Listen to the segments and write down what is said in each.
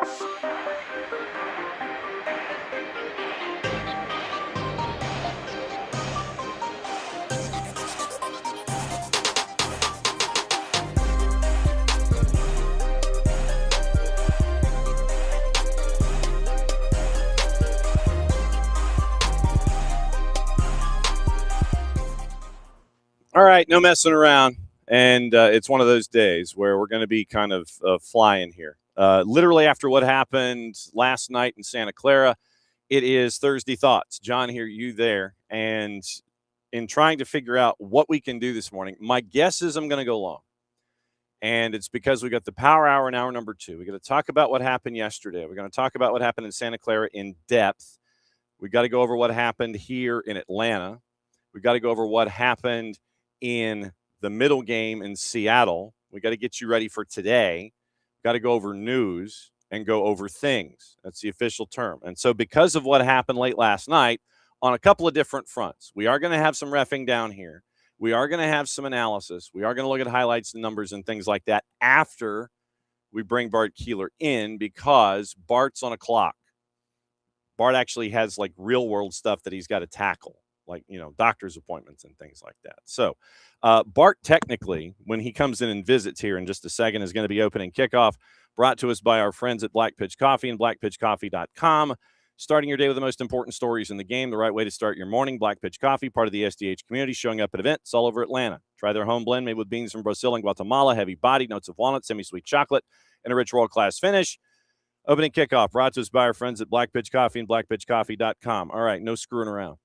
All right, no messing around. And it's one of those days where we're going to be kind of flying here. Literally after what happened last night in Santa Clara, it is Thursday Thoughts. John here, you there. And in trying to figure out what we can do this morning, my guess is I'm going to go long. And it's because we got the Power Hour in hour number 2. We're going to talk about what happened yesterday. We're going to talk about what happened in Santa Clara in depth. We got to go over what happened here in Atlanta. We got to go over what happened in the middle game in Seattle. We got to get you ready for today. Got to go over news and go over things. That's the official term. And so because of what happened late last night on a couple of different fronts, we are going to have some reffing down here. We are going to have some analysis. We are going to look at highlights and numbers and things like that after we bring Bart Keeler in, because Bart's on a clock. Bart actually has like real world stuff that he's got to tackle, like, doctor's appointments and things like that. So Bart, technically, when he comes in and visits here in just a second, is going to be opening kickoff, brought to us by our friends at Black Pitch Coffee and blackpitchcoffee.com. Starting your day with the most important stories in the game, the right way to start your morning. Black Pitch Coffee, part of the SDH community, showing up at events all over Atlanta. Try their home blend made with beans from Brazil and Guatemala, heavy body, notes of walnut, semi-sweet chocolate, and a rich world-class finish. Opening kickoff, brought to us by our friends at Black Pitch Coffee and blackpitchcoffee.com. All right, no screwing around.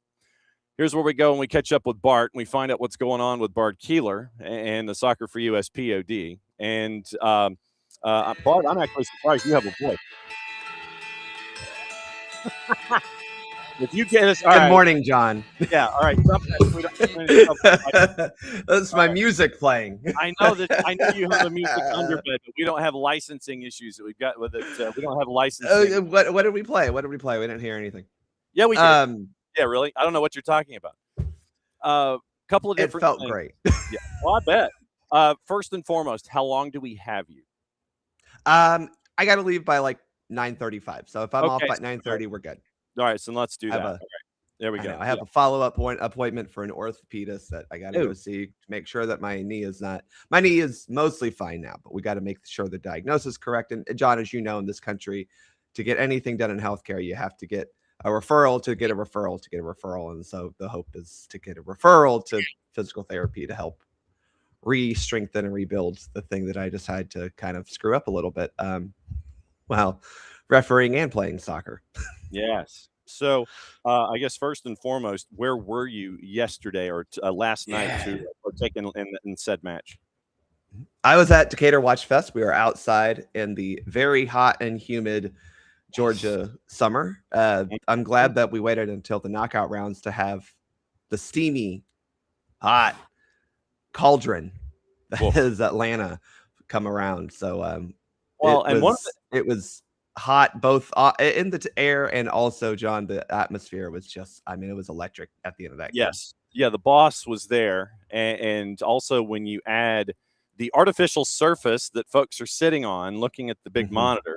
Here's where we go when we catch up with Bart and we find out what's going on with Bart Keeler and the Soccer for US POD. And Bart, I'm actually surprised you have a voice. If you get us, Good morning, John. Yeah, all right. That's my music playing. I know you have the music underbed, but we don't have licensing issues that we've got with it. We don't have licensing. What did we play? We didn't hear anything. Yeah, we did. Yeah, really? I don't know what you're talking about. Couple of different. It felt things. Great. Yeah, well, I bet. First and foremost, how long do we have you? I got to leave by like 9:35. So if I'm off by 9:30, we're good. All right, so let's do that. All right. There we go. I have a follow-up appointment for an orthopedist that I got to go see to make sure that my knee is mostly fine now, but we got to make sure the diagnosis is correct. And John, as you know, in this country, to get anything done in healthcare, you have to get a referral to get a referral to get a referral. And so the hope is to get a referral to physical therapy to help re-strengthen and rebuild the thing that I decided to kind of screw up a little bit while refereeing and playing soccer. Yes. So I guess first and foremost, where were you yesterday or last night to partake in said match? I was at Decatur Watch Fest. We were outside in the very hot and humid Georgia summer. I'm glad that we waited until the knockout rounds to have the steamy, hot cauldron that is Atlanta come around. So it was hot both in the air, and also, John, the atmosphere was just, it was electric at the end of that game. Yes. Yeah, the boss was there. And also when you add the artificial surface that folks are sitting on looking at the big monitor,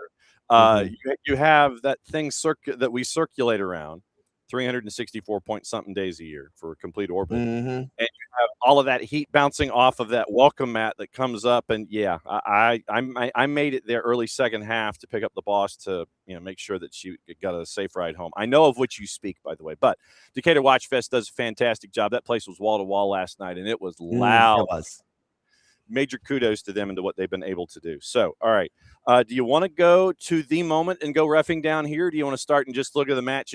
you have that thing that we circulate around 364 point something days a year for a complete orbit. And you have all of that heat bouncing off of that welcome mat that comes up. And yeah, I made it there early second half to pick up the boss to make sure that she got a safe ride home. I know of which you speak, by the way, but Decatur Watch Fest does a fantastic job. That place was wall to wall last night, and it was loud. It was. Major kudos to them and to what they've been able to do. So, all right. Do you want to go to the moment and go reffing down here? Or do you want to start and just look at the match?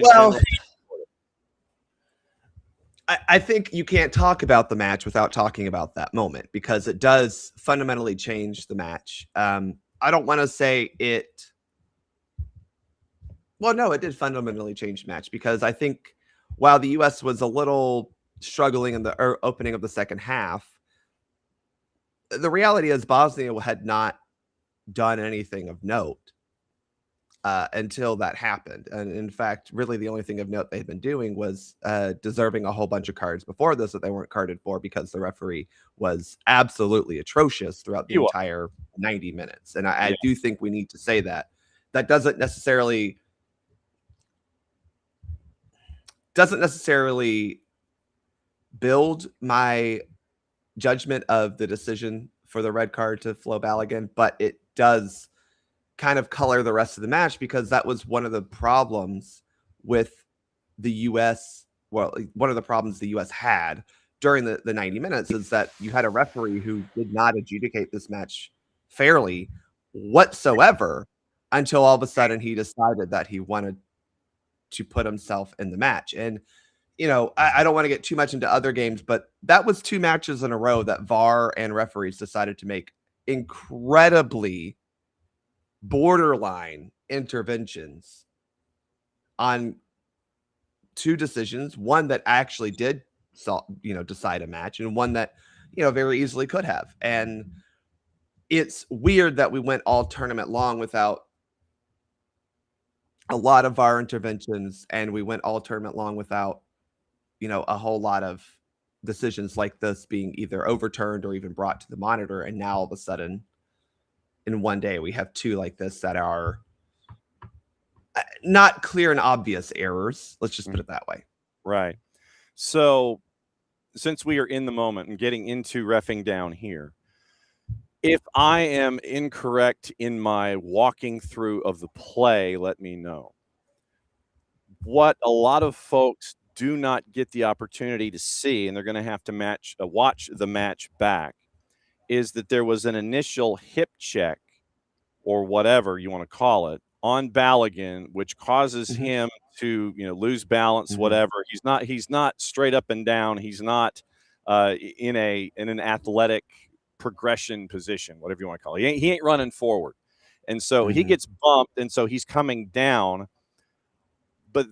I think you can't talk about the match without talking about that moment, because it does fundamentally change the match. I don't want to say it. Well, no, it did fundamentally change the match, because I think while the U.S. was a little struggling in the opening of the second half, the reality is Bosnia had not done anything of note until that happened. And in fact, really the only thing of note they had been doing was deserving a whole bunch of cards before this that they weren't carded for, because the referee was absolutely atrocious throughout the entire 90 minutes. And I do think we need to say that that doesn't necessarily build my judgment of the decision for the red card to Flo Balogun, but it does kind of color the rest of the match, because that was one of the problems with the U.S. Well, one of the problems the U.S. had during the 90 minutes is that you had a referee who did not adjudicate this match fairly whatsoever until all of a sudden he decided that he wanted to put himself in the match. And, you know, I don't want to get too much into other games, but that was 2 matches in a row that VAR and referees decided to make incredibly borderline interventions on 2 decisions, one that actually did decide a match, and one that, very easily could have. And it's weird that we went all tournament long without a lot of VAR interventions, and we went all tournament long without, a whole lot of decisions like this being either overturned or even brought to the monitor. And now all of a sudden, in one day, we have 2 like this that are not clear and obvious errors. Let's just put it that way. Right. So since we are in the moment and getting into reffing down here, if I am incorrect in my walking through of the play, let me know. What a lot of folks do not get the opportunity to see, and they're going to have to watch the match back, is that there was an initial hip check, or whatever you want to call it, on Balogun, which causes him to, lose balance, whatever. He's not straight up and down. He's not in an athletic progression position, whatever you want to call it. He ain't running forward. And so he gets bumped, and so he's coming down. But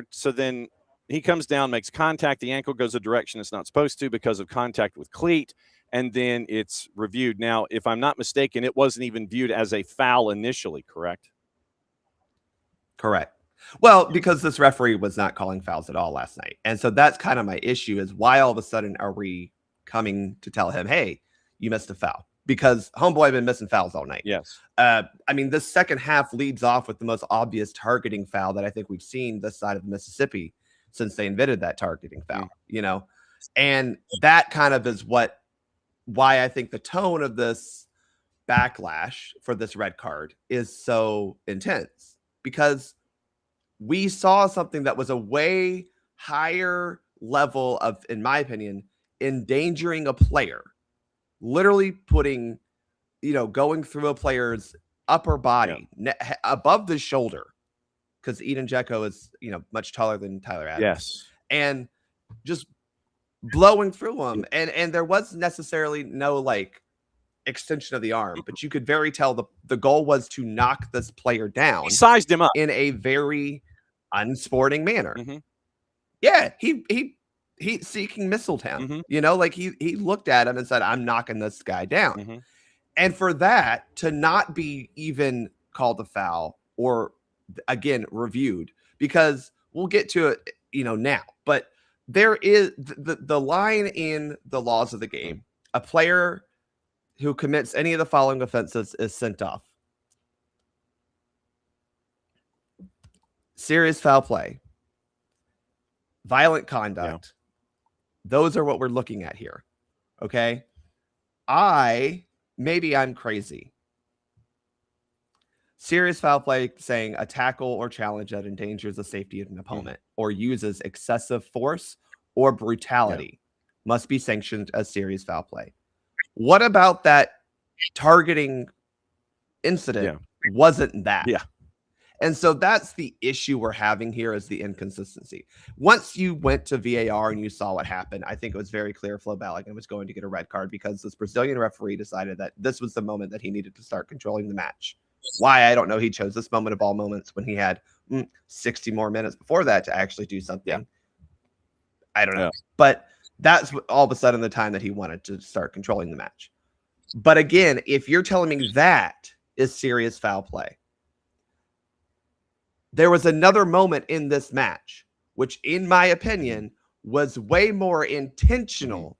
so then he comes down, makes contact. The ankle goes a direction it's not supposed to because of contact with cleat, and then it's reviewed. Now, if I'm not mistaken, it wasn't even viewed as a foul initially, correct? Correct. Well, because this referee was not calling fouls at all last night. And so that's kind of my issue, is why all of a sudden are we coming to tell him, hey, you missed a foul? Because homeboy had been missing fouls all night. Yes. This second half leads off with the most obvious targeting foul that I think we've seen this side of the Mississippi since they invented that targeting foul, and that kind of is why I think the tone of this backlash for this red card is so intense, because we saw something that was a way higher level of, in my opinion, endangering a player, literally putting, going through a player's upper body, above the shoulder, because Eden Dzeko is, much taller than Tyler Adams. Yes. And just blowing through him. And there was necessarily no extension of the arm, but you could very tell the goal was to knock this player down. He sized him up in a very unsporting manner. Mm-hmm. Yeah, he seeking missiled him. He looked at him and said, I'm knocking this guy down. Mm-hmm. And for that to not be even called a foul or again reviewed, because we'll get to it, now, but there is the line in the laws of the game. A player who commits any of the following offenses is sent off. Serious foul play, violent conduct. Those are what we're looking at here. Okay. Maybe I'm crazy. Serious foul play, saying a tackle or challenge that endangers the safety of an opponent or uses excessive force or brutality must be sanctioned as serious foul play. What about that targeting incident? Wasn't that? Yeah. And so that's the issue we're having here, is the inconsistency. Once you went to VAR and you saw what happened, I think it was very clear Flo Balogun was going to get a red card, because this Brazilian referee decided that this was the moment that he needed to start controlling the match. Why? I don't know. He chose this moment of all moments when he had 60 more minutes before that to actually do something. Yeah. I don't know. But that's all of a sudden the time that he wanted to start controlling the match. But again, if you're telling me that is serious foul play, there was another moment in this match, which in my opinion was way more intentional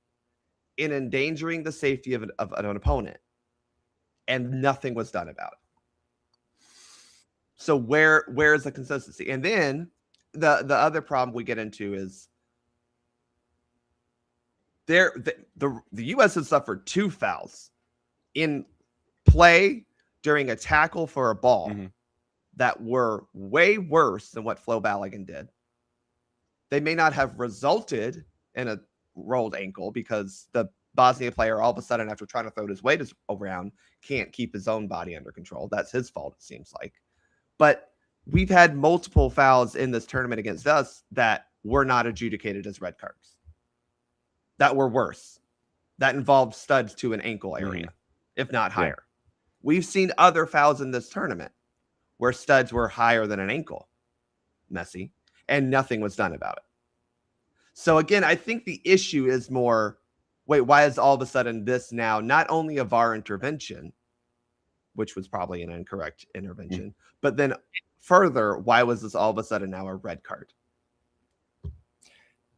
in endangering the safety of an opponent, and nothing was done about it. So where's the consistency? And then the other problem we get into is the U.S. has suffered 2 fouls in play during a tackle for a ball that were way worse than what Flo Balogun did. They may not have resulted in a rolled ankle because the Bosnia player all of a sudden, after trying to throw his weight around, can't keep his own body under control. That's his fault, it seems like. But we've had multiple fouls in this tournament against us that were not adjudicated as red cards, that were worse, that involved studs to an ankle area, if not higher. We've seen other fouls in this tournament where studs were higher than an ankle, messy, and nothing was done about it. So again, I think the issue is more, wait, why is all of a sudden this now not only a VAR intervention, which was probably an incorrect intervention, but then further, why was this all of a sudden now a red card?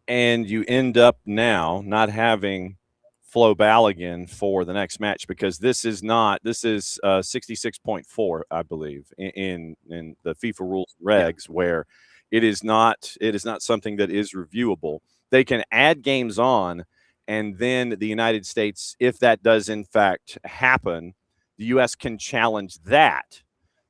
And you end up now not having Flo Balogun for the next match because this is 66.4, I believe, in the FIFA rules regs, where it is not something that is reviewable. They can add games on, and then the United States, if that does in fact happen, the U.S. can challenge that.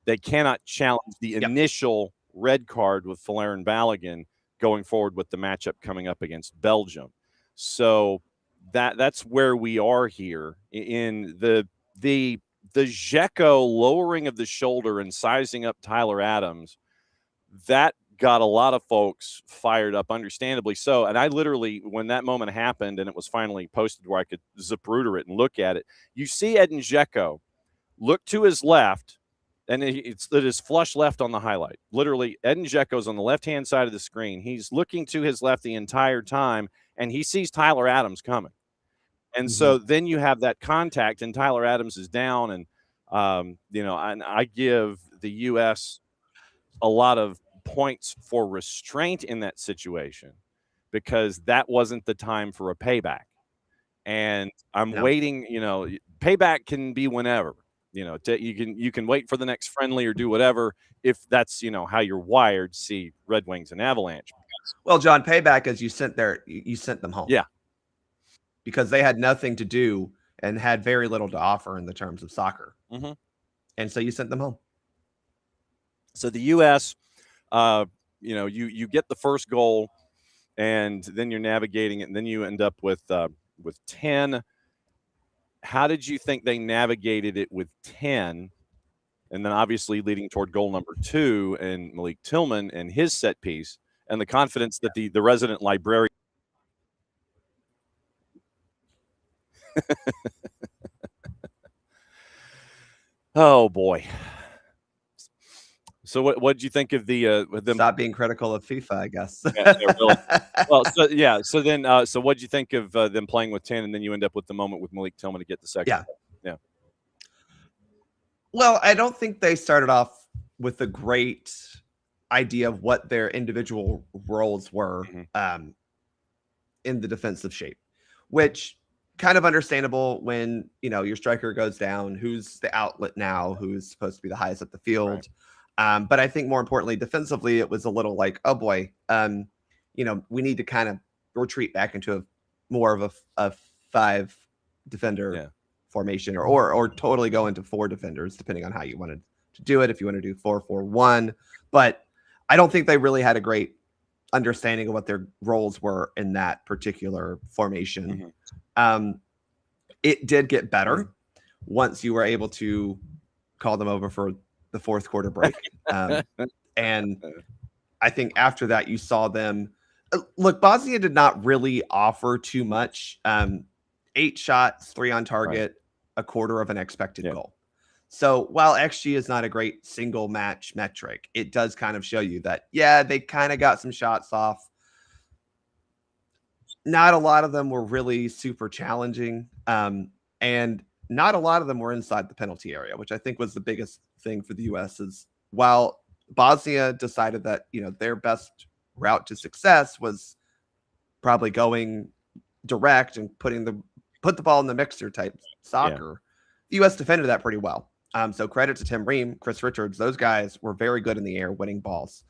They cannot challenge the initial red card with Folarin Balogun going forward with the matchup coming up against Belgium. So that's where we are here in the Dzeko lowering of the shoulder and sizing up Tyler Adams. That got a lot of folks fired up, understandably so. And I literally, when that moment happened and it was finally posted where I could Zapruder it and look at it, you see Edin Dzeko look to his left, and it is flush left on the highlight. Literally, Edin Dzeko's on the left-hand side of the screen. He's looking to his left the entire time, and he sees Tyler Adams coming. And so then you have that contact, and Tyler Adams is down. And, and I give the U.S. a lot of points for restraint in that situation because that wasn't the time for a payback. And I'm waiting, payback can be whenever. You can wait for the next friendly or do whatever if that's how you're wired. See Red Wings and Avalanche. Well, John, payback is you sent them home. Yeah, because they had nothing to do and had very little to offer in the terms of soccer, and so you sent them home. So the U.S., you get the first goal, and then you're navigating it, and then you end up with 10. How did you think they navigated it with 10? And then obviously leading toward goal number 2 and Malik Tillman and his set piece and the confidence that the resident librarian. Oh, boy. So what did you think of them? Stop being critical of FIFA, I guess. Yeah, really. Well, so then what did you think of them playing with 10, and then you end up with the moment with Malik Tillman to get the second? Yeah. Well, I don't think they started off with a great idea of what their individual roles were in the defensive shape, which kind of understandable when your striker goes down. Who's the outlet now? Who's supposed to be the highest up the field? Right. But I think more importantly, defensively, it was a little like, oh boy, we need to kind of retreat back into more of a 5 defender formation, or totally go into 4 defenders, depending on how you wanted to do it. If you want to do 4-4-1, but I don't think they really had a great understanding of what their roles were in that particular formation. It did get better once you were able to call them over for the 4th quarter break. And I think after that, you saw them look. Bosnia did not really offer too much. 8 shots, 3 on target, a quarter of an expected goal. So while XG is not a great single match metric, it does kind of show you that, they kind of got some shots off. Not a lot of them were really super challenging. And not a lot of them were inside the penalty area, which I think was the biggest thing for the U.S. is while Bosnia decided that, their best route to success was probably going direct and put the ball in the mixer type soccer. The U.S. defended that pretty well. So credit to Tim Ream, Chris Richards. Those guys were very good in the air, winning balls.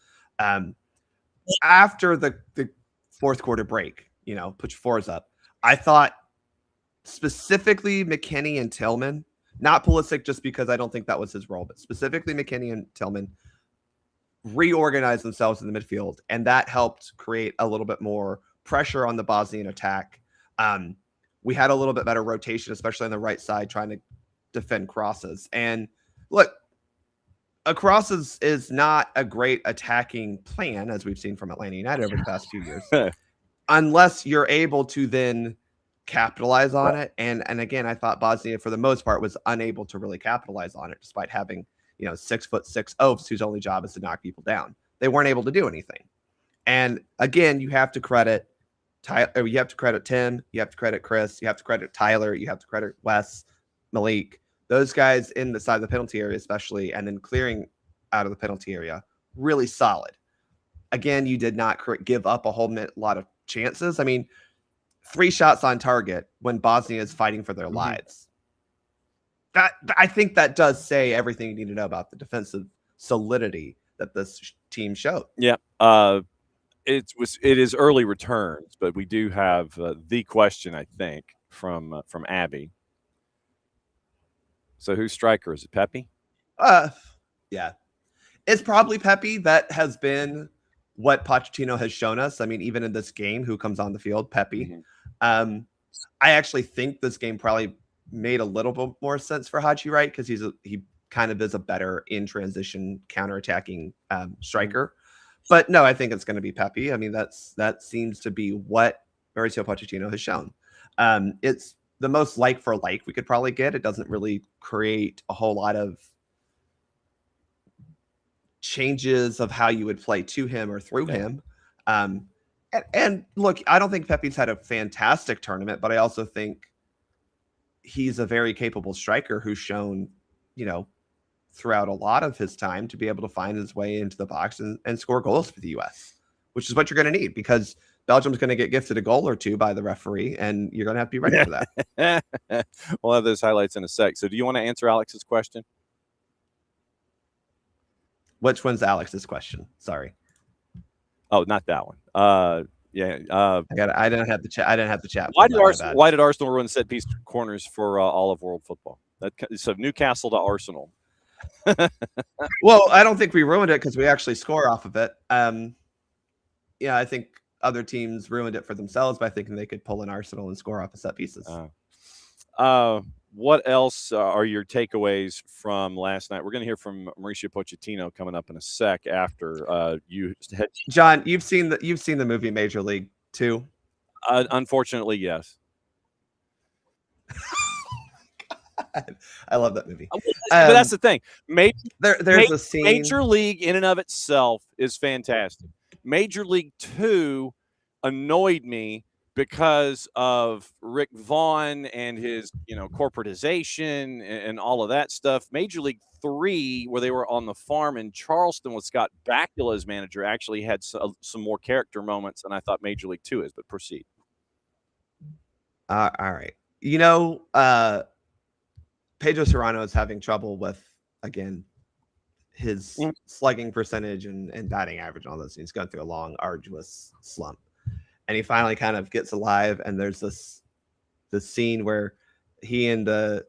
After the fourth quarter break, put your fours up. I thought specifically McKinney and Tillman, not Pulisic just because I don't think that was his role, but specifically McKinney and Tillman reorganized themselves in the midfield, and that helped create a little bit more pressure on the Bosnian attack. We had a little bit better rotation, especially on the right side, trying to defend crosses. And look, a cross is not a great attacking plan, as we've seen from Atlanta United over the past few years, unless you're able to then capitalize on it. And again, I thought Bosnia, for the most part, was unable to really capitalize on it, despite having 6'6" oafs whose only job is to knock people down. They weren't able to do anything. And again, you have to credit Tyler, you have to credit Tim, you have to credit Chris, you have to credit Tyler, you have to credit Wes, Malik. Those guys in the side of the penalty area, especially, and then clearing out of the penalty area, really solid. Again, you did not give up a whole lot of chances. I mean, 3 shots on target when Bosnia is fighting for their lives. I think that does say everything you need to know about the defensive solidity that this team showed. Yeah. It is early returns, but we do have the question, I think, from Abby. So who's striker? Is it Pepe? Yeah. It's probably Pepe. That has been what Pochettino has shown us. I mean, even in this game, who comes on the field? Pepe. I actually think this game probably made a little bit more sense for Haji Wright, because he kind of is a better in transition counterattacking striker. But no, I think it's going to be Pepe. I mean, that seems to be what Mauricio Pochettino has shown. It's the most like for like we could probably get. It doesn't really create a whole lot of changes of how you would play to him or through him. And look, I don't think Pepe's had a fantastic tournament, but I also think he's a very capable striker who's shown, throughout a lot of his time to be able to find his way into the box and score goals for the U.S., which is what you're going to need, because Belgium's going to get gifted a goal or two by the referee, and you're going to have to be ready for that. We'll have those highlights in a sec. So do you want to answer Alex's question? Which one's Alex's question? Sorry. Oh, not that one. Yeah. I didn't have the chat. I didn't have the chat. Why did Arsenal run set piece corners for all of world football? So Newcastle to Arsenal. Well, I don't think we ruined it because we actually score off of it. Yeah, I think other teams ruined it for themselves by thinking they could pull an Arsenal and score off of set pieces. What else are your takeaways from last night? We're going to hear from Mauricio Pochettino coming up in a sec after you had. John, you've seen the movie Major League too? Unfortunately, yes. I love that movie. But that's the thing. There's a scene. Major League in and of itself is fantastic. Major League 2 annoyed me because of Rick Vaughn and his, corporatization and all of that stuff. Major League 3, where they were on the farm in Charleston with Scott Bakula as manager, actually had some more character moments than I thought Major League 2 is. But proceed. All right. Pedro Serrano is having trouble with, again, his slugging percentage and batting average and all those things. He's going through a long, arduous slump. And he finally kind of gets alive, and there's this scene where he and a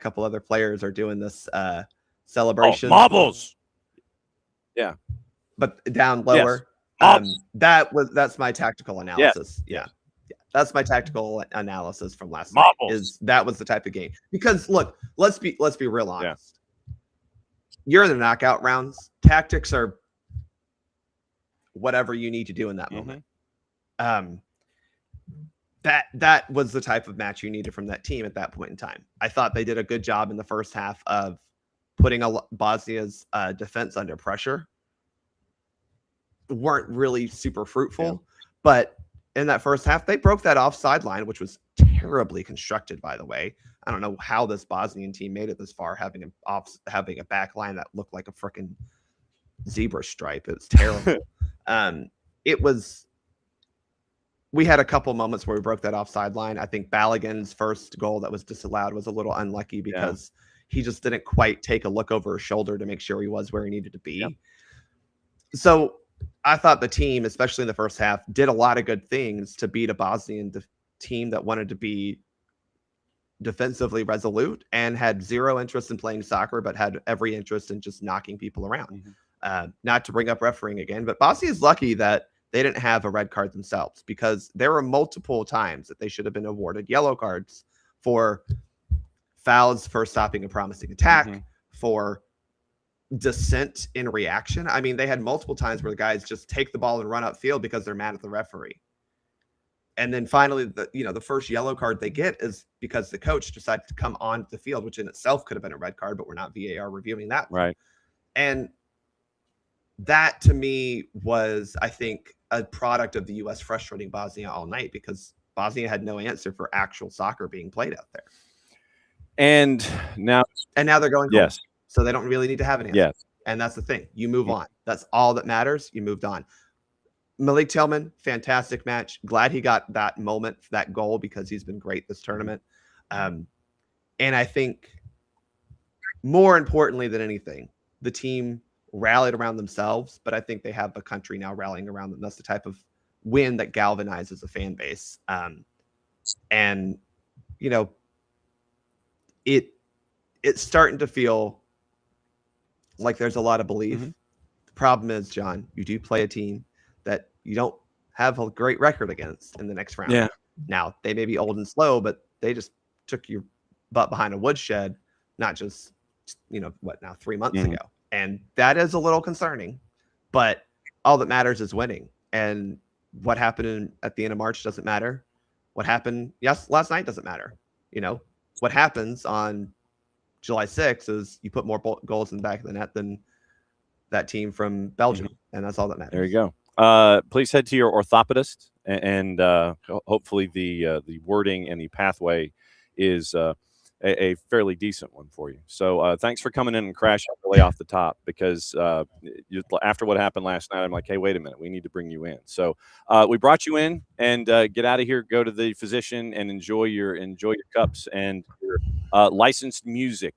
couple other players are doing this celebration. Marbles! Yeah. But down lower. Yes. That's my tactical analysis. Yeah. That's my tactical analysis from last night. That was the type of game. Because look, let's be real honest. Yeah. You're in the knockout rounds. Tactics are whatever you need to do in that moment. That was the type of match you needed from that team at that point in time. I thought they did a good job in the first half of putting Bosnia's defense under pressure. Weren't really super fruitful, but in that first half, they broke that offside line, which was terribly constructed, by the way. I don't know how this Bosnian team made it this far, having a back line that looked like a freaking zebra stripe. It was terrible. We had a couple moments where we broke that offside line. I think Balogun's first goal that was disallowed was a little unlucky because he just didn't quite take a look over his shoulder to make sure he was where he needed to be. Yep. So I thought the team, especially in the first half, did a lot of good things to beat a Bosnian team that wanted to be defensively resolute and had zero interest in playing soccer, but had every interest in just knocking people around. Not to bring up refereeing again, but Bosnia is lucky that they didn't have a red card themselves, because there were multiple times that they should have been awarded yellow cards for fouls for stopping a promising attack, for dissent in reaction. I mean, they had multiple times where the guys just take the ball and run upfield because they're mad at the referee. And then finally, the first yellow card they get is because the coach decided to come on the field, which in itself could have been a red card, but we're not VAR reviewing that one. Right. And that to me was, I think, a product of the U.S. frustrating Bosnia all night, because Bosnia had no answer for actual soccer being played out there. And now they're going home. Yes. So they don't really need to have an answer. Yes. And that's the thing. You move on. That's all that matters. You moved on. Malik Tillman, fantastic match. Glad he got that moment, that goal, because he's been great this tournament. And I think more importantly than anything, the team rallied around themselves, but I think they have a country now rallying around them. That's the type of win that galvanizes a fan base. And, you know, it's starting to feel like there's a lot of belief. The problem is, John, you do play a team that you don't have a great record against in the next round. Yeah. Now, they may be old and slow, but they just took your butt behind a woodshed, not just, 3 months ago. And that is a little concerning, but all that matters is winning. And what happened at the end of March doesn't matter. What happened last night doesn't matter. What happens on July 6th is you put more goals in the back of the net than that team from Belgium. And that's all that matters. There you go. Please head to your orthopedist, and hopefully the wording and the pathway is a fairly decent one for you. So thanks for coming in and crashing really off the top, because after what happened last night, I'm like, hey, wait a minute, we need to bring you in. So we brought you in, and get out of here, go to the physician, and enjoy your cups and your licensed music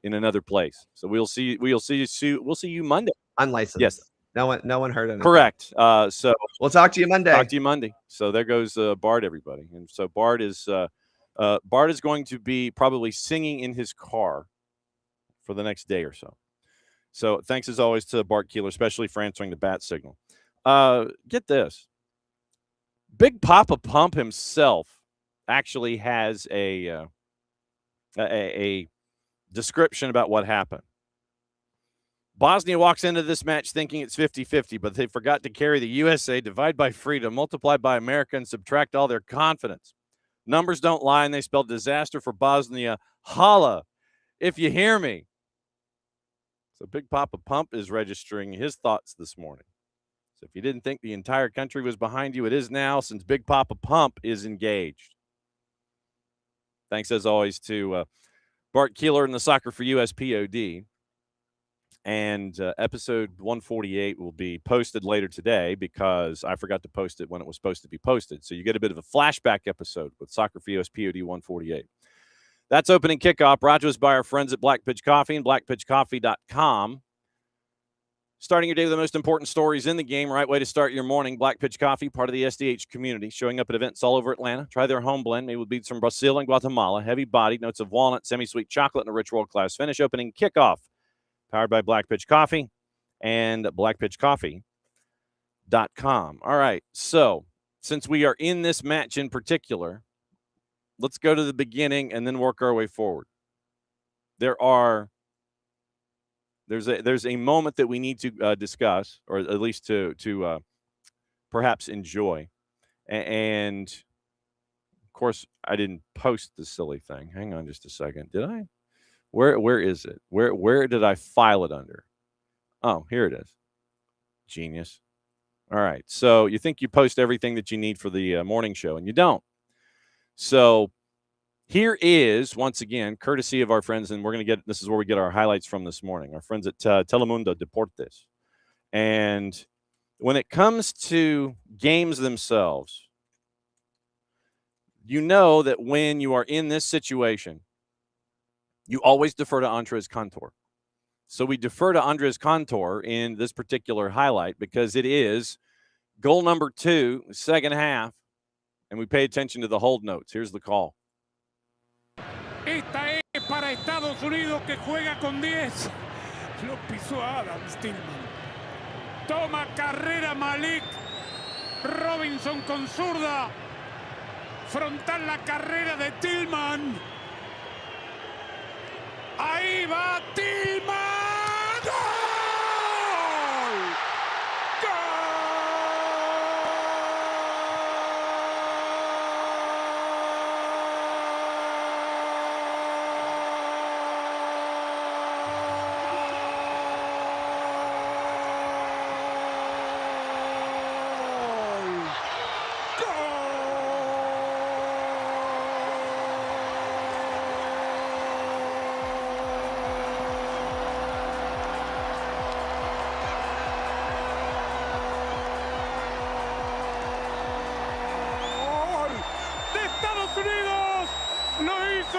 in another place. So we'll see you Monday. Unlicensed. Yes. No one heard anything. Correct. So we'll talk to you Monday. So there goes Bart, everybody. And so Bart is going to be probably singing in his car for the next day or so. So thanks as always to Bart Keeler, especially for answering the bat signal. Get this. Big Papa Pump himself actually has a description about what happened. Bosnia walks into this match thinking it's 50-50, but they forgot to carry the USA, divide by freedom, multiply by America, and subtract all their confidence. Numbers don't lie, and they spelled disaster for Bosnia. Holla, if you hear me. So Big Papa Pump is registering his thoughts this morning. So if you didn't think the entire country was behind you, it is now, since Big Papa Pump is engaged. Thanks, as always, to Bart Keeler and the Soccer for US POD. And episode 148 will be posted later today, because I forgot to post it when it was supposed to be posted. So you get a bit of a flashback episode with Soccer for US POD 148. That's opening kickoff, brought to us by our friends at Black Pitch Coffee and blackpitchcoffee.com. Starting your day with the most important stories in the game, right way to start your morning. Black Pitch Coffee, part of the SDH community, showing up at events all over Atlanta. Try their home blend made with beans from Brazil and Guatemala. Heavy-bodied, notes of walnut, semi-sweet chocolate, and a rich world-class finish. Opening kickoff, powered by Black Pitch Coffee and blackpitchcoffee.com. All right, so since we are in this match in particular, let's go to the beginning and then work our way forward. There's a moment that we need to discuss, or at least to perhaps enjoy. And of course, I didn't post the silly thing. Hang on just a second. Did I? Where is it? Where did I file it under? Oh, here it is. Genius. All right. So you think you post everything that you need for the morning show, and you don't. So here is, once again, courtesy of our friends, and this is where we get our highlights from this morning, our friends at Telemundo Deportes. And when it comes to games themselves, you know that when you are in this situation, you always defer to Andres Cantor. So we defer to Andres Cantor in this particular highlight because it is goal number 2, second half, and we pay attention to the hold notes. Here's the call. Esta es para Estados Unidos que juega con 10. Lo pisó Adam Stillman. Toma carrera Malik. Robinson con zurda. Frontal la carrera de Tillman. Ahí va Tillman. ¡Gol!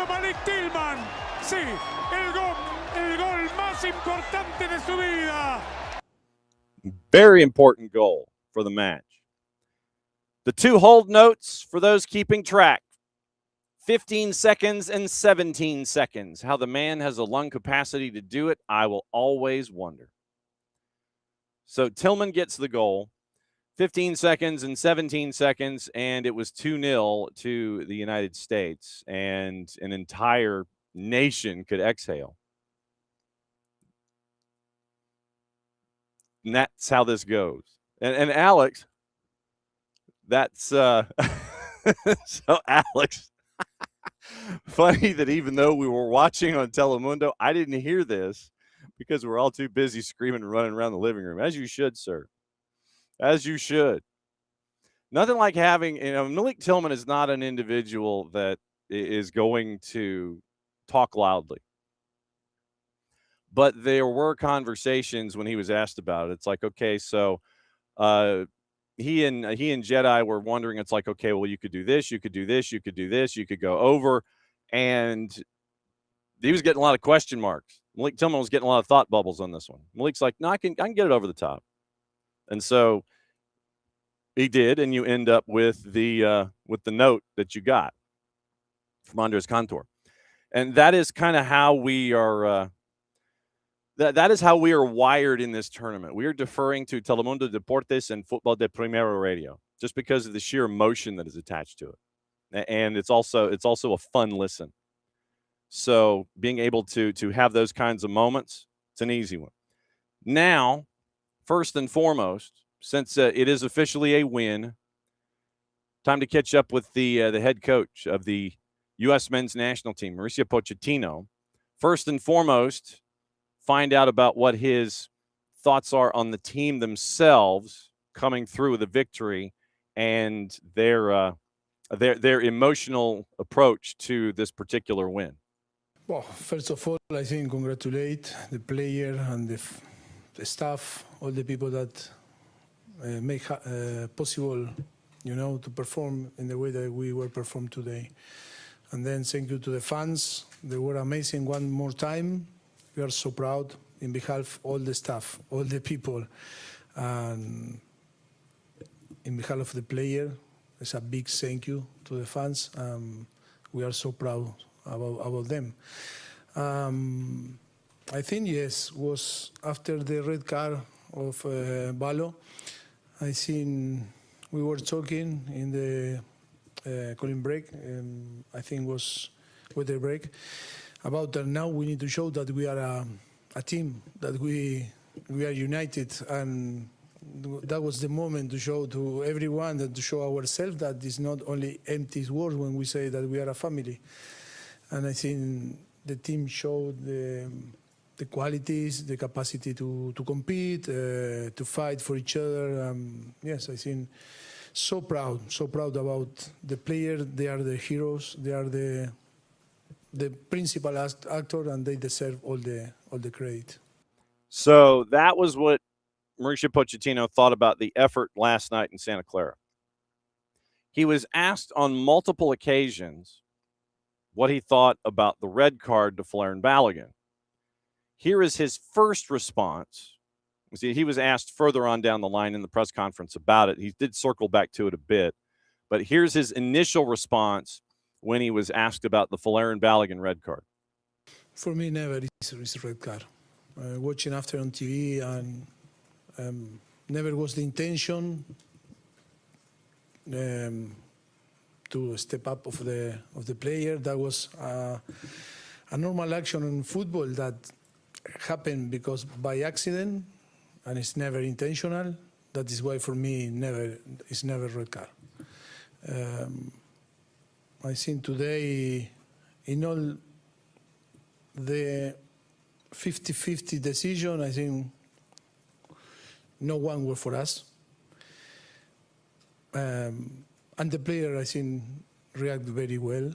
Malik Tillman, sí, el gol más importante de su vida. Very important goal for the match. The 2 hold notes for those keeping track. 15 seconds and 17 seconds. How the man has a lung capacity to do it, I will always wonder. So Tillman gets the goal. 15 seconds and 17 seconds, and it was 2-0 to the United States, and an entire nation could exhale. And that's how this goes. And Alex, that's so Alex, funny that even though we were watching on Telemundo, I didn't hear this because we're all too busy screaming and running around the living room, as you should, sir. As you should. Nothing like having, Malik Tillman is not an individual that is going to talk loudly. But there were conversations when he was asked about it. It's like, okay, so he and Jedi were wondering, it's like, okay, well, you could do this, you could do this, you could do this, you could go over. And he was getting a lot of question marks. Malik Tillman was getting a lot of thought bubbles on this one. Malik's like, no, I can get it over the top. And so he did, and you end up with the note that you got from Andres Cantor. And that is kind of how we are that is how we are wired in this tournament. We are deferring to Telemundo Deportes and Football de Primero Radio just because of the sheer emotion that is attached to it. And it's also a fun listen. So being able to have those kinds of moments, it's an easy one. Now, first and foremost, since it is officially a win, time to catch up with the head coach of the U.S. men's national team, Mauricio Pochettino. First and foremost, find out about what his thoughts are on the team themselves coming through with a victory and their emotional approach to this particular win. Well, first of all, I think congratulate the player and the staff, all the people that make possible, to perform in the way that we were performed today. And then thank you to the fans. They were amazing one more time. We are so proud in behalf of all the staff, all the people. And in behalf of the player, it's a big thank you to the fans. We are so proud about them. I think, yes, was after the red card of Balo. I think we were talking in the cooling break, I think was weather break, about that now we need to show that we are a team, that we are united, and that was the moment to show to everyone and to show ourselves that it's not only empty words when we say that we are a family. And I think the team showed the qualities, the capacity to compete, to fight for each other. Yes, I think so proud about the players. They are the heroes. They are the principal actor, and they deserve all the credit. So that was what Mauricio Pochettino thought about the effort last night in Santa Clara. He was asked on multiple occasions what he thought about the red card to Folarin Balogun. Here is his first response. See, he was asked further on down the line in the press conference about it. He did circle back to it a bit. But here's his initial response when he was asked about the Folarin Balogun red card. For me, never is a red card. Watching after on TV, and never was the intention to step up of the player. That was a normal action in football that happened because by accident, and it's never intentional. That is why for me it's never red card. I think today in all the 50-50 decision, I think no one were for us. And the player, I think, reacted very well.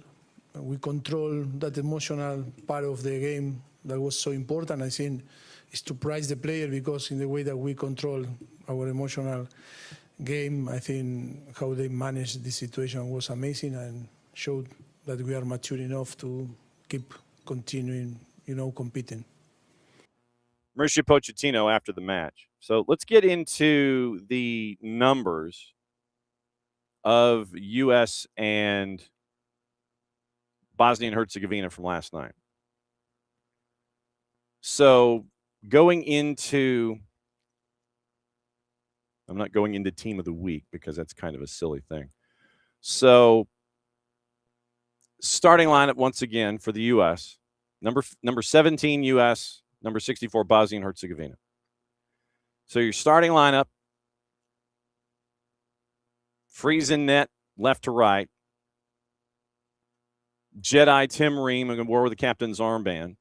We control that emotional part of the game that was so important. I think is to prize the player, because in the way that we control our emotional game, I think how they managed the situation was amazing and showed that we are mature enough to keep continuing, competing. Mauricio Pochettino after the match. So let's get into the numbers of U.S. and Bosnia and Herzegovina from last night. So going into, I'm not going into team of the week because that's kind of a silly thing. So starting lineup once again for the U.S. Number 17 U.S., number 64 Bosnia and Herzegovina. So your starting lineup, Friesen net, left to right. Jedi Tim Ream, who wore the captain's armband.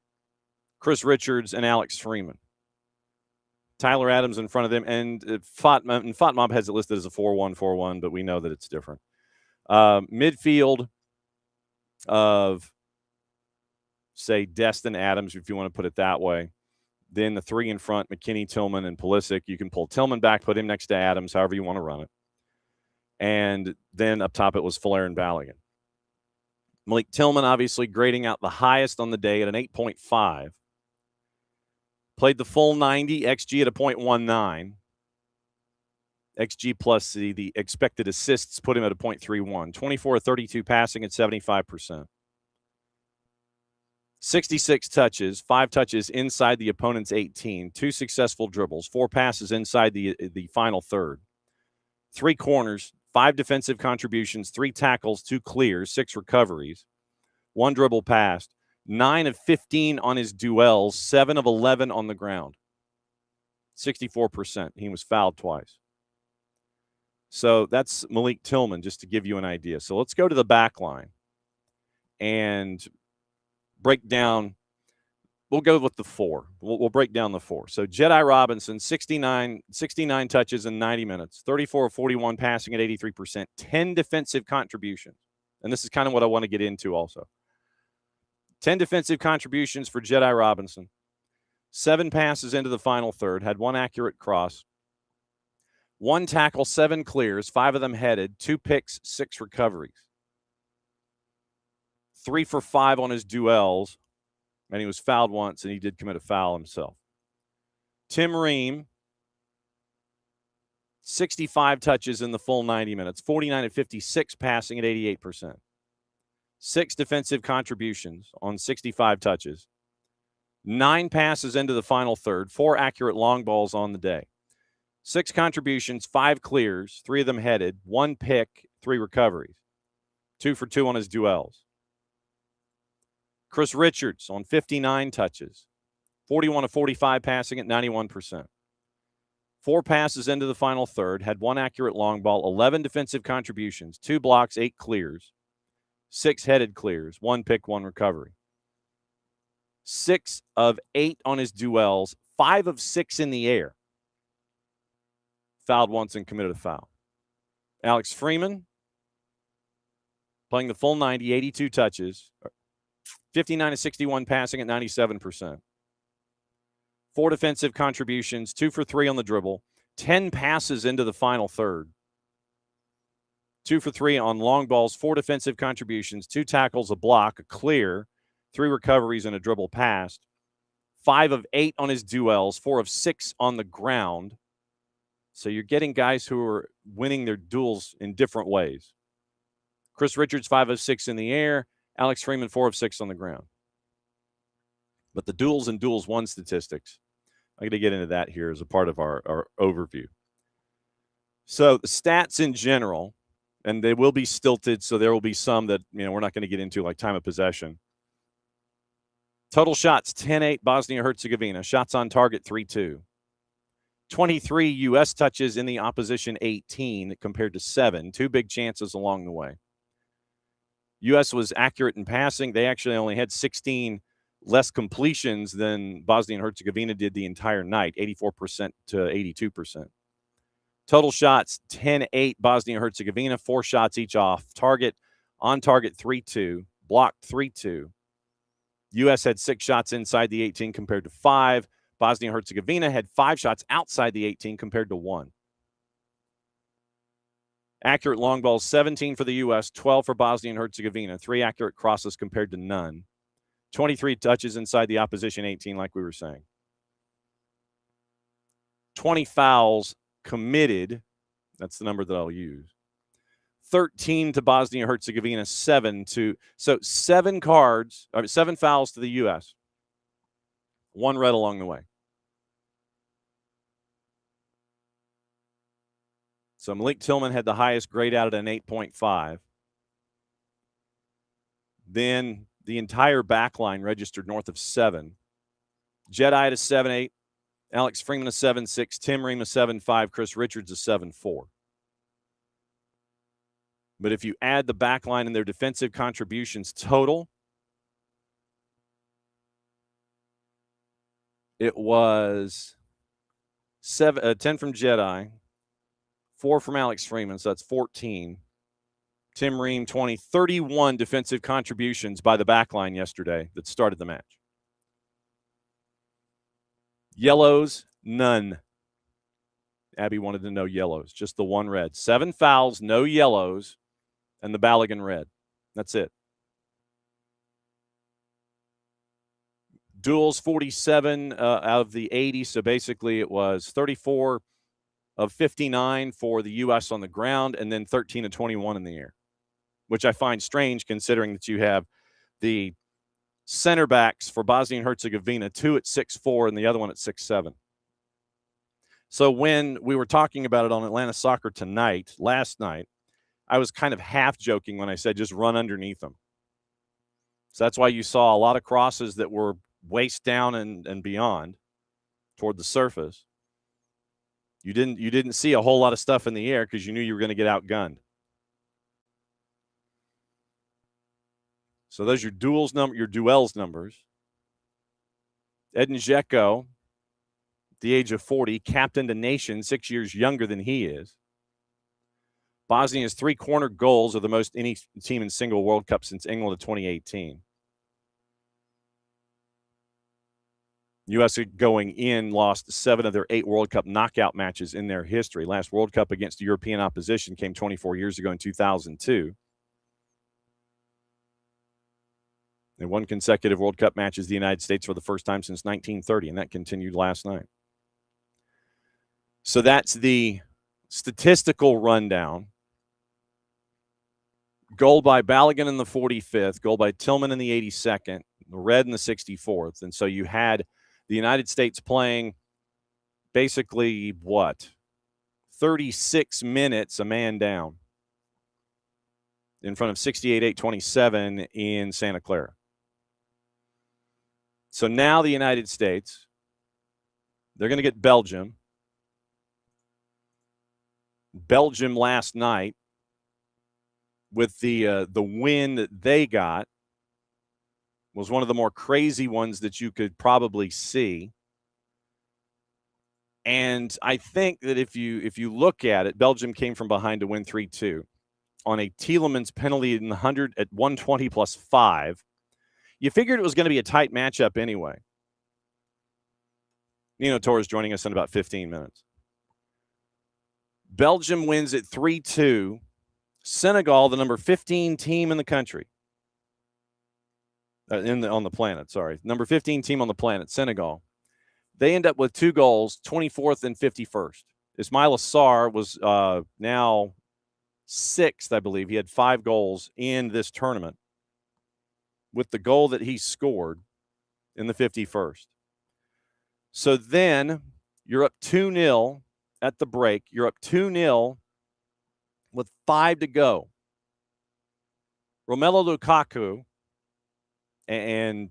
Chris Richards and Alex Freeman. Tyler Adams in front of them. And Fatmob has it listed as a 4-1-4-1, but we know that it's different. Midfield of, say, Destin Adams, if you want to put it that way. Then the three in front, McKinney, Tillman, and Pulisic. You can pull Tillman back, put him next to Adams, however you want to run it. And then up top, it was Folarin Balogun. Malik Tillman, obviously, grading out the highest on the day at an 8.5. Played the full 90, XG at a 0.19. XG plus the expected assists put him at a 0.31. 24-32 passing at 75%. 66 touches, 5 touches inside the opponent's 18, 2 successful dribbles, 4 passes inside the final third, 3 corners, 5 defensive contributions, 3 tackles, 2 clears, 6 recoveries, 1 dribble passed, 9 of 15 on his duels, 7 of 11 on the ground, 64%. He was fouled twice. So that's Malik Tillman, just to give you an idea. So let's go to the back line and break down. We'll go with the 4. We'll break down the 4. So Jedi Robinson, 69 touches in 90 minutes, 34 of 41 passing at 83%, 10 defensive contributions. And this is kind of what I want to get into also. 10 defensive contributions for Jedi Robinson, 7 passes into the final third, had 1 accurate cross, 1 tackle, 7 clears, 5 of them headed, 2 picks, 6 recoveries. 3 for 5 on his duels, and he was fouled once, and he did commit a foul himself. Tim Ream, 65 touches in the full 90 minutes, 49 of 56 passing at 88%. 6 defensive contributions on 65 touches. 9 passes into the final third, 4 accurate long balls on the day. 6 contributions, 5 clears, 3 of them headed, 1 pick, 3 recoveries. 2 for 2 on his duels. Chris Richards on 59 touches, 41 of 45 passing at 91%. 4 passes into the final third, had 1 accurate long ball, 11 defensive contributions, 2 blocks, 8 clears, 6 headed clears, 1 pick, 1 recovery. 6 of 8 on his duels, 5 of 6 in the air. Fouled once and committed a foul. Alex Freeman, playing the full 90, 82 touches, 59 of 61 passing at 97%. 4 defensive contributions, 2 for 3 on the dribble, 10 passes into the final third. 2 for 3 on long balls, 4 defensive contributions, 2 tackles, a block, a clear, 3 recoveries, and a dribble pass. 5 of 8 on his duels, 4 of 6 on the ground. So you're getting guys who are winning their duels in different ways. Chris Richards, 5 of 6 in the air. Alex Freeman, 4 of 6 on the ground. But the duels and duels won statistics, I'm going to get into that here as a part of our overview. So the stats in general, and they will be stilted, so there will be some that we're not going to get into, like time of possession. Total shots, 10-8 Bosnia-Herzegovina. Shots on target, 3-2. 23 U.S. touches in the opposition, 18 compared to 7. 2 big chances along the way. U.S. was accurate in passing. They actually only had 16 less completions than Bosnia and Herzegovina did the entire night, 84% to 82%. Total shots, 10-8 Bosnia and Herzegovina, 4 shots each off target. On target, 3-2. Blocked, 3-2. U.S. had 6 shots inside the 18 compared to 5. Bosnia and Herzegovina had 5 shots outside the 18 compared to 1. Accurate long balls, 17 for the U.S., 12 for Bosnia and Herzegovina. 3 accurate crosses compared to none. 23 touches inside the opposition 18, like we were saying. 20 fouls committed. That's the number that I'll use. 13 to Bosnia and Herzegovina, 7 to. So 7 fouls to the U.S., 1 red along the way. So Malik Tillman had the highest grade out at an 8.5. Then the entire back line registered north of 7. Jedi at a 7.8. Alex Freeman a 7.6. Tim Ream a 7.5. Chris Richards a 7.4. But if you add the back line and their defensive contributions total, it was 10 from Jedi, 4 from Alex Freeman, so that's 14. Tim Ream, 20, 31 defensive contributions by the back line yesterday that started the match. Yellows, none. Abby wanted to know yellows, just the 1 red. 7 fouls, no yellows, and the Balogun red. That's it. Duels, 47 out of the 80, so basically it was 34 of 59 for the U.S. on the ground, and then 13 of 21 in the air, which I find strange considering that you have the center backs for Bosnia and Herzegovina, 2 at 6'4", and the other one at 6'7". So when we were talking about it on Atlanta Soccer Tonight, last night, I was kind of half joking when I said just run underneath them. So that's why you saw a lot of crosses that were waist down and beyond toward the surface. You didn't see a whole lot of stuff in the air because you knew you were going to get outgunned. So those are your duels numbers. Edin Dzeko, at the age of 40, captained a nation 6 years younger than he is. Bosnia's 3 corner goals are the most any team in single World Cup since England of 2018. U.S. going in lost 7 of their 8 World Cup knockout matches in their history. Last World Cup against European opposition came 24 years ago in 2002. They won consecutive World Cup matches the United States for the first time since 1930, and that continued last night. So that's the statistical rundown. Goal by Balogun in the 45th, goal by Tillman in the 82nd, the red in the 64th. And so you had the United States playing basically, 36 minutes a man down in front of 68-8-27 in Santa Clara. So now the United States, they're going to get Belgium. Belgium last night, with the win that they got, was one of the more crazy ones that you could probably see. And I think that if you look at it, Belgium came from behind to win 3-2 on a Tielemans penalty in the 100 at 120 plus 5. You figured it was going to be a tight matchup anyway. Nino Torres joining us in about 15 minutes. Belgium wins at 3-2 Senegal, the number 15 team in the country, on the planet, sorry. Number 15 team on the planet, Senegal. They end up with 2 goals, 24th and 51st. Ismail Assar was now 6th, I believe. He had 5 goals in this tournament with the goal that he scored in the 51st. So then you're up 2-0 at the break. You're up 2-0 with 5 to go. Romelu Lukaku, and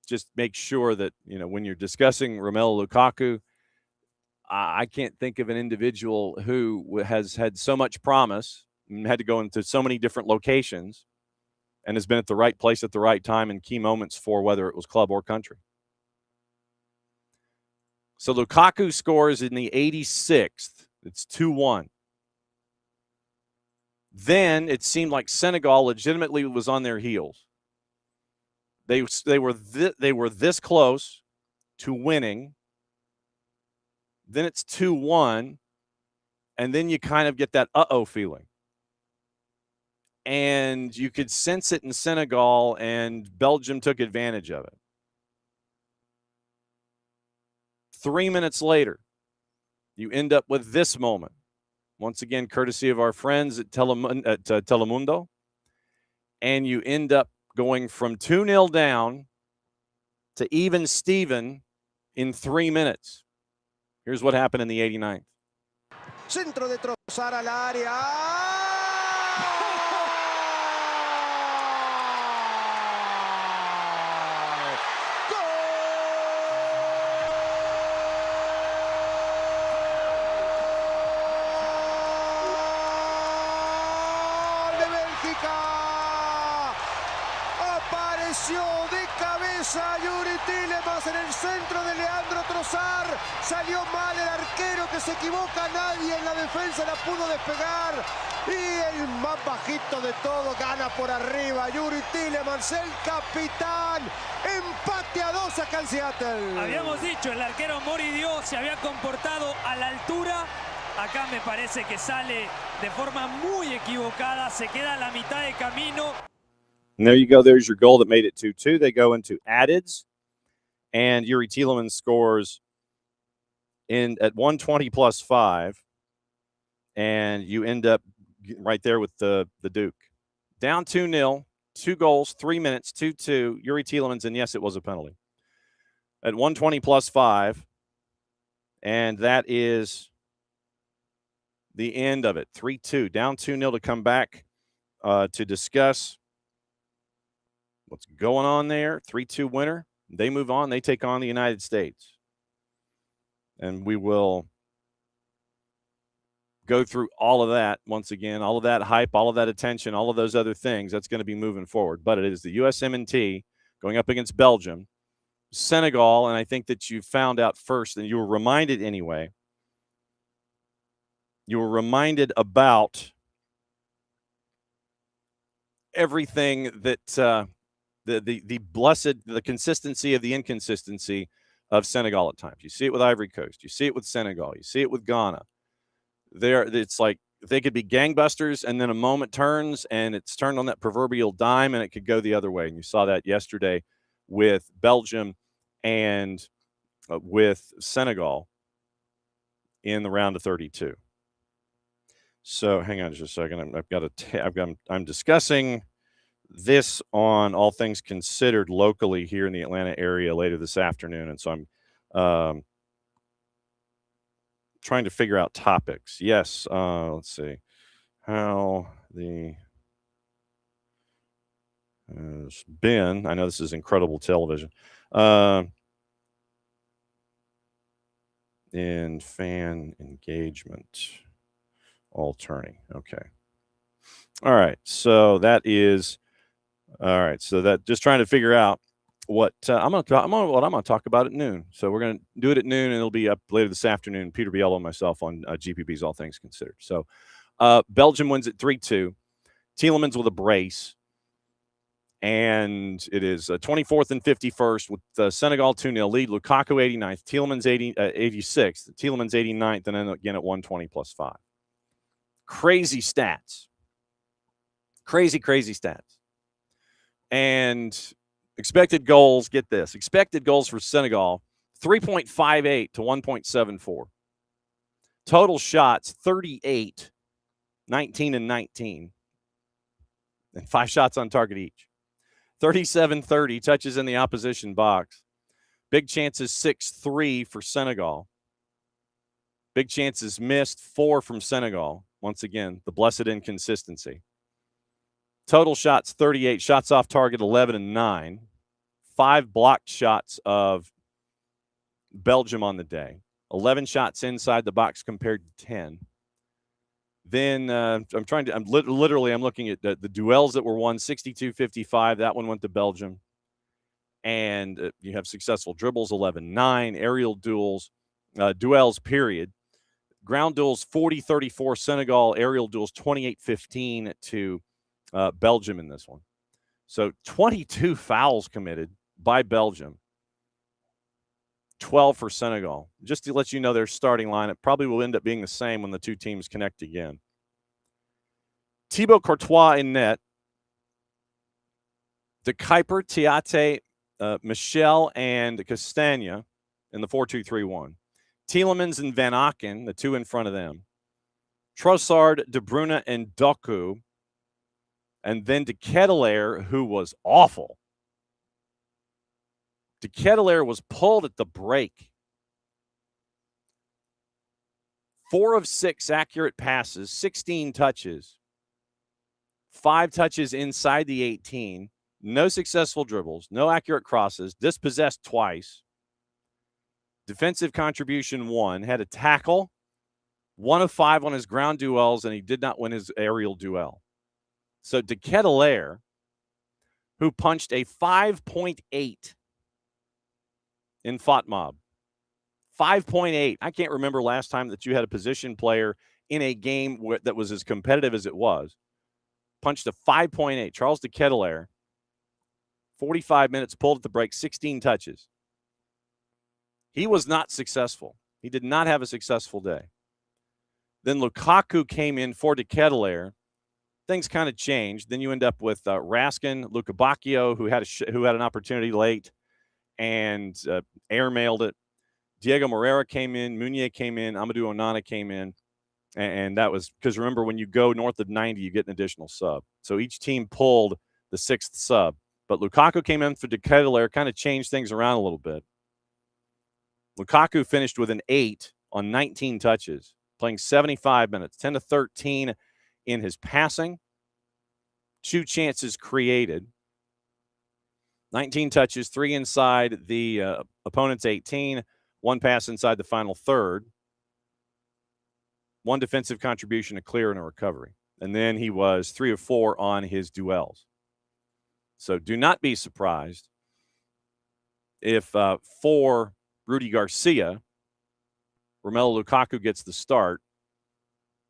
just make sure that, when you're discussing Romelu Lukaku, I can't think of an individual who has had so much promise and had to go into so many different locations and has been at the right place at the right time in key moments for whether it was club or country. So Lukaku scores in the 86th. It's 2-1. Then it seemed like Senegal legitimately was on their heels. They were this close to winning. Then it's 2-1, and then you kind of get that uh-oh feeling. And you could sense it in Senegal, and Belgium took advantage of it. 3 minutes later, you end up with this moment. Once again, courtesy of our friends at Telemundo. And you end up going from 2-0 down to even Steven in 3 minutes. Here's what happened in the 89th. Centro de Trossard al área. ¡Gol de Bélgica! Apareció de cabeza Yuri Tielemans en el centro de Leandro Trossard. Salió mal el arquero que se equivoca. Nadie en la defensa la pudo despegar. Y el más bajito de todo gana por arriba. Yuri Tielemans, el capitán. Empate a 2 acá en Seattle. Habíamos dicho, el arquero Moridió se había comportado a la altura. Acá me parece que sale de forma muy equivocada. Se queda a la mitad de camino. And there you go. There's your goal that made it 2-2. They go into addeds, and Yuri Tielemans scores at 120 plus 5, and you end up right there with the Duke. Down 2-0, 2 goals, 3 minutes, 2-2. Yuri Tielemans, and yes, it was a penalty. At 120 plus 5, and that is the end of it. 3-2, down 2-0 to come back to discuss what's going on there. 3-2 winner. They move on. They take on the United States. And we will go through all of that once again, all of that hype, all of that attention, all of those other things. That's going to be moving forward. But it is the USMNT going up against Belgium, Senegal, and I think that you found out first, and you were reminded anyway. You were reminded about everything that the consistency of the inconsistency of Senegal at times. You see it with Ivory Coast. You see it with Senegal. You see it with Ghana. It's like they could be gangbusters, and then a moment turns, and it's turned on that proverbial dime, and it could go the other way. And you saw that yesterday with Belgium and with Senegal in the round of 32. So hang on just a second. I'm discussing this on All Things Considered locally here in the Atlanta area later this afternoon. And so I'm trying to figure out topics. Yes. Let's see how the Ben, I know this is incredible television, in fan engagement, all turning. Okay. All right. So that is, all right. So that just trying to figure out what I'm going to talk about at noon. So we're going to do it at noon, and it'll be up later this afternoon. Peter Biello and myself on GPP's All Things Considered. So Belgium wins at 3-2. Tielemans with a brace. And it is 24th and 51st with Senegal 2-0 lead. Lukaku 89th. Tielemans 86th. Tielemans 89th, and then again at 120 plus 5. crazy stats. Crazy stats. And expected goals, get this. Expected goals for Senegal, 3.58 to 1.74. Total shots, 38, 19 and 19. And 5 shots on target each. 37-30 touches in the opposition box. Big chances 6-3 for Senegal. Big chances missed 4 from Senegal. Once again, the blessed inconsistency. Total shots 38, shots off target 11 and 9. 5 blocked shots of Belgium on the day. 11 shots inside the box compared to 10. Then I'm looking at the duels that were won, 62-55. That one went to Belgium. And you have successful dribbles, 11-9. Aerial duels, period. Ground duels, 40-34 Senegal. Aerial duels, 28-15 to Belgium in this one. So 22 fouls committed by Belgium. 12 for Senegal. Just to let you know their starting lineup probably will end up being the same when the two teams connect again. Thibaut Courtois in net. De Kuyper, Tiate, Michel, and Castagna in the 4-2-3-1. Tielemans and Van Aken, the two in front of them. Trossard, De Bruyne, and Doku. And then De Ketelaere, who was awful. De Ketelaere was pulled at the break. 4 of 6 accurate passes, 16 touches. 5 touches inside the 18. No successful dribbles, no accurate crosses, dispossessed twice. Defensive contribution 1, had a tackle, 1 of 5 on his ground duels, and he did not win his aerial duel. So De Ketelaere, who punched a 5.8 in FOTMOB. 5.8. I can't remember last time that you had a position player in a game that was as competitive as it was. Punched a 5.8. Charles De Ketelaere, 45 minutes, pulled at the break, 16 touches. He was not successful. He did not have a successful day. Then Lukaku came in for De Ketelaere. Things kind of changed. Then you end up with Raskin, Luka Bacchio, who had an opportunity late and airmailed it. Diego Moreira came in, Meunier came in, Amadou Onana came in, and that was because remember when you go north of 90, you get an additional sub. So each team pulled the 6th sub. But Lukaku came in for De Ketelaere, kind of changed things around a little bit. Lukaku finished with an 8 on 19 touches, playing 75 minutes, 10-13 in his passing. 2 chances created. 19 touches, 3 inside the opponent's 18, 1 pass inside the final third, 1 defensive contribution, a clear, and a recovery. And then he was 3 of 4 on his duels. So do not be surprised if for Rudy Garcia, Romelu Lukaku gets the start.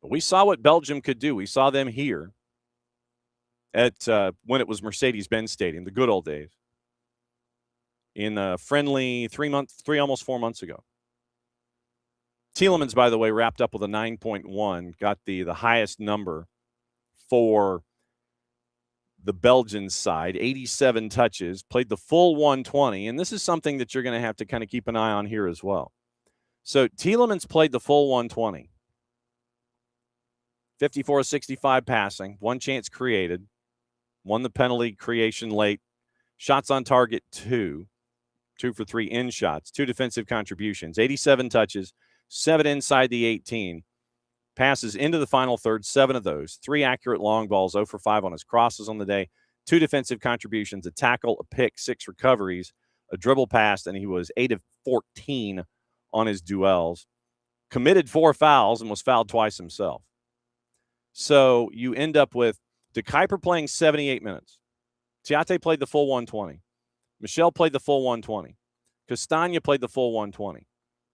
But we saw what Belgium could do. We saw them here at when it was Mercedes-Benz Stadium, the good old days. In a friendly almost 4 months ago. Tielemans, by the way, wrapped up with a 9.1, got the highest number for the Belgian side, 87 touches, played the full 120, and this is something that you're going to have to kind of keep an eye on here as well. So Tielemans played the full 120. 54-65 passing, 1 chance created, won the penalty creation late, shots on target 2 for 3 in shots, 2 defensive contributions, 87 touches, 7 inside the 18, passes into the final third, 7 of those, 3 accurate long balls, 0 for 5 on his crosses on the day, 2 defensive contributions, a tackle, a pick, 6 recoveries, a dribble pass, and he was 8 of 14 on his duels. Committed 4 fouls and was fouled twice himself. So you end up with De Kuyper playing 78 minutes. Tiate played the full 120. Michel played the full 120. Castagna played the full 120.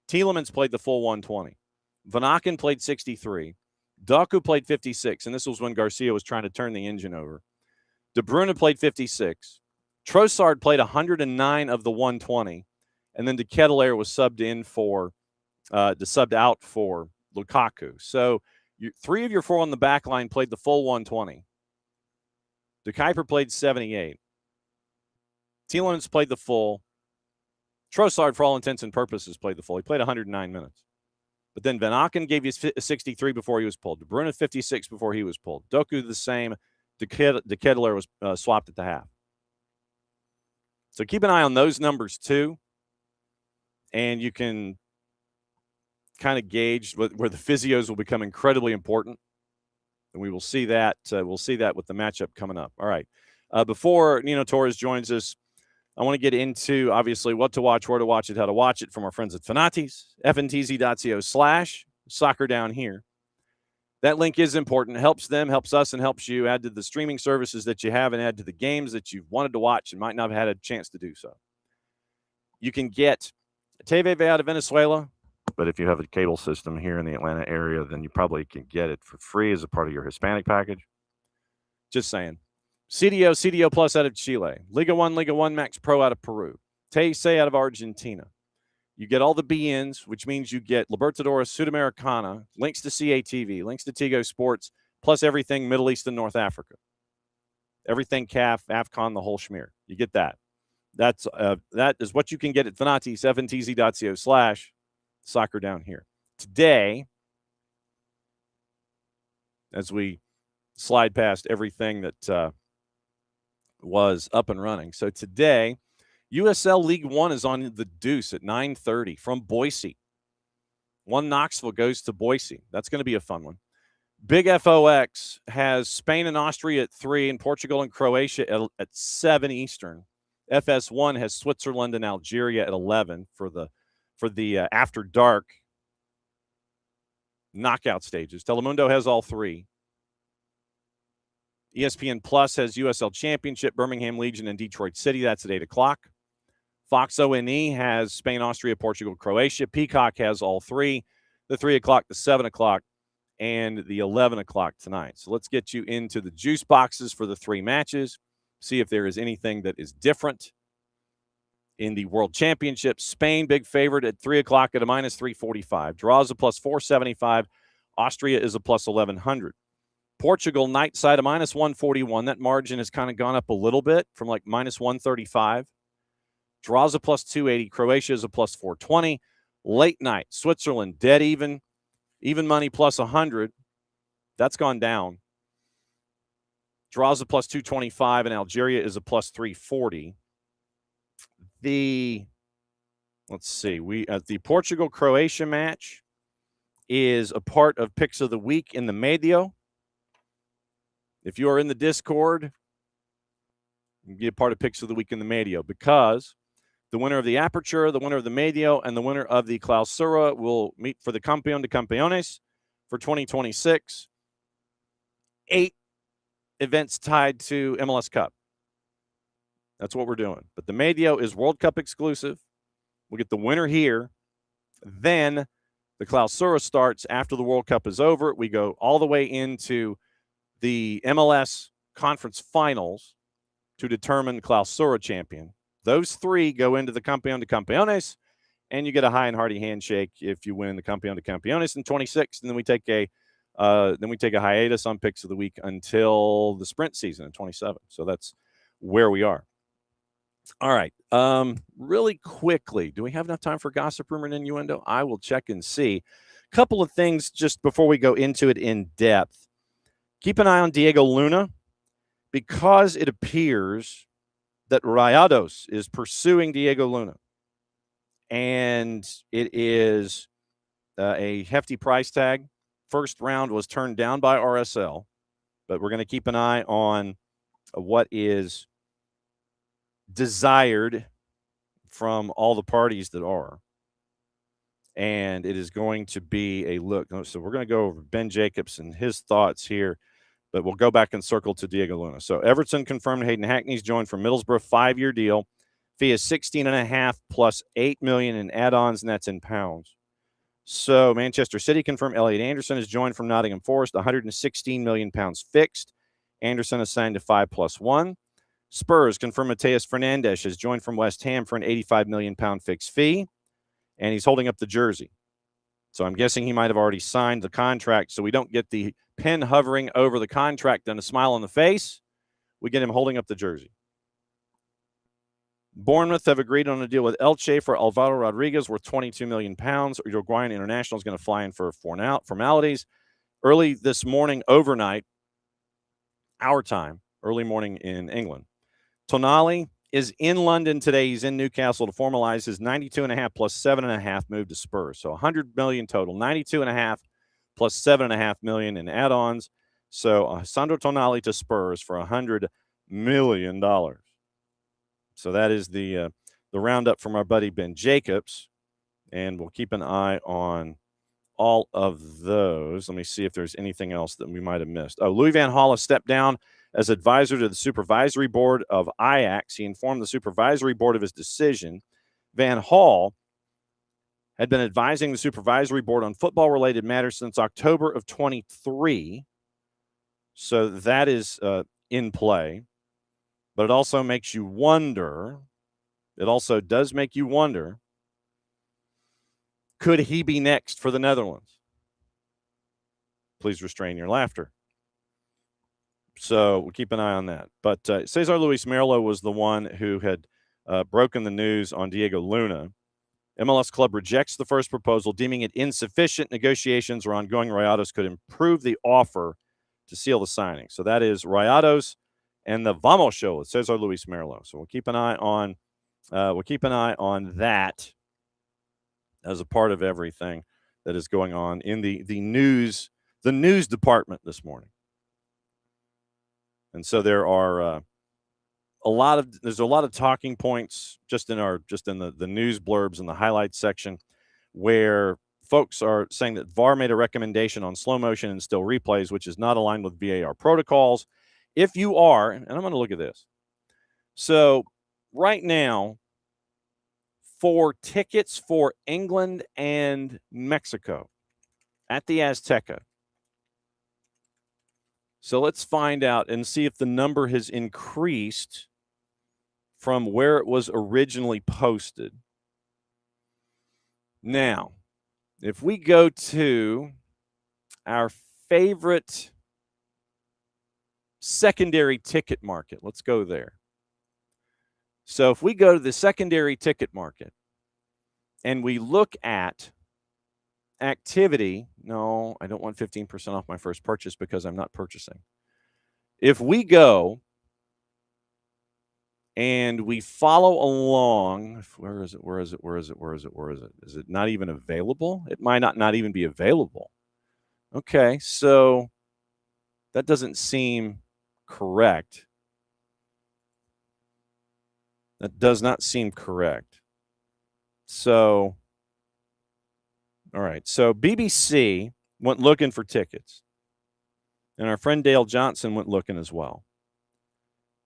Tielemans played the full 120. Van Aken played 63. Doku played 56, and this was when Garcia was trying to turn the engine over. De Bruyne played 56. Trossard played 109 of the 120, and then De Ketelaere was subbed out for Lukaku. So Three of your four on the back line played the full 120. De Kuiper played 78. Tielemans played the full. Trossard, for all intents and purposes, played the full. He played 109 minutes. But then Van Aken gave you 63 before he was pulled. De Bruyne 56 before he was pulled. Doku the same. De Ketelaere was swapped at the half. So keep an eye on those numbers too, and you can kind of gauge where the physios will become incredibly important, and we will see that. We'll see that with the matchup coming up. All right. Before Nino Torres joins us, I want to get into, obviously, what to watch, where to watch it, how to watch it from our friends at Fanatis, fntz.co/soccer down here. That link is important. It helps them, helps us, and helps you. Add to the streaming services that you have and add to the games that you've wanted to watch and might not have had a chance to do so. You can get TV out of Venezuela, but if you have a cable system here in the Atlanta area, then you probably can get it for free as a part of your Hispanic package. Just saying. CDO Plus out of Chile. Liga 1 Max Pro out of Peru. Teisei out of Argentina. You get all the BNs, which means you get Libertadores, Sudamericana, links to CATV, links to Tigo Sports, plus everything Middle East and North Africa. Everything CAF, AFCON, the whole schmear. You get that. That is what you can get at Fanatis, fntz.co/soccer down here. Today, as we slide past everything that was up and running. So today, USL League One is on the Deuce at 9:30 from Boise. One Knoxville goes to Boise. That's going to be a fun one. Big FOX has Spain and Austria at 3 and Portugal and Croatia at 7 Eastern. FS1 has Switzerland and Algeria at 11 for the after dark knockout stages. Telemundo has all 3. ESPN Plus has USL Championship, Birmingham Legion, and Detroit City. That's at 8 o'clock. Fox ONE has Spain, Austria, Portugal, Croatia. Peacock has all 3, the 3 o'clock, the 7 o'clock, and the 11 o'clock tonight. So let's get you into the juice boxes for the 3 matches, see if there is anything that is different. In the World Championship, Spain, big favorite at 3 o'clock at a minus 345. Draws a plus 475. Austria is a plus 1100. Portugal, night side, a minus 141. That margin has kind of gone up a little bit from like minus 135. Draws a plus 280. Croatia is a plus 420. Late night, Switzerland, dead even. Even money plus 100. That's gone down. Draws a plus 225, and Algeria is a plus 340. Let's see. The Portugal-Croatia match is a part of Picks of the Week in the Medio. If you are in the Discord, you can be a part of Picks of the Week in the Medio because the winner of the Aperture, the winner of the Medio, and the winner of the Clausura will meet for the Campeón de Campeones for 2026. 8 events tied to MLS Cup. That's what we're doing. But the Medio is World Cup exclusive. We'll get the winner here. Then the Clausura starts after the World Cup is over. We go all the way into the MLS Conference Finals to determine Clausura champion. Those 3 go into the Campeón de Campeones, and you get a high and hearty handshake if you win the Campeón de Campeones in 26. And then we take a hiatus on Picks of the Week until the sprint season in 27. So that's where we are. All right. Really quickly, do we have enough time for gossip, rumor, and innuendo? I will check and see. A couple of things just before we go into it in depth. Keep an eye on Diego Luna because it appears that Rayados is pursuing Diego Luna. And it is a hefty price tag. First round was turned down by RSL, but we're going to keep an eye on what is desired from all the parties that are. And it is going to be a look. So we're going to go over Ben Jacobs and his thoughts here, but we'll go back and circle to Diego Luna. So Everton confirmed Hayden Hackney's joined from Middlesbrough, 5-year deal. Fee is $16.5 plus $8 million in add-ons, and that's in pounds. So Manchester City confirmed Elliot Anderson has joined from Nottingham Forest, 116 million pounds fixed. Anderson assigned to 5+1. Spurs confirmed Mateus Fernandes has joined from West Ham for an 85 million pound fixed fee, and he's holding up the jersey. So I'm guessing he might have already signed the contract, so we don't get the pen hovering over the contract and a smile on the face. We get him holding up the jersey. Bournemouth have agreed on a deal with Elche for Alvaro Rodriguez worth £22 million. Uruguayan international is going to fly in for formalities. Early this morning, overnight, our time, early morning in England. Tonali is in London today. He's in Newcastle to formalize his 92.5 plus 7.5 move to Spurs. So 100 million total, 92.5 plus 7.5 million in add-ons. So Sandro Tonali to Spurs for $100 million. So that is the roundup from our buddy Ben Jacobs, and we'll keep an eye on all of those. Let me see if there's anything else that we might have missed. Oh, Louis van Gaal has stepped down as advisor to the supervisory board of Ajax. He informed the supervisory board of his decision. Van Gaal had been advising the supervisory board on football-related matters since October of 23. So that is in play. But it also makes you wonder, it also does make you wonder, could he be next for the Netherlands? Please restrain your laughter. So we'll keep an eye on that. But Cesar Luis Merlo was the one who had broken the news on Diego Luna. MLS club rejects the first proposal, deeming it insufficient. Negotiations are ongoing. Rayados could improve the offer to seal the signing. So that is Rayados and the Vamos show with Cesar Luis Merlo. So we'll keep an eye on that as a part of everything that is going on in the news department this morning. And so there are there's a lot of talking points just in the news blurbs and the highlights section where folks are saying that VAR made a recommendation on slow motion and still replays, which is not aligned with VAR protocols. If you are, and I'm going to look at this. So right now, for tickets for England and Mexico at the Azteca. So let's find out and see if the number has increased from where it was originally posted. Now, if we go to our favorite secondary ticket market, let's go there. So if we go to the secondary ticket market and we look at activity, no, I don't want 15% off my first purchase because I'm not purchasing. If we go and we follow along, where is it? Is it not even available? It might not even be available. Okay, so that doesn't seem correct. That does not seem correct. So, all right. So BBC went looking for tickets. And our friend Dale Johnson went looking as well.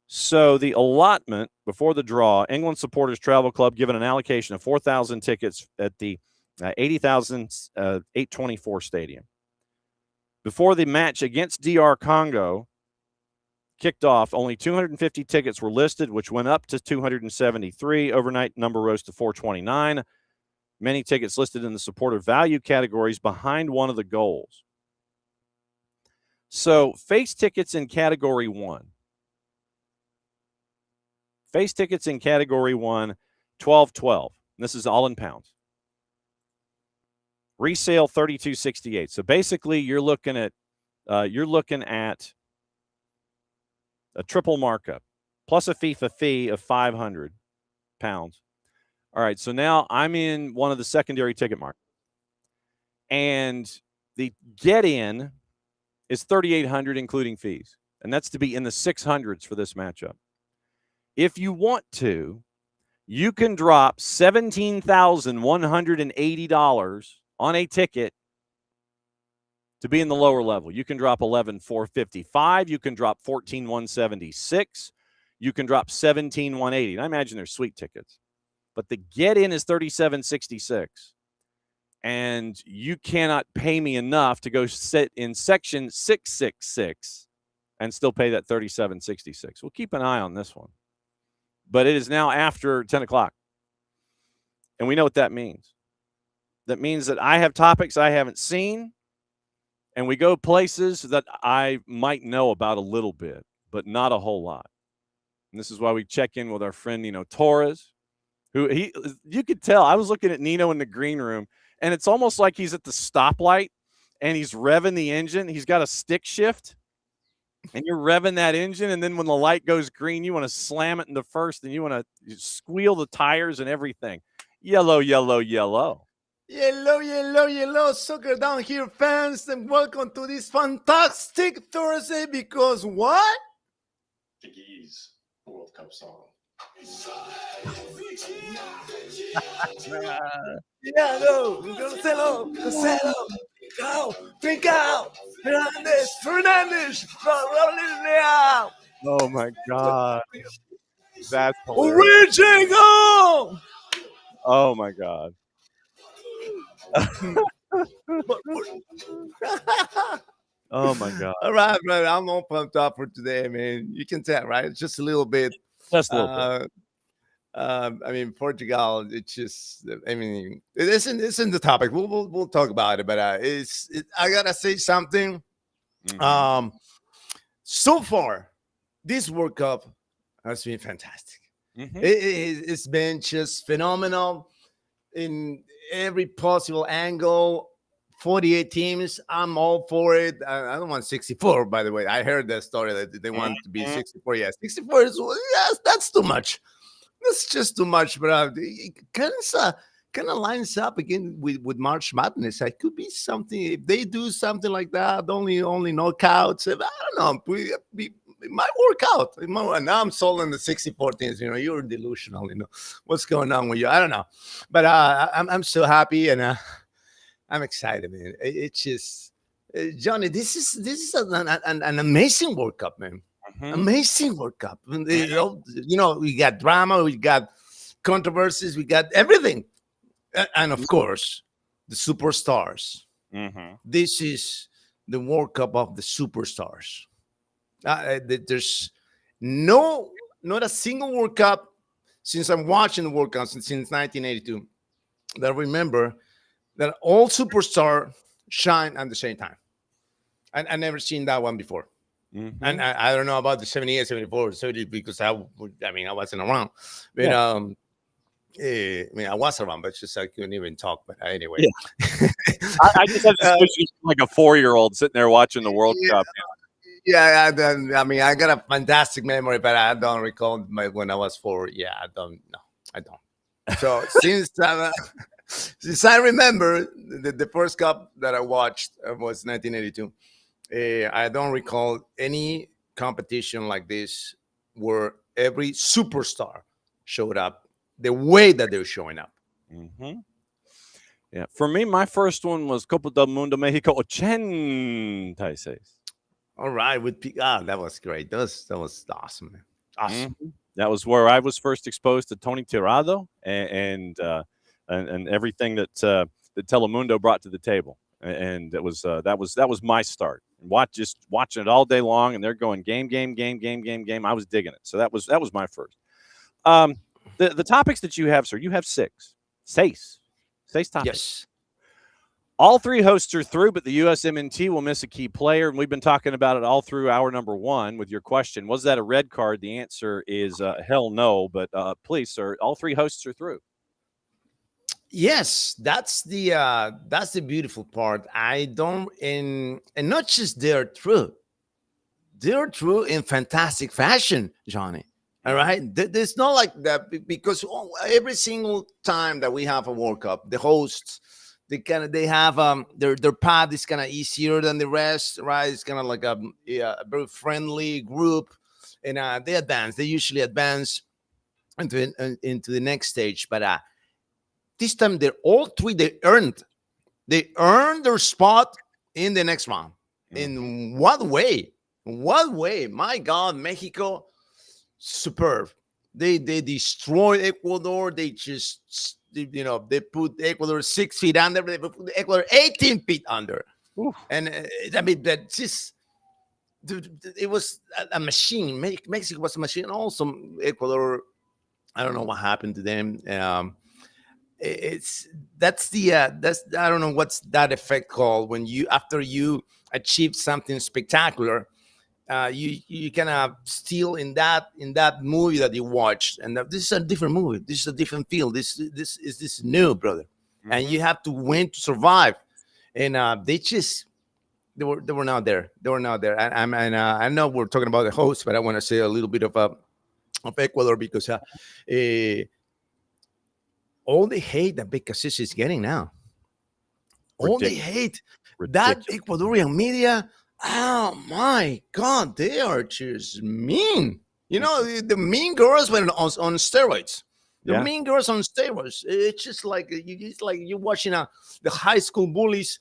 So the allotment before the draw, England Supporters Travel Club given an allocation of 4,000 tickets at the 80,824 stadium. Before the match against DR Congo kicked off, only 250 tickets were listed, which went up to 273. Overnight number rose to 429. Many tickets listed in the supporter value categories behind one of the goals. So face tickets in Category 1. Face tickets in Category 1, $12.12. This is all in pounds. Resale $32.68. So basically, you're looking at a triple markup plus a FIFA fee of £500. All right, so now I'm in one of the secondary ticket markets, and the get-in is $3,800 including fees, and that's to be in the 600s for this matchup. If you want to, you can drop $17,180 on a ticket to be in the lower level. You can drop $11,455. You can drop $14,176. You can drop $17,180. And I imagine they're sweet tickets. But the get-in is $37.66. And you cannot pay me enough to go sit in section 666 and still pay that $37.66. We'll keep an eye on this one. But it is now after 10 o'clock. And we know what that means. that means that I have topics I haven't seen, and we go places that I might know about a little bit, but not a whole lot. And this is why we check in with our friend Nino Torres, who you could tell. I was looking at Nino in the green room, and it's almost like he's at the stoplight and he's revving the engine. He's got a stick shift, and you're revving that engine, and then when the light goes green, you want to slam it into first, and you want to squeal the tires and everything. Yellow, yellow, yellow. Yellow, yellow, yellow, soccer down here, fans, and welcome to this fantastic Thursday. Because what? Tiggy's World Cup song. Yeah, go, Marcelo, go, drink out, Fernandez, rolling out. Oh my God, that's Original. Oh my God. Oh my God. All right, brother. I'm all pumped up for today, man. You can tell, right? It's just a little bit. Just a little bit. I mean, Portugal. It's just. I mean, it isn't the topic. We'll talk about it, but I gotta say something. Mm-hmm. So far, this World Cup has been fantastic. Mm-hmm. It's been just phenomenal in every possible angle. 48 teams. I'm all for it. I don't want 64, by the way. I heard that story that they want to be 64. Yeah, 64 is, yes, that's too much. That's just too much. But it kind of lines up again with March Madness. It could be something. If they do something like that, only knockouts. I don't know. It might work out. Now I'm sold on the 64 teams. You're delusional. What's going on with you? I don't know. But I'm so happy, and I'm excited, man. It's just, Johnny, this is an amazing World Cup, man. Mm-hmm. Amazing World Cup. We got drama, we got controversies, we got everything. And of course, the superstars. Mm-hmm. This is the World Cup of the superstars. There's not a single World Cup since I'm watching the World Cup since 1982 that I remember that all superstars shine at the same time. I never seen that one before. Mm-hmm. And I don't know about the 78, 74, 70 because I wasn't around. But I was around, but just I couldn't even talk. But anyway. Yeah. I just have this like a 4-year-old sitting there watching the World Cup. Yeah, I got a fantastic memory, but I don't recall when I was 4. Yeah, I don't. So since I remember the first cup that I watched was 1982, I don't recall any competition like this where every superstar showed up the way that they're showing up. Mm-hmm. Yeah, for me, my first one was Copa del Mundo Mexico 86. All right, that was great. That was awesome, man. Awesome. Mm-hmm. That was where I was first exposed to Tony Tirado and everything that Telemundo brought to the table, and that was my start. Just watching it all day long, and they're going game. I was digging it. So that was my first. The topics that you have, sir, you have 6 topics. Yes. All 3 hosts are through, but the USMNT will miss a key player, and we've been talking about it all through hour number 1 with your question. Was that a red card? The answer is hell no, but please, sir, all 3 hosts are through. Yes, that's the beautiful part. And not just they're true in fantastic fashion, Johnny. All right, there's not like that because every single time that we have a World Cup, the hosts they have their path is kind of easier than the rest, right? It's kind of like a very friendly group, and they usually advance into the next stage, but this time they're all 3. They earned their spot in the next round. In what way? My God, Mexico, superb. They destroyed Ecuador. They just they put Ecuador 6 feet under. They put Ecuador 18 feet under. Oof. And that just it was a machine. Mexico was a machine. Also, Ecuador, I don't know what happened to them. that's I don't know what's that effect called when you after you achieve something spectacular, you kind of still in that movie that you watched, and this is a different movie, this is a different field, this is new, brother, and you have to win to survive, and they were not there, and I know we're talking about the host, but I want to say a little bit of Ecuador because all the hate that Becassis is getting now, all the hate that Ecuadorian media, oh my God, they are just mean. You know, the mean girls went on steroids. The mean girls on steroids. It's just like you're watching the high school bullies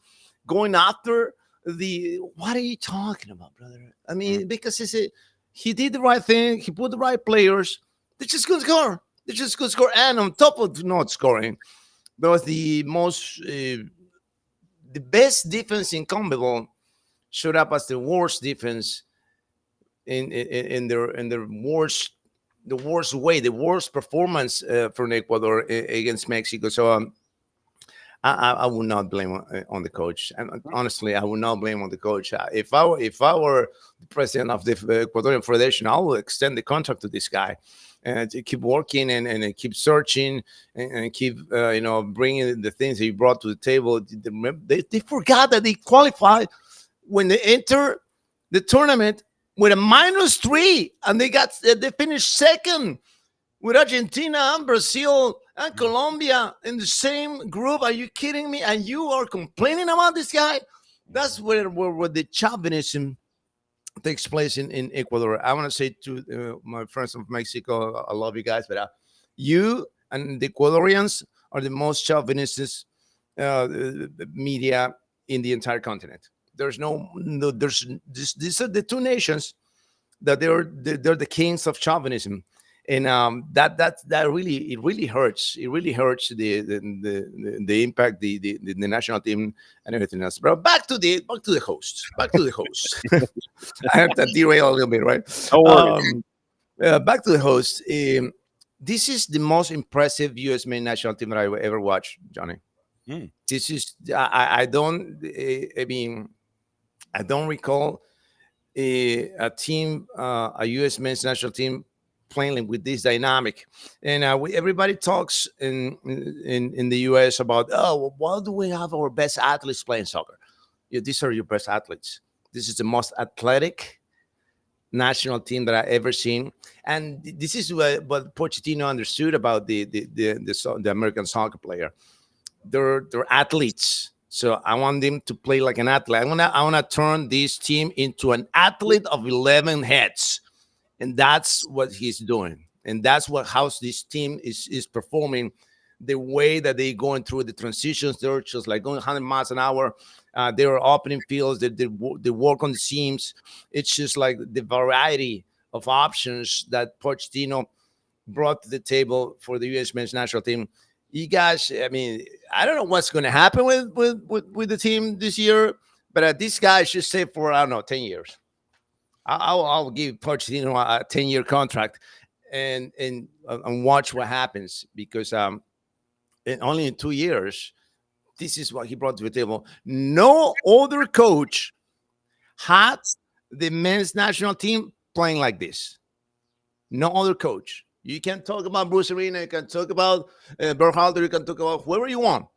going after the. What are you talking about, brother? I mean, because he did the right thing. He put the right players. They just could score. They just could score, and on top of not scoring, there was the best defense in CONMEBOL showed up as the worst defense in their worst way, the worst performance from Ecuador against Mexico. So I would not blame on the coach. And honestly, I would not blame on the coach. If I were the president of the Ecuadorian Federation, I would extend the contract to this guy and to keep working and keep searching and keep bringing the things that he brought to the table. They forgot that they qualified when they enter the tournament with a -3, and they finished second with Argentina and Brazil and Colombia in the same group. Are you kidding me? And you are complaining about this guy? That's where the chauvinism takes place in Ecuador. I want to say to my friends from Mexico, I love you guys, but you and the Ecuadorians are the most chauvinistic media in the entire continent. These are the two nations that they're the kings of chauvinism, and that really hurts. It really hurts the impact, the national team and everything else. But back to the host. I have to derail a little bit, right? Back to the host. This is the most impressive U.S. men's national team that I ever watched, Johnny. This is I don't recall a team, a U.S. men's national team playing with this dynamic. And everybody talks in the U.S. about, why do we have our best athletes playing soccer? These are your best athletes. This is the most athletic national team that I've ever seen. And this is what Pochettino understood about the American soccer player. They're athletes. So I want them to play like an athlete. I want to turn this team into an athlete of 11 heads. And that's what he's doing. And that's how this team is performing. The way that they're going through the transitions, they're just like going 100 miles an hour. They're opening fields. They work on the seams. It's just like the variety of options that Pochettino brought to the table for the U.S. men's national team. You guys, I mean, I don't know what's going to happen with the team this year, but this guy should stay for, I don't know, 10 years. I'll give Pochettino a 10-year contract and watch what happens, because only in 2 years, this is what he brought to the table. No other coach had the men's national team playing like this. No other coach. You can talk about Bruce Arena, you can talk about Berhalter, you can talk about whoever you want.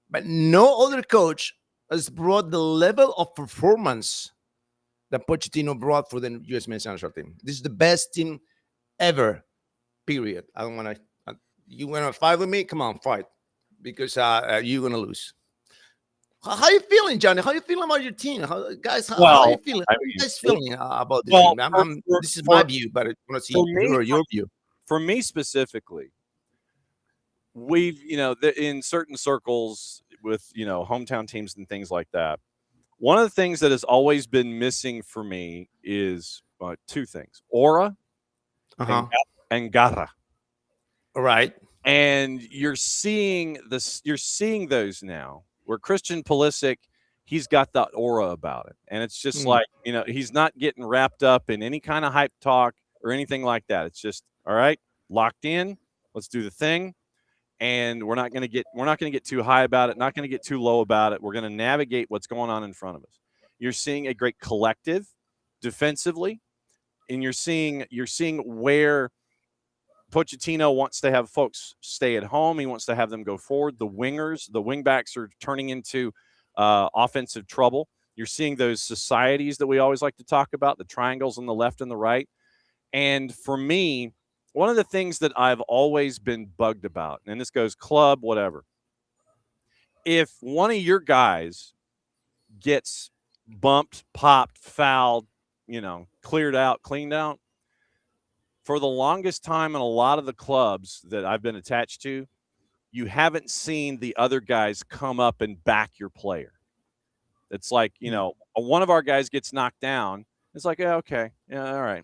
But no other coach has brought the level of performance that Pochettino brought for the U.S. men's national team. This is the best team ever, period. I don't want to... you want to fight with me? Come on, fight. Because you're going to lose. How are you feeling, Johnny? How are you feeling about your team? How are you feeling? How are you guys feeling about this team? This is my view, but I want to see your view. For me specifically, we've, in certain circles with, hometown teams and things like that, one of the things that has always been missing for me is two things: aura and garra. All right. And you're seeing those now, where Christian Pulisic, he's got that aura about it. And it's just like, he's not getting wrapped up in any kind of hype talk or anything like that. It's just, all right, locked in, let's do the thing. and we're not going to get too high about it, not going to get too low about it. We're going to navigate what's going on in front of us. You're seeing a great collective defensively, and you're seeing where Pochettino wants to have folks stay at home. He wants to have them go forward. The wingbacks are turning into offensive trouble. You're seeing those societies that we always like to talk about, the triangles on the left and the right. And for me, one of the things that I've always been bugged about, and this goes club, whatever, if one of your guys gets bumped, popped, fouled, cleared out, cleaned out, for the longest time in a lot of the clubs that I've been attached to, you haven't seen the other guys come up and back your player. It's like, one of our guys gets knocked down. It's like, yeah, okay, yeah, all right.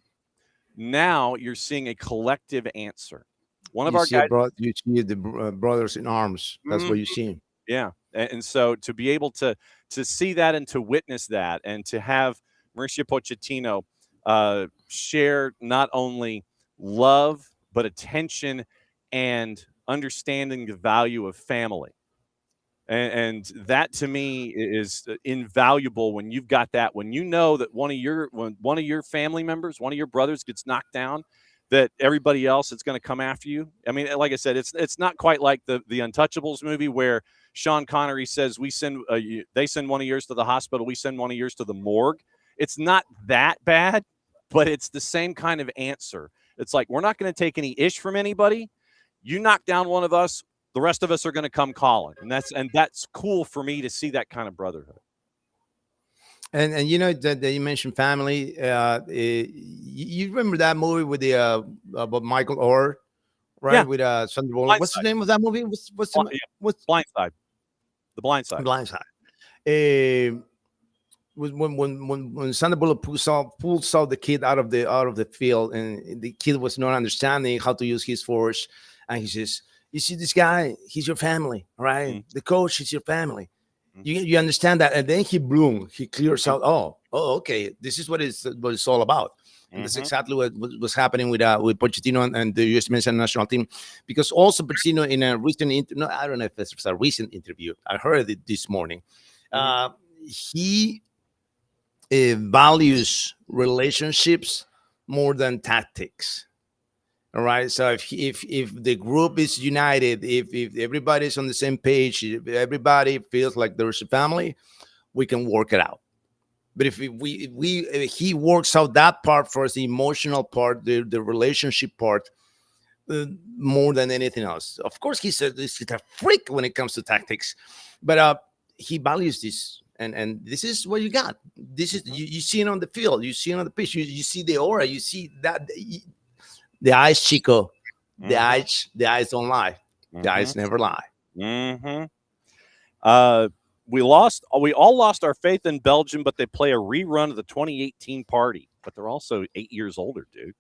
Now you're seeing a collective answer. One of our guys, you see the brothers in arms. That's what you see. Yeah, and so to be able to see that and to witness that, and to have Mauricio Pochettino share not only love but attention and understanding the value of family. And that to me is invaluable when you've got that. When you know that when one of your family members, one of your brothers gets knocked down, that everybody else is going to come after you. I mean, like I said, it's not quite like the Untouchables movie where Sean Connery says they send one of yours to the hospital, we send one of yours to the morgue. It's not that bad, but it's the same kind of answer. It's like, we're not going to take any ish from anybody. You knock down one of us, the rest of us are going to come calling. And that's cool for me to see that kind of brotherhood. And that you mentioned family. You remember that movie with about Michael Orr, right? Yeah. With Sandra Bullock. What's the name of that movie? What's Blindside? The Blindside. Blindside. When Sandra Bullock pulls out the kid out of the field, and the kid was not understanding how to use his force, and he says, "You see this guy? He's your family, right? Mm-hmm. The coach is your family. You understand that?" And then he clears out. Oh, okay. This is what it's all about. And that's exactly what was happening with Pochettino and the U.S. men's national team. Because also Pochettino, in a recent I don't know if it's a recent interview, I heard it this morning. He values relationships more than tactics. All right. So if the group is united, if everybody's on the same page, if everybody feels like there's a family, we can work it out. But if he works out that part for us, the emotional part, the relationship part, more than anything else. Of course, he's a freak when it comes to tactics, but he values this. And this is what you got. This is you see it on the field, you see it on the pitch, you see the aura, you see that. The eyes, Chico. The eyes don't lie. The eyes never lie. We all lost our faith in Belgium, but they play a rerun of the 2018 party. But they're also 8 years older, dude.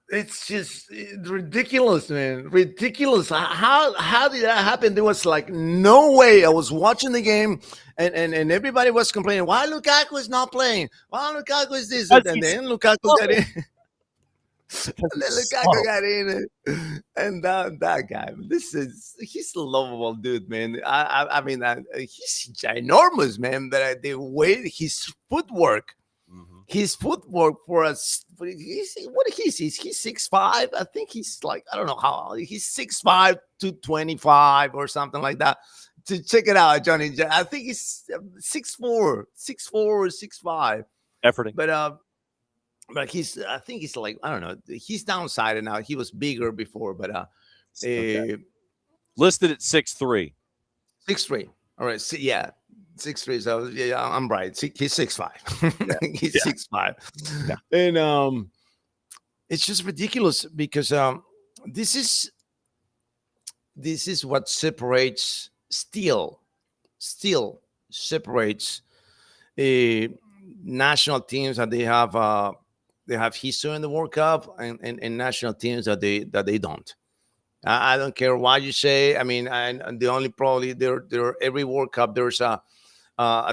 It's just ridiculous, man. Ridiculous. How did that happen? There was like no way. I was watching the game, and everybody was complaining, why Lukaku is not playing? Why Lukaku is this? And then Lukaku got in. And then Lukaku got in, and that guy, he's a lovable dude, man. I mean, he's ginormous, man. But the way his footwork for us, what is he? He's 6'5". I think he's like, I don't know how he's 6'5", 225 or something like that. To check it out, Johnny. I think he's 6'4", or 6'5". Efforting, but I think he's like, I don't know. He's downsided now. He was bigger before, but listed at 6'3". 6'3". All right. So, yeah, 6'3". So yeah, I'm right. He's 6'5". Yeah. He's 6'5". Yeah. And it's just ridiculous because this is what separates still separates national teams that they have history in the World Cup and national teams that they don't. I don't care what you say. I mean, and the only probably there every World Cup there's a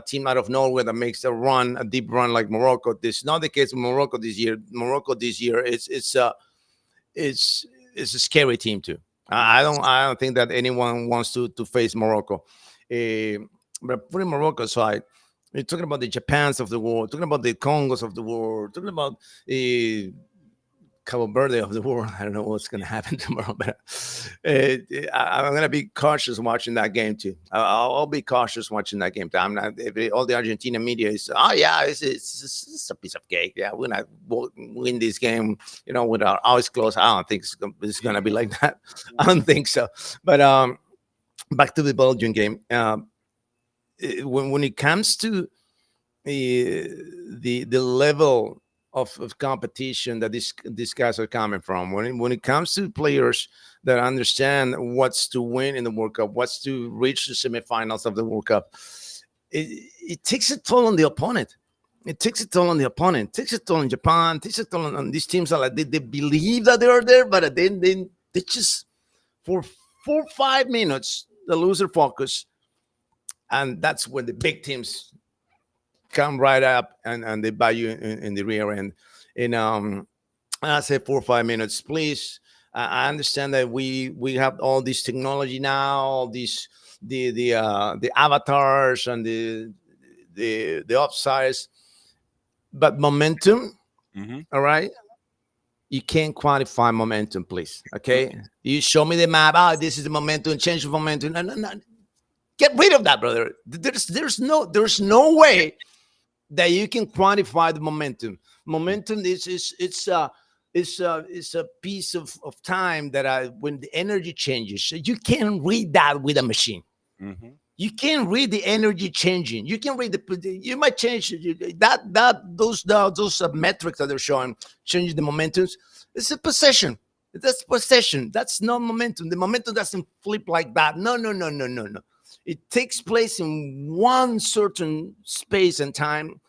team out of nowhere that makes a deep run like Morocco. This is not the case with Morocco this year. Morocco this year it's a scary team too. I don't think that anyone wants to face Morocco. But putting Morocco aside, we're talking about the Japans of the world, talking about the Congos of the world, talking about Cabo Verde of the world. I don't know what's going to happen tomorrow, but I'm going to be cautious watching that game too. I'll be cautious watching that game too. I'm not. All the Argentina media is, oh yeah, it's a piece of cake. Yeah, we're going to win this game, with our eyes closed. I don't think it's going to be like that. I don't think so. But back to the Belgian game. When it comes to the level of competition that these guys are coming from, when it comes to players that understand what's to win in the World Cup, what's to reach the semifinals of the World Cup, it takes a toll on the opponent. It takes a toll on the opponent. It takes a toll on Japan. It takes a toll on these teams. Are like they believe that they are there, but then they just for 4 or 5 minutes they lose their focus. And that's when the big teams come right up and they buy you in the rear end. And I say 4 or 5 minutes, please. I understand that we have all this technology now, all these the avatars and the offsides, but momentum. All right, you can't quantify momentum, please. Okay, you show me the map. Oh, this is the momentum. Change the momentum. No. Get rid of that, brother. There's no way that you can quantify the momentum. Momentum is a piece of time that when the energy changes, you can't read that with a machine. You can't read the energy changing. You can read you might change those metrics that they're showing, changing the momentums. It's a possession. That's possession. That's not momentum. The momentum doesn't flip like that. No. It takes place in one certain space and time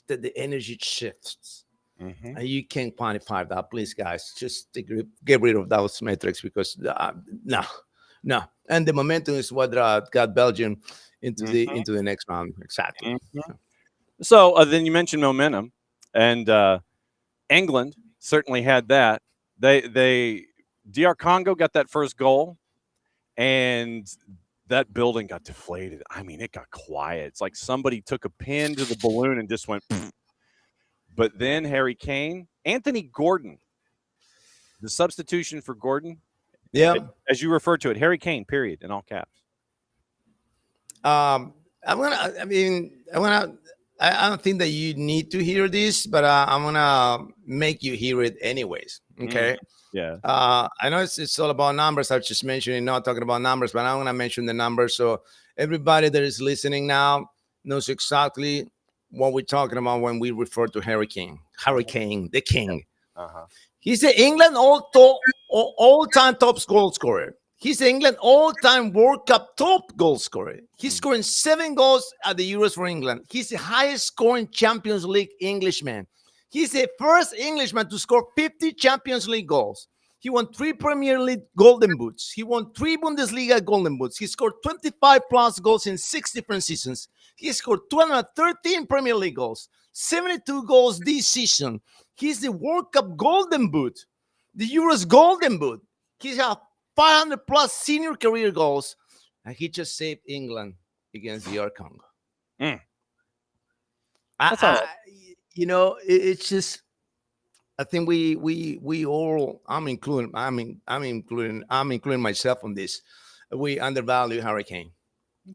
that the energy shifts. And you can't quantify that. Please, guys, just get rid of those metrics because no. And the momentum is what got Belgium into the next round. Exactly. So then you mentioned momentum, and England certainly had that. They DR Congo got that first goal, and that building got deflated. I mean, it got quiet. It's like somebody took a pin to the balloon and just went. Pfft. But then Harry Kane, Anthony Gordon, the substitution for Gordon. Yeah, as you refer to it, Harry Kane, period, in all caps. I don't think that you need to hear this, but I'm gonna make you hear it anyways. Okay. Yeah. I know it's all about numbers. I was just mentioning, not talking about numbers, but I'm gonna mention the numbers so everybody that is listening now knows exactly what we're talking about when we refer to Harry Kane. Harry Kane, the king. He's the England all-time top goal scorer. He's the England all-time World Cup top goal scorer. He's scoring 7 goals at the Euros for England. He's the highest scoring Champions League Englishman. He's the first Englishman to score 50 Champions League goals. He won 3 Premier League Golden Boots. He won 3 Bundesliga Golden Boots. He scored 25 plus goals in 6 different seasons. He scored 213 Premier League goals, 72 goals this season. He's the World Cup Golden Boot, the Euros Golden Boot. He's got 500 plus senior career goals, and he just saved England against DR Congo. It's just, I think we all, I'm including myself on this. We undervalue Harry Kane,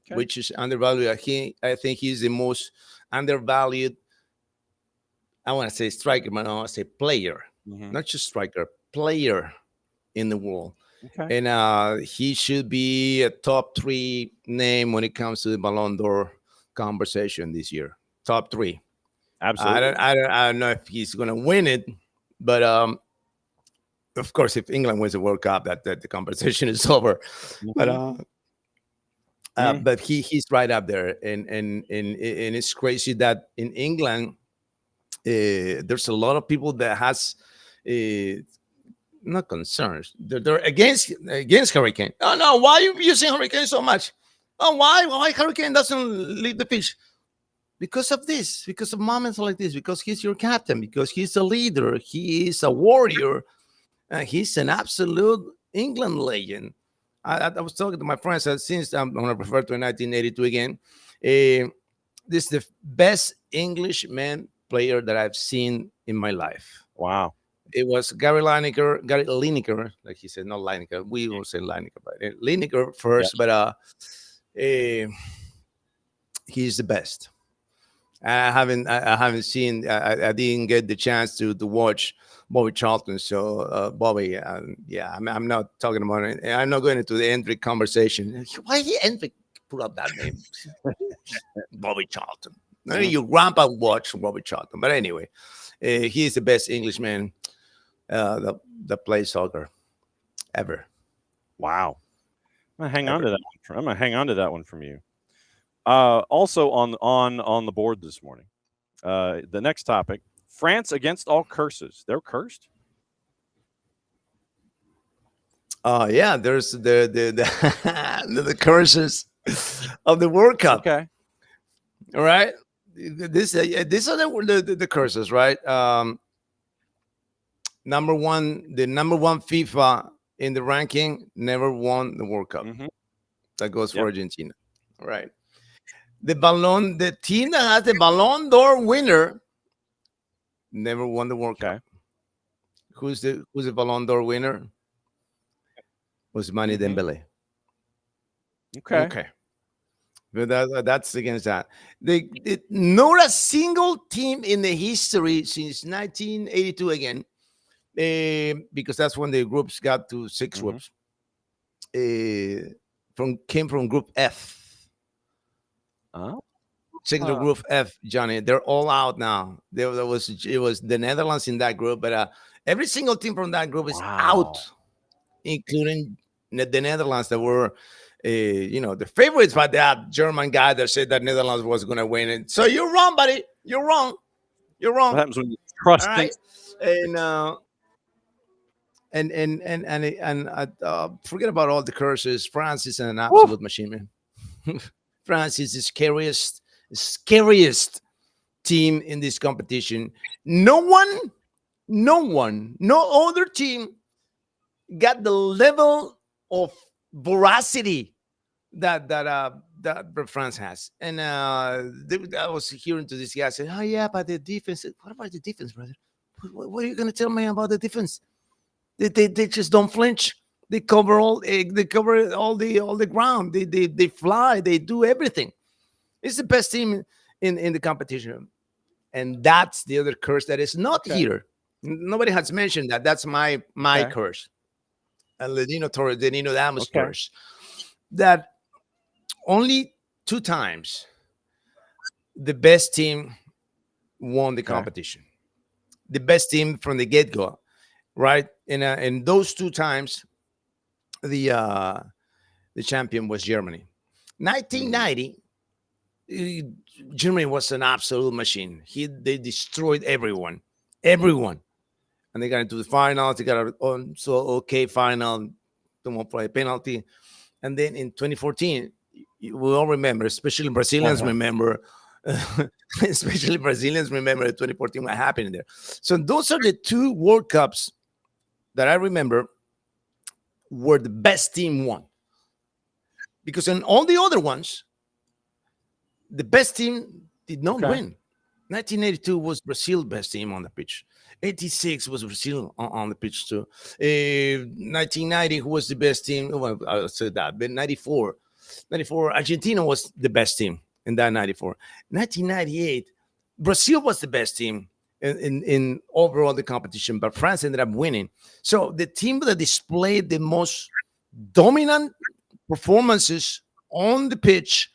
which is undervalued. I think he's the most undervalued. I want to say striker, but I want to say player, not just striker, player in the world. And he should be a top 3 name when it comes to the Ballon d'Or conversation this year. Top 3. Absolutely. I don't know if he's going to win it, but of course, if England wins the World Cup, that the conversation is over. But he's right up there, and it's crazy that in England there's a lot of people that has not concerns. They're against Harry Kane. Oh no, why are you using Harry Kane so much? Oh, why Harry Kane doesn't leave the pitch? Because of this, because of moments like this, because he's your captain, because he's a leader, he is a warrior, and he's an absolute England legend. I was talking to my friends that since I'm going to refer to 1982 again. This is the best Englishman player that I've seen in my life. Wow. It was Gary Lineker, like he said, not Lineker. We will say Lineker, but Lineker first. But he's the best. I haven't seen. I didn't get the chance to watch Bobby Charlton. So Bobby, yeah, I'm not talking about it. I'm not going into the Hendrick conversation. Why did Hendrick put up that name? Bobby Charlton. Maybe your grandpa watched Bobby Charlton, but anyway, he is the best Englishman that plays soccer ever. Wow. I'm gonna hang on to that one. I'm gonna hang on to that one from you. Also on the board this morning, the next topic: France against all curses. They're cursed. Yeah, there's the the curses of the World Cup. Okay. All right. These are the curses, right? The number one FIFA in the ranking never won the World Cup. That goes for Argentina. All right. The team that has the Ballon d'Or winner never won the World Cup. Who's the Ballon d'Or winner? Ousmane Dembele. Okay. But that's against that. Not a single team in the history since 1982 again, because that's when the groups got to 6 groups. Came from Group F. Check the Group F, Johnny. They're all out now. It was the Netherlands in that group, but every single team from that group is out, including the Netherlands that were. The favorites by that German guy that said that Netherlands was going to win it. So you're wrong, buddy. You're wrong. What happens when you trust things? And forget about all the curses. France is an absolute machine, man. France is the scariest team in this competition. No other team got the level of veracity that France has. And I was hearing to this guy say, "Oh yeah, but the defense." What about the defense, brother? What are you going to tell me about the defense? They just don't flinch. They cover all the ground. They fly. They do everything. It's the best team in the competition, and that's the other curse that is not here. Nobody has mentioned that. That's my curse. And the Nino Torres, the Nino Damos curse. That only 2 times the best team won the competition. The best team from the get-go, right? And those 2 times, the champion was Germany. 1990, Germany was an absolute machine. They destroyed everyone. And they got into the finals. They got an final. Don't want to play a penalty. And then in 2014, we all remember, especially Brazilians remember, especially Brazilians remember 2014 what happened there. So those are the 2 World Cups that I remember where the best team won. Because in all the other ones, the best team did not win. 1982 was Brazil's best team on the pitch. 86 was Brazil on the pitch too. 1990, who was the best team? Well, I'll say that. But 94, Argentina was the best team in that 94. 1998, Brazil was the best team in overall the competition, but France ended up winning. So the team that displayed the most dominant performances on the pitch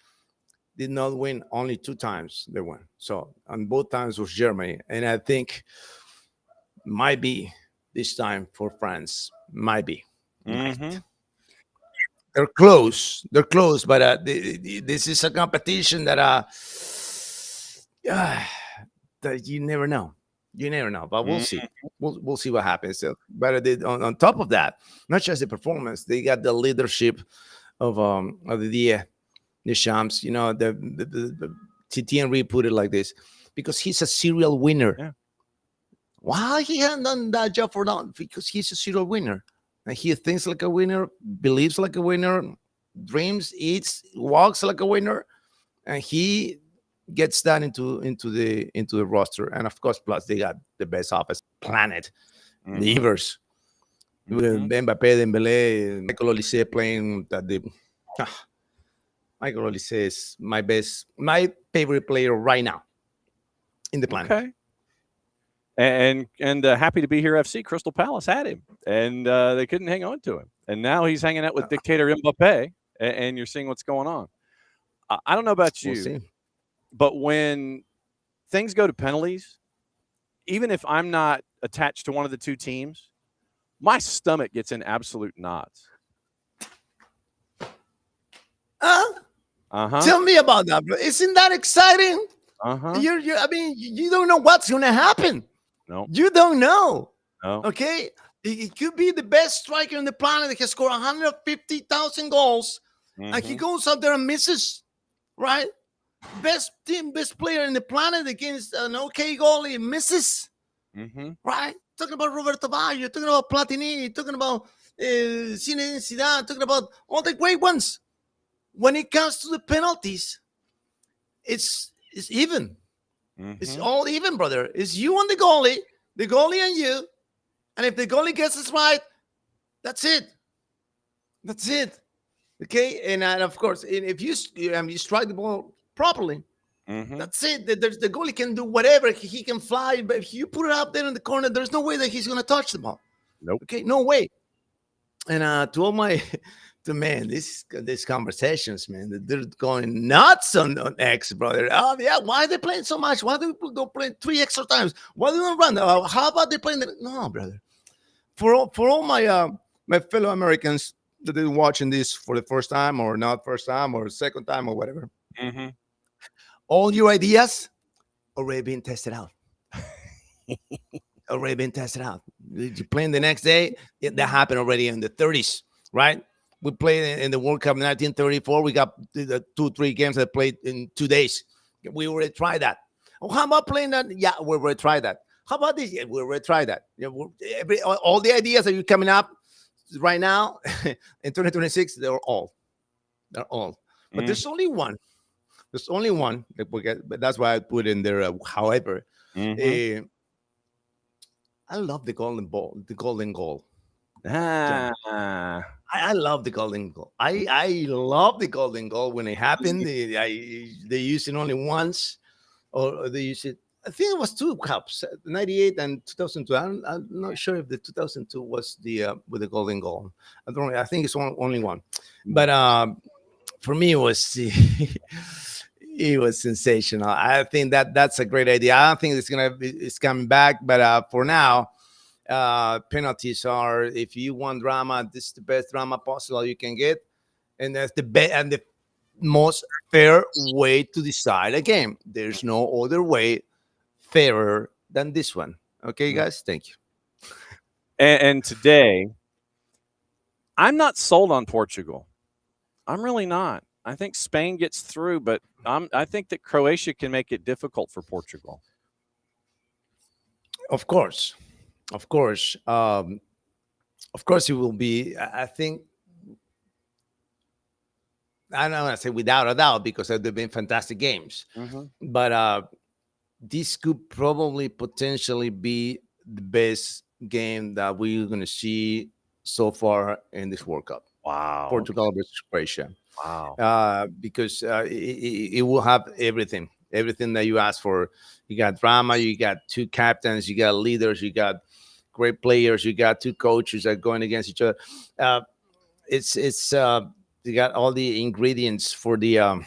did not win. Only 2 times they won. So on both times was Germany, and I think might be this time for France. Might be. They're close, but this is a competition that you never know. But we'll see. We'll see what happens. So, but on top of that, not just the performance, they got the leadership of the Deschamps. The Titi Henry put it like this, because he's a serial winner. Why he hasn't done that job for long? Because he's a serial winner. and he thinks like a winner, believes like a winner, dreams, eats, walks like a winner, and he gets that into the roster. And of course, plus they got the best offense planet, the universe. With Mbappe, Dembele, Michael Olise playing at the. Michael Olise is my favorite player right now in the planet. Okay. And happy to be here. FC Crystal Palace had him, and they couldn't hang on to him. And now he's hanging out with dictator Mbappe, and you're seeing what's going on. I don't know about you, but when things go to penalties, even if I'm not attached to one of the two teams, my stomach gets in absolute knots. Tell me about that, bro. Isn't that exciting? I mean, you don't know what's going to happen. No. You don't know. No. Okay? It could be the best striker on the planet that has scored 150,000 goals, and he goes out there and misses, right? Best player in the planet against an okay goalie, misses, right? Talking about Roberto Baggio, talking about Platini, talking about Zinedine Zidane, talking about all the great ones. When it comes to the penalties, it's even. It's all even, brother. It's you and the goalie and you. And if the goalie gets it right, that's it. That's it. Okay? And of course, if you strike the ball properly, that's it. The goalie can do whatever. He can fly. But if you put it up there in the corner, there's no way that he's going to touch the ball. Nope. Okay? No way. And to all my... Man, these conversations, man, they're going nuts on X, brother. Oh yeah, why are they playing so much? Why do people go play 3 extra times? Why do they run? How about they playing? No, brother. For all my my fellow Americans that are watching this for the first time, or not first time, or second time, or whatever, all your ideas already been tested out. Already been tested out. You playing the next day? That happened already in the 30s, right? We played in the World Cup in 1934. We got the 2-3 games that played in 2 days. We already tried that. Oh, how about playing that? Yeah, we already tried that. How about this? Yeah, we already tried that. Yeah, all the ideas that are coming up right now in 2026, they're all. But there's only one. There's only one that we get. But that's why I put in there. However, I love the golden ball, the golden goal. I love the golden goal. I love the golden goal when it happened. They use it only once, or they use it. I think it was 2 cups, 98 and 2002. I'm not sure if the 2002 was the with the golden goal. I think it's only one. But for me, it was it was sensational. I think that's a great idea. I don't think it's coming back, but for now. Penalties are, if you want drama, this is the best drama possible you can get, and that's the best and the most fair way to decide a game. There's no other way fairer than this one. Okay, guys, thank you. And today, I'm not sold on Portugal. I'm really not. I think Spain gets through, but I think that Croatia can make it difficult for Portugal. Of course. Of course, it will be. I think I don't want to say without a doubt because they've been fantastic games, but this could probably potentially be the best game that we're going to see so far in this World Cup. Wow, Portugal versus Croatia. Wow, because it will have everything that you asked for. You got drama, you got 2 captains, you got leaders, you got great players, you got 2 coaches that are going against each other. It's you got all the ingredients for the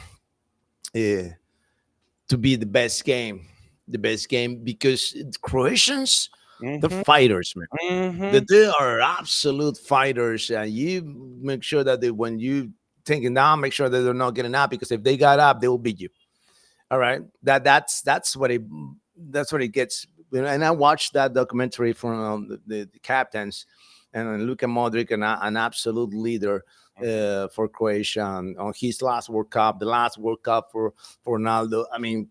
to be the best game because Croatians, they're fighters, man. They are absolute fighters, and you make sure that when you take it down, make sure that they're not getting up, because if they got up, they will beat you. All right, that's what it gets. And I watched that documentary from the captains, and Luka Modric, an absolute leader for Croatia on his last World Cup, the last World Cup for Ronaldo. I mean,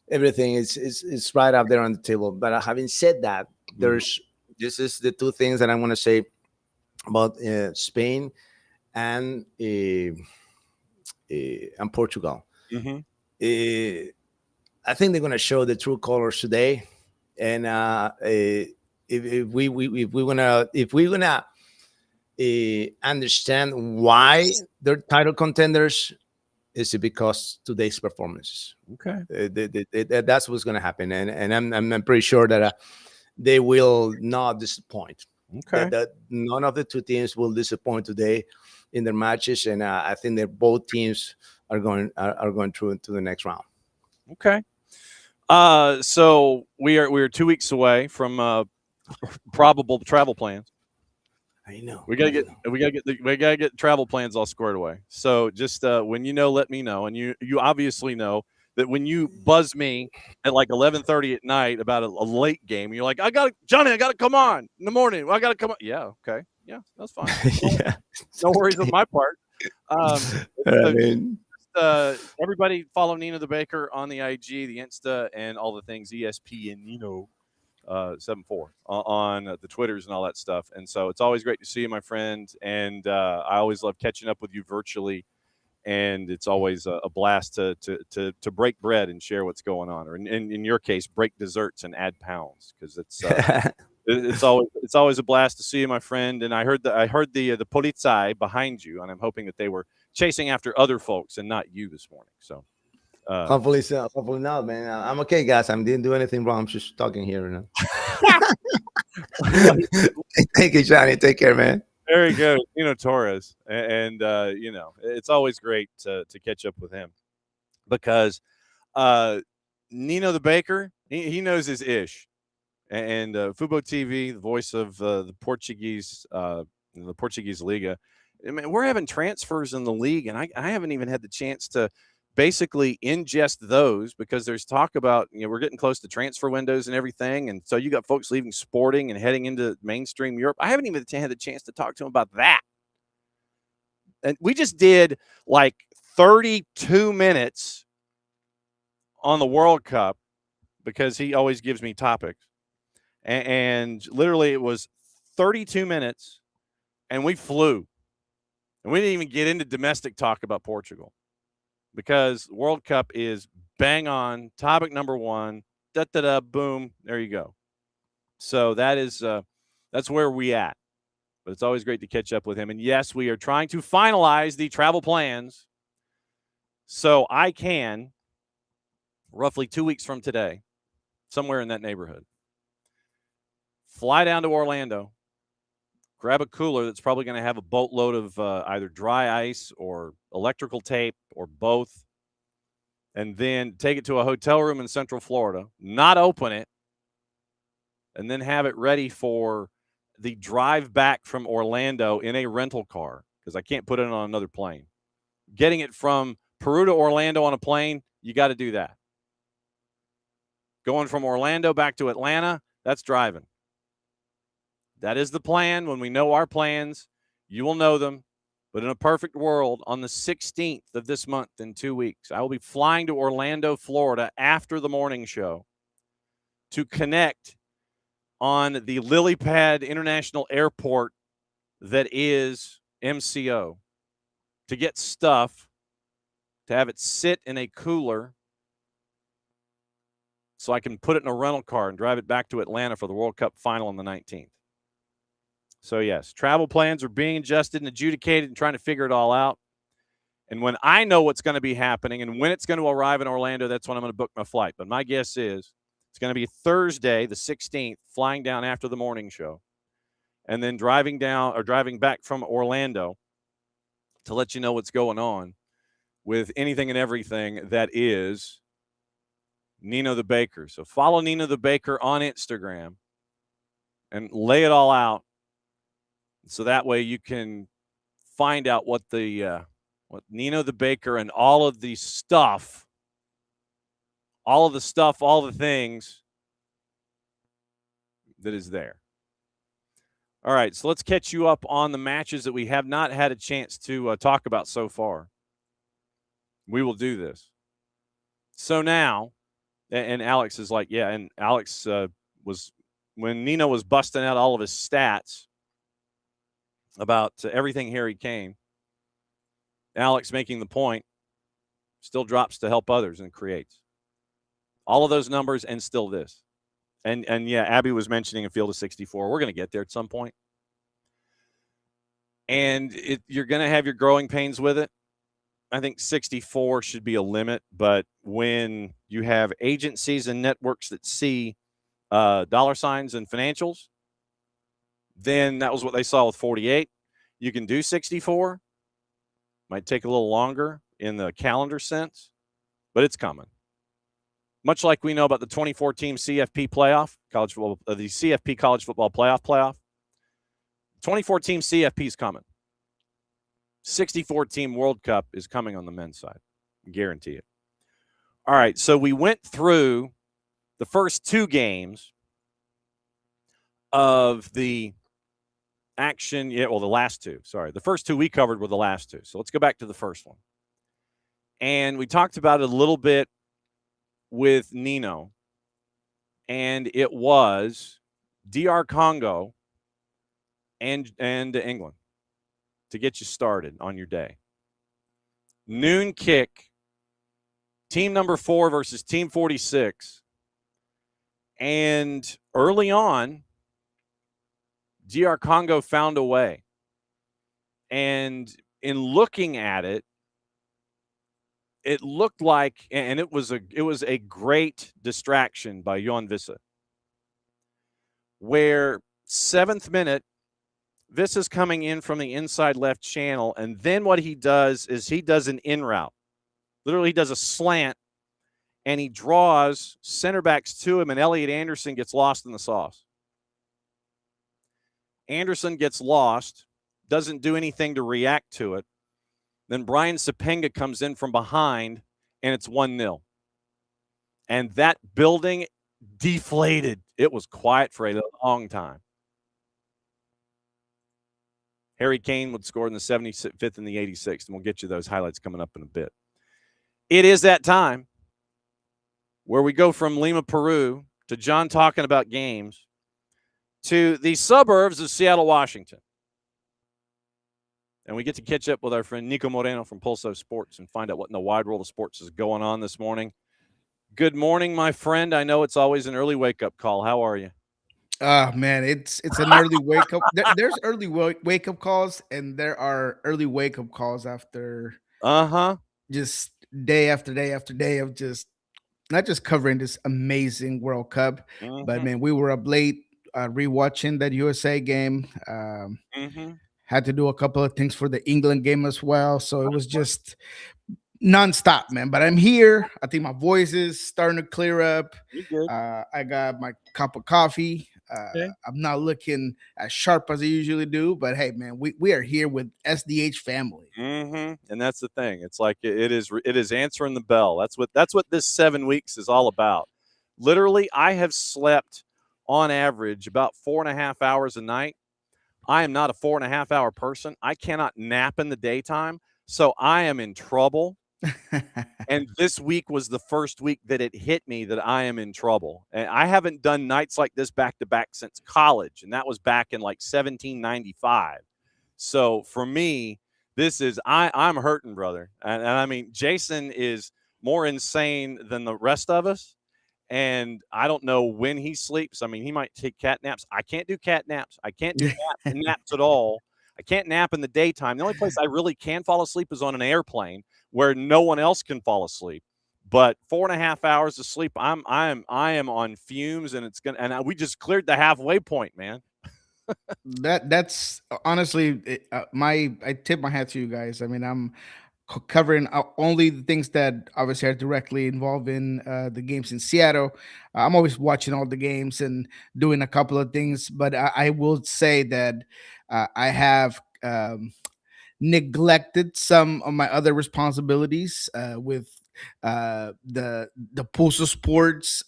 everything is right up there on the table. But having said that, this is the 2 things that I want to say about Spain and Portugal. Mm-hmm. I think they're going to show the true colors today, and if we're gonna understand why they're title contenders, is it because today's performances? Okay. That's what's going to happen, and I'm pretty sure that they will not disappoint. Okay. That none of the two teams will disappoint today in their matches, and I think that both teams are going through to the next round. Okay. So we're 2 weeks away from probable travel plans. I know. We gotta get travel plans all squared away. So just when you know, let me know. And you obviously know that when you buzz me at like 11:30 at night about a late game, you're like, I gotta come on in the morning. I gotta come on. Yeah, okay, yeah, that's fine. Yeah. No worries on my part. I mean, Everybody follow Nino the Baker on the IG, the Insta, and all the things ESP and Nino 74 on the Twitters and all that stuff. And so it's always great to see you, my friend. And I always love catching up with you virtually. And it's always a blast to break bread and share what's going on, or in your case, break desserts and add pounds, because it's always a blast to see you, my friend. And I heard the polizei behind you, and I'm hoping that they were chasing after other folks and not you this morning. So hopefully not, man. I'm okay, guys. I didn't do anything wrong. I'm just talking here now. Thank you, Johnny. Take care, man. There you go, Torres, and it's always great to catch up with him, because Nino the Baker, he knows his ish, and FuboTV, the voice of the Portuguese Liga. I mean, we're having transfers in the league, and I haven't even had the chance to basically ingest those, because there's talk about, we're getting close to transfer windows and everything. And so you got folks leaving Sporting and heading into mainstream Europe. I haven't even had the chance to talk to them about that. And we just did like 32 minutes on the World Cup, because he always gives me topics. And literally it was 32 minutes and we flew. And we didn't even get into domestic talk about Portugal, because World Cup is bang on topic number one. Boom, there you go. So that's where we at. But it's always great to catch up with him. And yes, we are trying to finalize the travel plans, so I can, roughly 2 weeks from today, somewhere in that neighborhood, fly down to Orlando, grab a cooler that's probably going to have a boatload of either dry ice or electrical tape or both, and then take it to a hotel room in Central Florida, not open it, and then have it ready for the drive back from Orlando in a rental car, because I can't put it on another plane. Getting it from Peru to Orlando on a plane, you got to do that. Going from Orlando back to Atlanta, that's driving. That is the plan. When we know our plans, you will know them. But in a perfect world, on the 16th of this month, in 2 weeks, I will be flying to Orlando, Florida after the morning show to connect on the lily pad international airport that is MCO, to get stuff, to have it sit in a cooler so I can put it in a rental car and drive it back to Atlanta for the World Cup final on the 19th. So, yes, travel plans are being adjusted and adjudicated and trying to figure it all out. And when I know what's going to be happening and when it's going to arrive in Orlando, that's when I'm going to book my flight. But my guess is it's going to be Thursday, the 16th, flying down after the morning show, and then driving back from Orlando to let you know what's going on with anything and everything that is Nino the Baker. So follow Nino the Baker on Instagram and lay it all out, so that way you can find out what Nino the Baker and all of the things that is there. All right, so let's catch you up on the matches that we have not had a chance to talk about so far. We will do this. So now, and Alex is like, yeah, and Alex was, when Nino was busting out all of his stats, about everything Harry Kane. Alex making the point, still drops to help others and creates. All of those numbers and still this. And yeah, Abby was mentioning a field of 64. We're going to get there at some point. And you're going to have your growing pains with it. I think 64 should be a limit, but when you have agencies and networks that see dollar signs and financials, then that was what they saw with 48. You can do 64. Might take a little longer in the calendar sense, but it's coming. Much like we know about the 24-team CFP playoff, college football, the CFP college football playoff. 24-team CFP is coming. 64-team World Cup is coming on the men's side. Guarantee it. All right, so we went through the first two games of the action. Yeah, well, the last two. Sorry. The first two we covered were the last two. So let's go back to the first one. And we talked about it a little bit with Nino. And it was DR Congo and England to get you started on your day. Noon kick, team number 4 versus team 46. And early on, DR Congo found a way. And in looking at it, it looked like, and it was a great distraction by Johan Vissa, where 7th minute, Vissa's coming in from the inside left channel, and then what he does is he does an in route. Literally, he does a slant, and he draws center backs to him, and Elliot Anderson gets lost in the sauce. Anderson gets lost, doesn't do anything to react to it. Then Brian Sapenga comes in from behind, and it's 1-0. And that building deflated. It was quiet for a long time. Harry Kane would score in the 75th and the 86th, and we'll get you those highlights coming up in a bit. It is that time where we go from Lima, Peru, to John talking about games, to the suburbs of Seattle, Washington. And we get to catch up with our friend Niko Moreno from Pulso Sports and find out what in the wide world of sports is going on this morning. Good morning, my friend. I know it's always an early wake-up call. How are you? Man, it's an early wake up. There's early wake up calls, and there are early wake up calls after just day after day after day of just not just covering this amazing World Cup, but man, we were up late rewatching that USA game. Had to do a couple of things for the England game as well, so it was just nonstop, man. But I'm here. I think my voice is starting to clear up. I got my cup of coffee. I'm not looking as sharp as I usually do, but hey, man, we are here with SDH family. And that's the thing. It's like it is answering the bell. That's what this 7 weeks is all about. Literally, I have slept on average about 4.5 hours a night. I am not a 4.5 hour person. I cannot nap in the daytime, so I am in trouble. And this week was the first week that it hit me that I am in trouble. And I haven't done nights like this back to back since college, and that was back in like 1795. So for me, this is I'm hurting, brother. And I mean, Jason is more insane than the rest of us. And I don't know when he sleeps. I mean, he might take cat naps. I can't do cat naps. I can't do naps at all. I can't nap in the daytime. The only place I really can fall asleep is on an airplane where no one else can fall asleep. But 4.5 hours of sleep, I am on fumes, and we just cleared the halfway point, man. That's honestly I tip my hat to you guys. I mean, I'm covering only the things that obviously are directly involved in the games in Seattle. I'm always watching all the games and doing a couple of things, but I will say that I have neglected some of my other responsibilities with the Pulso Sports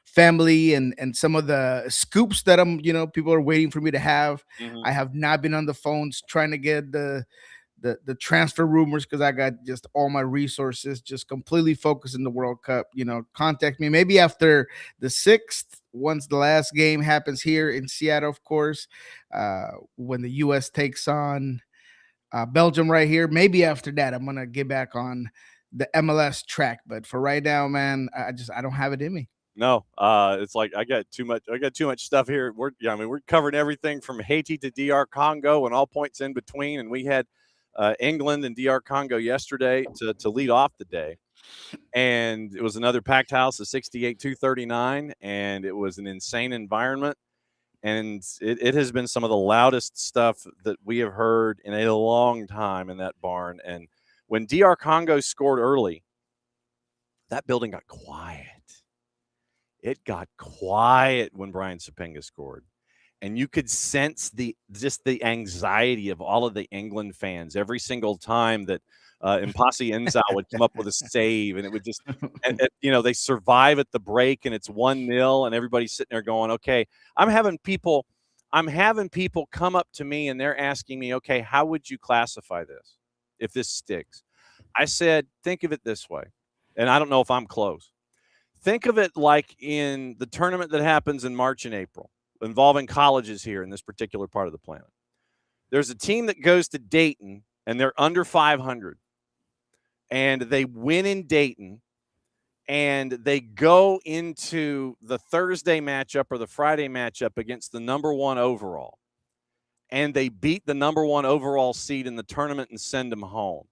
family and some of the scoops that people are waiting for me to have. I have not been on the phones trying to get the transfer rumors because I got just all my resources just completely focused in the World Cup. Contact me maybe after the 6th once the last game happens here in Seattle, of course, when the U.S. takes on Belgium right here. Maybe after that, I'm gonna get back on the MLS track. But for right now, man, I don't have it in me. No, it's like I got too much stuff here. We're covering everything from Haiti to DR Congo and all points in between. And we had England and DR Congo yesterday to lead off the day. And it was another packed house of 68-239, and it was an insane environment. And it has been some of the loudest stuff that we have heard in a long time in that barn. And when DR Congo scored early, that building got quiet. It got quiet when Brian Sapinga scored. And you could sense the anxiety of all of the England fans every single time that Impasi Enzal would come up with a save, and it would just, they survive at the break, and it's 1-0, and everybody's sitting there going, okay, I'm having people come up to me, and they're asking me, okay, how would you classify this if this sticks? I said, think of it this way, and I don't know if I'm close. Think of it like in the tournament that happens in March and April, involving colleges here in this particular part of the planet. There's a team that goes to Dayton, and they're under 500. And they win in Dayton, and they go into the Thursday matchup or the Friday matchup against the number 1 overall. And they beat the number 1 overall seed in the tournament and send them home.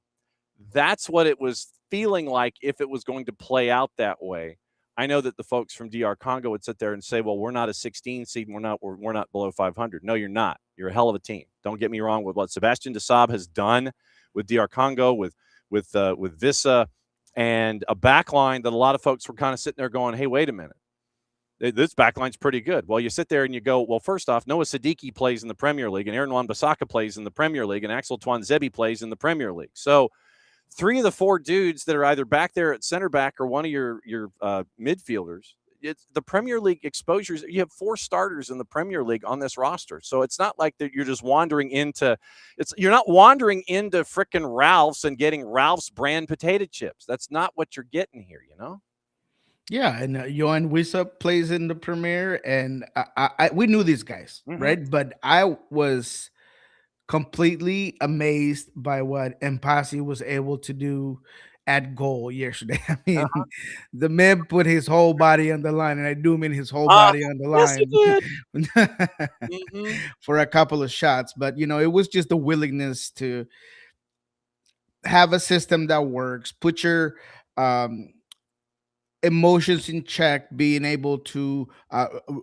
That's what it was feeling like if it was going to play out that way. I know that the folks from DR Congo would sit there and say, well, we're not a 16 seed, and we're not below 500. No, you're not. You're a hell of a team. Don't get me wrong with what Sebastian Desaab has done with DR Congo, with Vissa, and a backline that a lot of folks were kind of sitting there going, hey, wait a minute. This backline's pretty good. Well, you sit there and you go, well, first off, Noah Siddiqui plays in the Premier League, and Aaron Wan-Bissaka plays in the Premier League, and Axel Tuanzebe plays in the Premier League. So 3 of the 4 dudes that are either back there at center back or one of your midfielders, it's the Premier League exposures. You have 4 starters in the Premier League on this roster. So it's not like that you're just wandering into frickin' Ralph's and getting Ralph's brand potato chips. That's not what you're getting here, Yeah, and Johan Wissa plays in the Premier, and we knew these guys, right? But I was completely amazed by what Impasi was able to do at goal yesterday. I mean, the man put his whole body on the line, and I do mean his whole body on the line for a couple of shots. But, it was just the willingness to have a system that works, put your emotions in check, being able to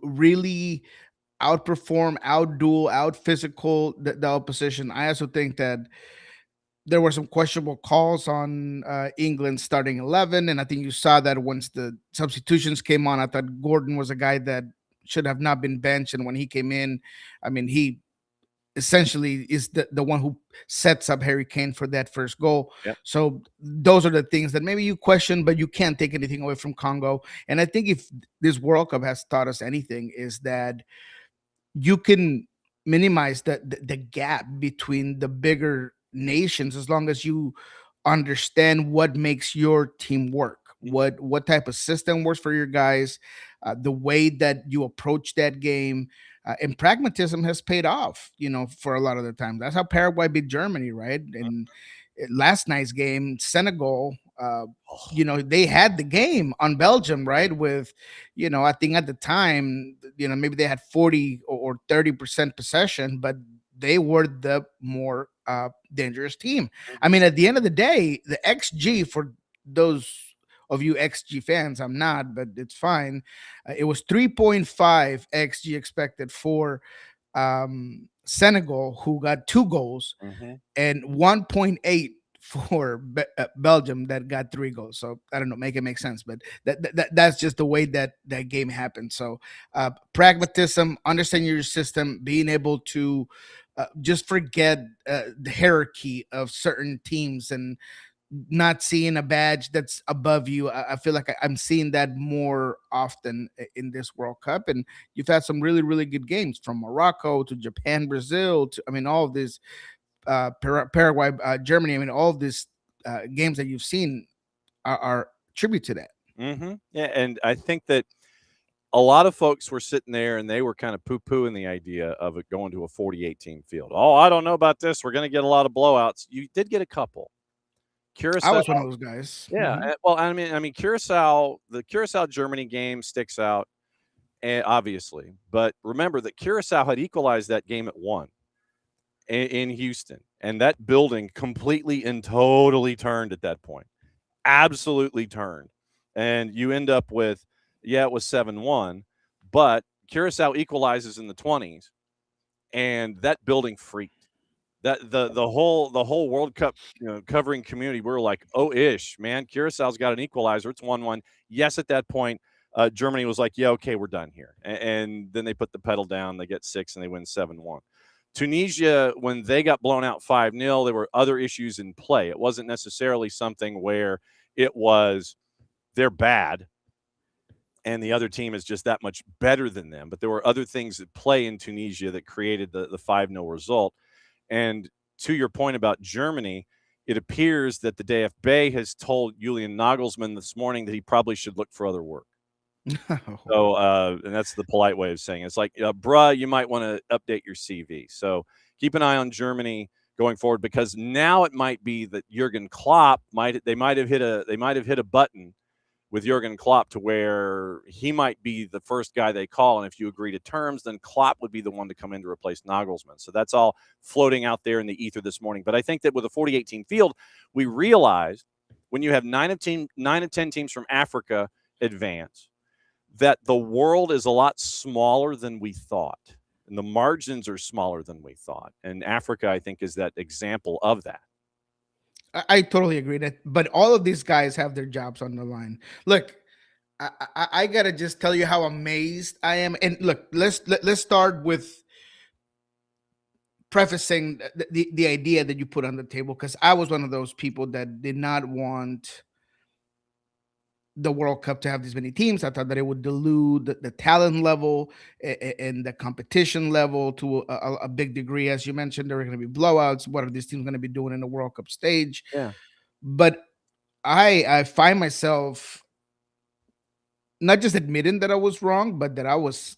really outperform, outduel, out physical the opposition. I also think that there were some questionable calls on England starting 11, and I think you saw that once the substitutions came on. I thought Gordon was a guy that should have not been benched, and when he came in, I mean, he essentially is the one who sets up Harry Kane for that first goal. Yep. So those are the things that maybe you question, but you can't take anything away from Congo. And I think if this World Cup has taught us anything, is that you can minimize the gap between the bigger nations as long as you understand what makes your team work, what type of system works for your guys, the way that you approach that game, and pragmatism has paid off, for a lot of the time. That's how Paraguay beat Germany, right? And last night's game, Senegal, they had the game on Belgium, right? With, I think at the time, maybe they had 40 or 30% possession, but they were the more dangerous team. I mean, at the end of the day, the XG, for those of you XG fans, I'm not, but it's fine. It was 3.5 XG expected for Senegal, who got 2 goals, and 1.8 for Belgium, that got 3 goals. So I don't know, make it make sense, but that's just the way that game happened. So pragmatism, understanding your system, being able to just forget the hierarchy of certain teams and not seeing a badge that's above you. I feel like I'm seeing that more often in this World Cup. And you've had some really, really good games, from Morocco to Japan, Brazil, to, all of these Paraguay, Germany. All of these games that you've seen are tribute to that. Yeah, and I think that a lot of folks were sitting there and they were kind of poo-pooing the idea of it going to a 48-team field. Oh, I don't know about this. We're going to get a lot of blowouts. You did get a couple. Curacao, I was one of those guys. Yeah. Well, I mean, Curacao, the Curacao-Germany game sticks out, obviously. But remember that Curacao had equalized that game at 1 in Houston. And that building completely and totally turned at that point. Absolutely turned. And you end up with, it was 7-1, but Curacao equalizes in the 20s, and that building freaked. That the whole World Cup covering community, we were like, man, Curaçao's got an equalizer. It's 1-1. Yes, at that point, Germany was like, yeah, okay, we're done here. And then they put the pedal down. They get 6 and they win 7-1. Tunisia, when they got blown out 5-0, there were other issues in play. It wasn't necessarily something where it was they're bad and the other team is just that much better than them. But there were other things at play in Tunisia that created the 5-0 result. And to your point about Germany, it appears that the DFB has told Julian Nagelsmann this morning that he probably should look for other work. So, and that's the polite way of saying it. It's like, bruh, you might want to update your CV. So keep an eye on Germany going forward, because now it might be that Jurgen Klopp might have hit a button with Jurgen Klopp to where he might be the first guy they call. And if you agree to terms, then Klopp would be the one to come in to replace Nagelsmann. So that's all floating out there in the ether this morning. But I think that with a 48-team field, we realized when you have 9 of 10 teams from Africa advance, that the world is a lot smaller than we thought. And the margins are smaller than we thought. And Africa, I think, is that example of that. I totally agree that, but all of these guys have their jobs on the line. Look, I gotta just tell you how amazed I am. And look, let's start with prefacing the idea that you put on the table, because I was one of those people that did not want the World Cup to have this many teams. I thought that it would dilute the talent level and the competition level to a big degree. As you mentioned, there are going to be blowouts. What are these teams going to be doing in the World Cup stage? Yeah. But I find myself not just admitting that I was wrong, but that I was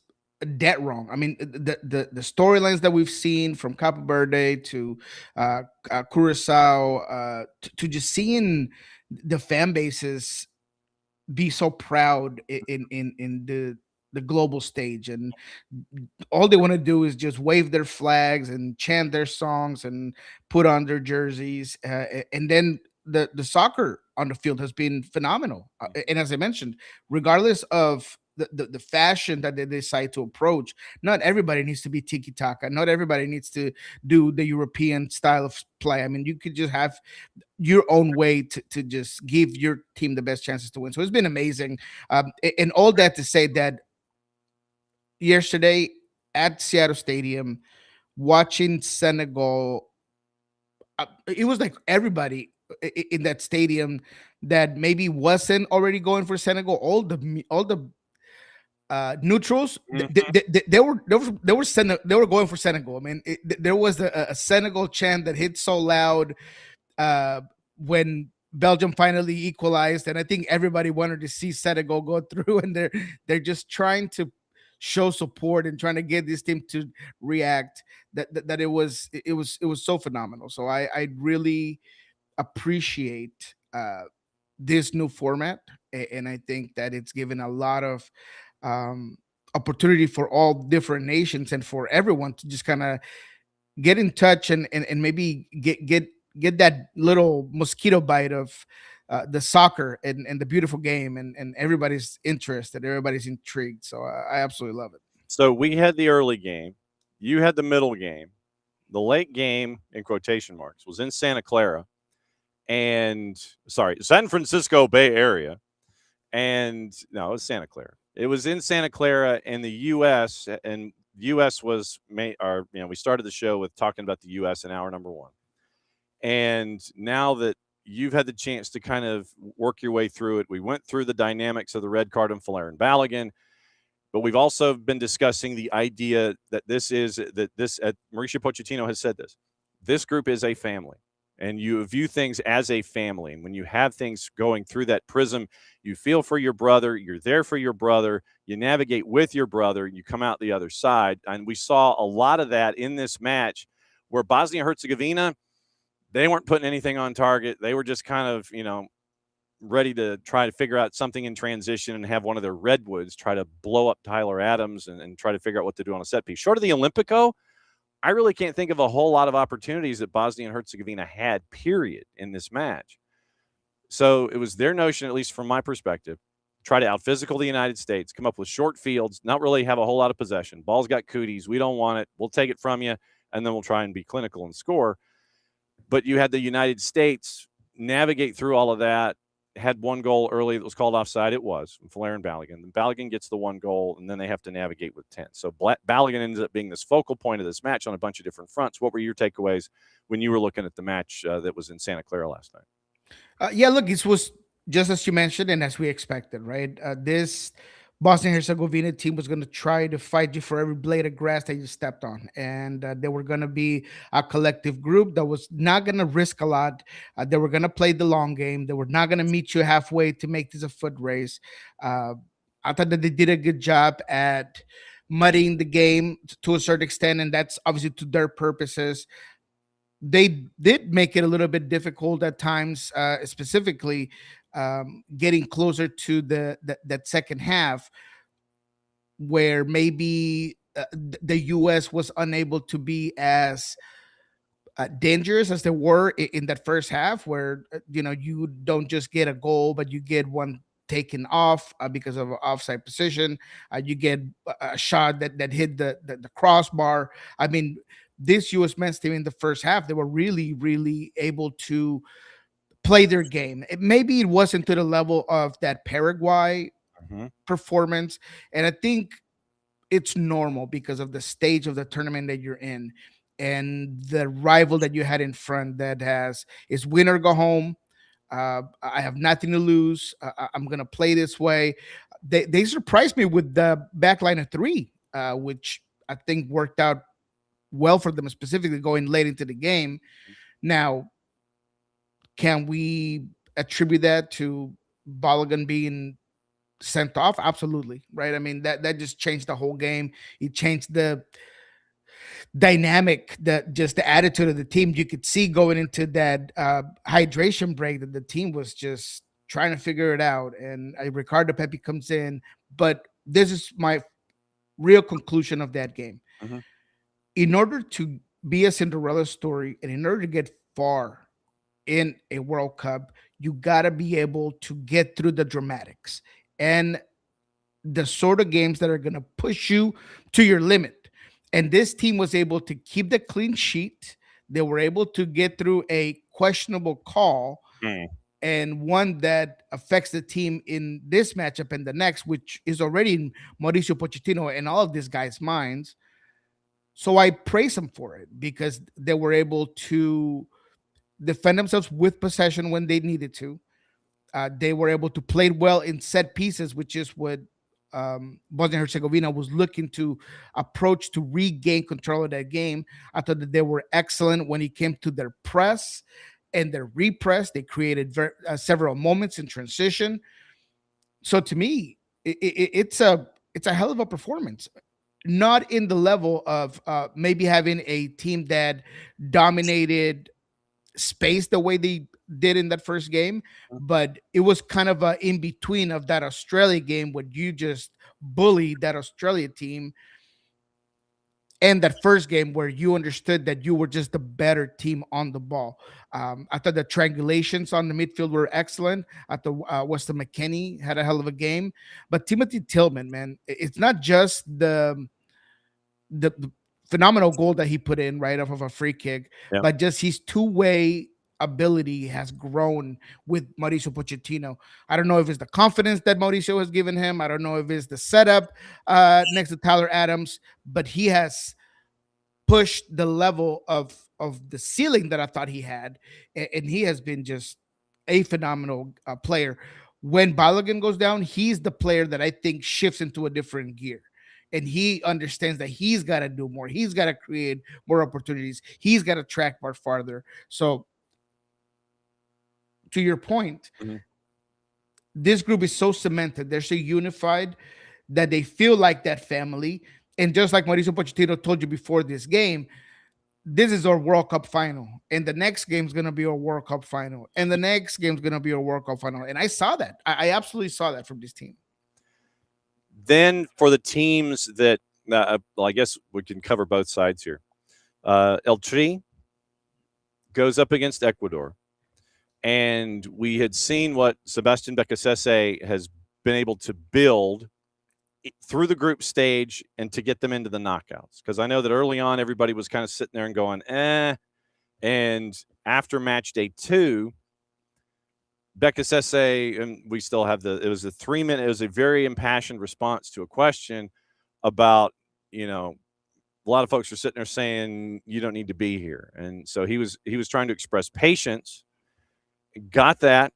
dead wrong. I mean, the storylines that we've seen from Cape Verde to Curacao to just seeing the fan bases be so proud in the global stage, and all they want to do is just wave their flags and chant their songs and put on their jerseys, and then the soccer on the field has been phenomenal. And as I mentioned, regardless of the fashion that they decide to approach, not everybody needs to be tiki-taka. Not everybody needs to do the European style of play. I mean, you could just have your own way to just give your team the best chances to win. So it's been amazing. And all that to say that yesterday at Seattle Stadium, watching Senegal, it was like everybody in that stadium that maybe wasn't already going for Senegal, all the neutrals, they were going for Senegal. I mean, there was a Senegal chant that hit so loud when Belgium finally equalized, and I think everybody wanted to see Senegal go through, and they're just trying to show support and trying to get this team to react. That it was so phenomenal. So I really appreciate this new format, and I think that it's given a lot of opportunity for all different nations and for everyone to just kind of get in touch and maybe get that little mosquito bite of the soccer and the beautiful game, and everybody's interested, everybody's intrigued. So I absolutely love it. So we had the early game, you had the middle game, the late game in quotation marks was in Santa Clara, and San Francisco Bay Area, and no, it was Santa Clara. It was in Santa Clara, and the U.S. and U.S. was we started the show with talking about the U.S. in hour number 1, and now that you've had the chance to kind of work your way through it, we went through the dynamics of the red card and Falarin Balogun, but we've also been discussing the idea that Mauricio Pochettino has said this group is a family. and you view things as a family. And when you have things going through that prism, you feel for your brother, you're there for your brother, you navigate with your brother, you come out the other side. And we saw a lot of that in this match where Bosnia Herzegovina, they weren't putting anything on target. They were just kind of, ready to try to figure out something in transition and have one of their redwoods try to blow up Tyler Adams and try to figure out what to do on a set piece. Short of the Olympico, I really can't think of a whole lot of opportunities that Bosnia and Herzegovina had, period, in this match. So it was their notion, at least from my perspective, try to out-physical the United States, come up with short fields, not really have a whole lot of possession. Ball's got cooties. We don't want it. We'll take it from you, and then we'll try and be clinical and score. But you had the United States navigate through all of that, had one goal early that was called offside. It was from Flair and Balogun. And Balogun gets the one goal, and then they have to navigate with 10. So Balogun ends up being this focal point of this match on a bunch of different fronts. What were your takeaways when you were looking at the match that was in Santa Clara last night? Yeah, look, it was just as you mentioned and as we expected, right? This Bosnia Herzegovina team was going to try to fight you for every blade of grass that you stepped on. And they were going to be a collective group that was not going to risk a lot. They were going to play the long game. They were not going to meet you halfway to make this a foot race. I thought that they did a good job at muddying the game to a certain extent, and that's obviously to their purposes. They did make it a little bit difficult at times, specifically getting closer to that second half, where maybe the U.S. was unable to be as dangerous as they were in that first half, where you don't just get a goal, but you get one taken off because of an offside position. You get a shot that hit the crossbar. I mean, this U.S. men's team in the first half, they were really, really able to play their game. Maybe it wasn't to the level of that Paraguay performance. And I think it's normal because of the stage of the tournament that you're in and the rival that you had in front that is win or go home. I have nothing to lose. I'm going to play this way. They surprised me with the back line of three, which I think worked out well for them, specifically going late into the game. Now, can we attribute that to Balogun being sent off? Absolutely, right? I mean, that just changed the whole game. It changed the dynamic, just the attitude of the team. You could see going into that hydration break that the team was just trying to figure it out. And Ricardo Pepi comes in. But this is my real conclusion of that game. In order to be a Cinderella story and in order to get far in a World Cup, you got to be able to get through the dramatics and the sort of games that are going to push you to your limit. And this team was able to keep the clean sheet. They were able to get through a questionable call and one that affects the team in this matchup and the next, which is already in Mauricio Pochettino and all of these guys' minds. So I praise them for it because they were able to defend themselves with possession when they needed to. They were able to play well in set pieces, which is what Bosnia Herzegovina was looking to approach to regain control of that game. I thought that they were excellent when it came to their press and their repress. They created several moments in transition. So to me, it's a hell of a performance. Not in the level of maybe having a team that dominated space the way they did in that first game, but it was kind of a in between of that Australia game where you just bullied that Australia team and that first game where you understood that you were just the better team on the ball. I thought the triangulations on the midfield were excellent. I thought Weston McKennie had a hell of a game, but Timothy Tillman, man, it's not just the phenomenal goal that he put in right off of a free kick, but just his two-way ability has grown with Mauricio Pochettino. I don't know if it's the confidence that Mauricio has given him. I don't know if it's the setup next to Tyler Adams, but he has pushed the level of the ceiling that I thought he had, and he has been just a phenomenal player. When Balogun goes down, he's the player that I think shifts into a different gear. And he understands that he's got to do more. He's got to create more opportunities. He's got to track more farther. So to your point, this group is so cemented. They're so unified that they feel like that family. And just like Mauricio Pochettino told you before this game, this is our World Cup final. And the next game is going to be our World Cup final. And the next game is going to be our World Cup final. And I saw that. I absolutely saw that from this team. Then for the teams that, well, I guess we can cover both sides here. El Tri goes up against Ecuador. And we had seen what Sebastian Becasese has been able to build through the group stage and to get them into the knockouts. Because I know that early on, everybody was kind of sitting there and going, eh. And after match day 2, Becasese, and we still have it was a 3-minute, it was a very impassioned response to a question about, a lot of folks are sitting there saying, you don't need to be here. And so he was trying to express patience. Got that.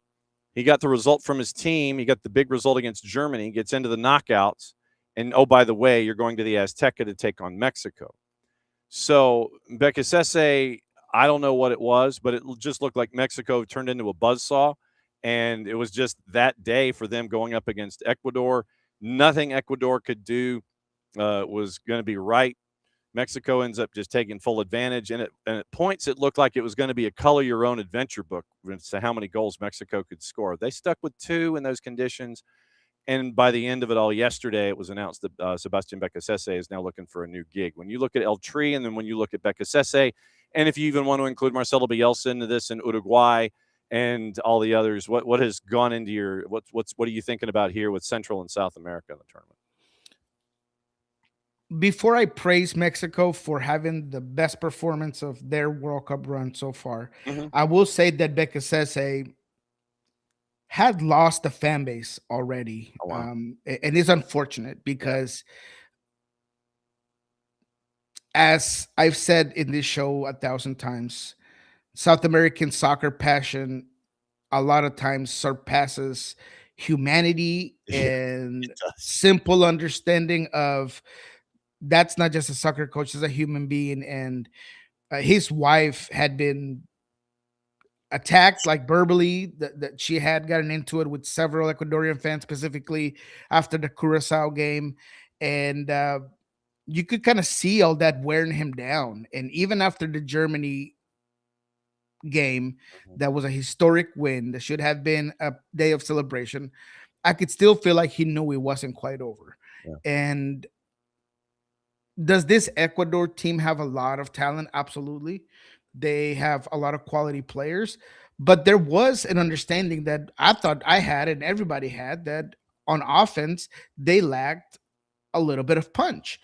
He got the result from his team. He got the big result against Germany, gets into the knockouts. And, oh, by the way, you're going to the Azteca to take on Mexico. So Becasese, I don't know what it was, but it just looked like Mexico turned into a buzzsaw. And it was just that day for them going up against Ecuador. Nothing Ecuador could do was going to be right. Mexico ends up just taking full advantage. And at points, it looked like it was going to be a color your own adventure book as to how many goals Mexico could score. They stuck with 2 in those conditions. And by the end of it all yesterday, it was announced that Sebastian Becasese is now looking for a new gig. When you look at El Tri and then when you look at Becasese, and if you even want to include Marcelo Bielsa into this in Uruguay and all the others, what has gone into your what are you thinking about here with Central and South America in the tournament? Before I praise Mexico for having the best performance of their World Cup run so far, I will say that Becasese had lost the fan base already. Oh, wow. And it's unfortunate because, as I've said in this show 1,000 times, South American soccer passion a lot of times surpasses humanity and simple understanding of that's not just a soccer coach, it's a human being. And his wife had been attacked, like verbally, that she had gotten into it with several Ecuadorian fans, specifically after the Curacao game. And you could kind of see all that wearing him down. And even after the Germany game, that was a historic win, that should have been a day of celebration, I could still feel like he knew it wasn't quite over. Yeah. And does this Ecuador team have a lot of talent? Absolutely. They have a lot of quality players, but there was an understanding that I thought I had and everybody had, that on offense, they lacked a little bit of punch.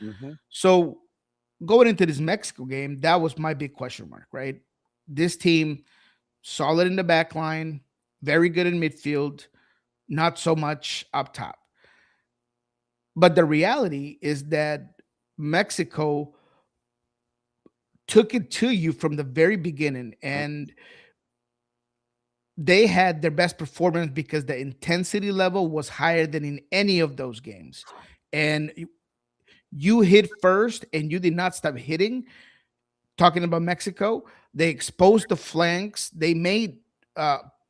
So going into this Mexico game, that was my big question mark, right? This team, solid in the back line, very good in midfield, not so much up top. But the reality is that Mexico took it to you from the very beginning, and they had their best performance because the intensity level was higher than in any of those games. And you hit first and you did not stop hitting. Talking about Mexico, they exposed the flanks. They made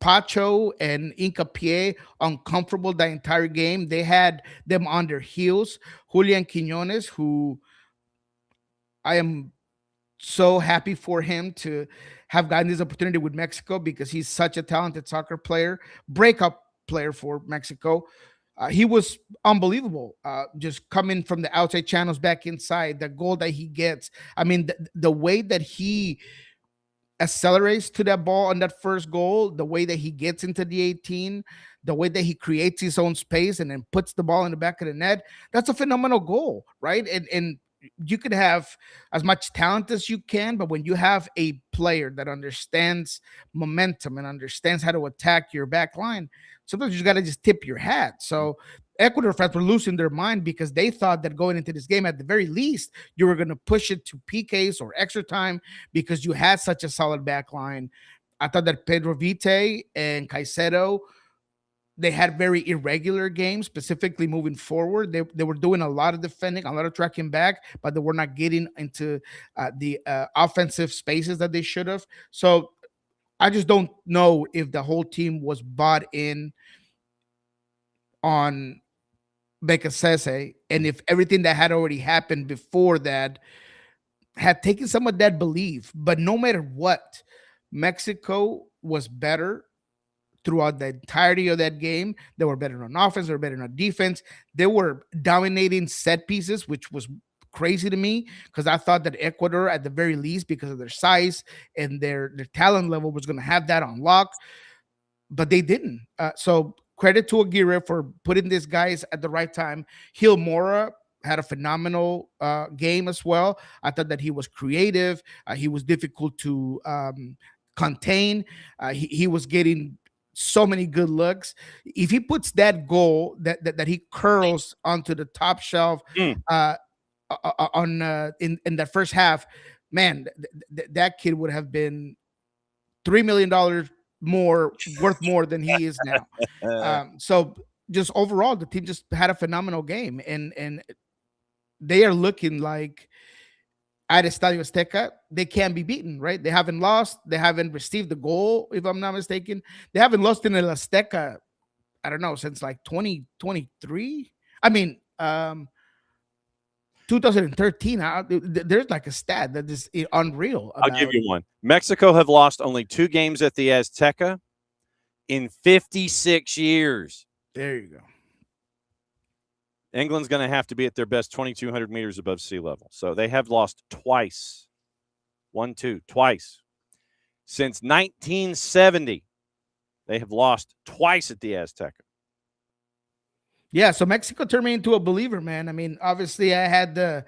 Pacho and Hincapié uncomfortable the entire game. They had them on their heels. Julian Quiñones, who I am so happy for him to have gotten this opportunity with Mexico because he's such a talented soccer player, breakup player for Mexico. He was unbelievable, just coming from the outside channels back inside, the goal that he gets. I mean, the way that he accelerates to that ball on that first goal, the way that he gets into the 18, the way that he creates his own space and then puts the ball in the back of the net, that's a phenomenal goal, right? And you could have as much talent as you can, but when you have a player that understands momentum and understands how to attack your back line, sometimes you just got to just tip your hat. So Ecuador fans were losing their mind because they thought that going into this game, at the very least, you were going to push it to PKs or extra time because you had such a solid back line. I thought that Pedro Vite and Caicedo, they had very irregular games, specifically moving forward. They were doing a lot of defending, a lot of tracking back, but they were not getting into the offensive spaces that they should have. So I just don't know if the whole team was bought in on Becasese, and if everything that had already happened before that had taken some of that belief. But no matter what, Mexico was better throughout the entirety of that game. They were better on offense, they were better on defense. They were dominating set pieces, which was crazy to me because I thought that Ecuador, at the very least, because of their size and their talent level, was going to have that on lock, but they didn't. So credit to Aguirre for putting these guys at the right time. Gil Mora had a phenomenal game as well. I thought that he was creative. He was difficult to contain. He was getting so many good looks. If he puts that goal that he curls onto the top shelf on in that first half, man, that kid would have been $3 million worth more than he is now. So just overall, the team just had a phenomenal game, and they are looking like at Estadio Azteca, they can't be beaten, right? They haven't lost. They haven't received the goal, if I'm not mistaken. They haven't lost in El Azteca, I don't know, since like 2023. I mean, 2013. There's like a stat that is unreal. I'll give you one. Mexico have lost only 2 games at the Azteca in 56 years. There you go. England's going to have to be at their best 2,200 meters above sea level. So they have lost twice. Twice. Since 1970, they have lost twice at the Azteca. Yeah, so Mexico turned me into a believer, man. I mean, obviously I had the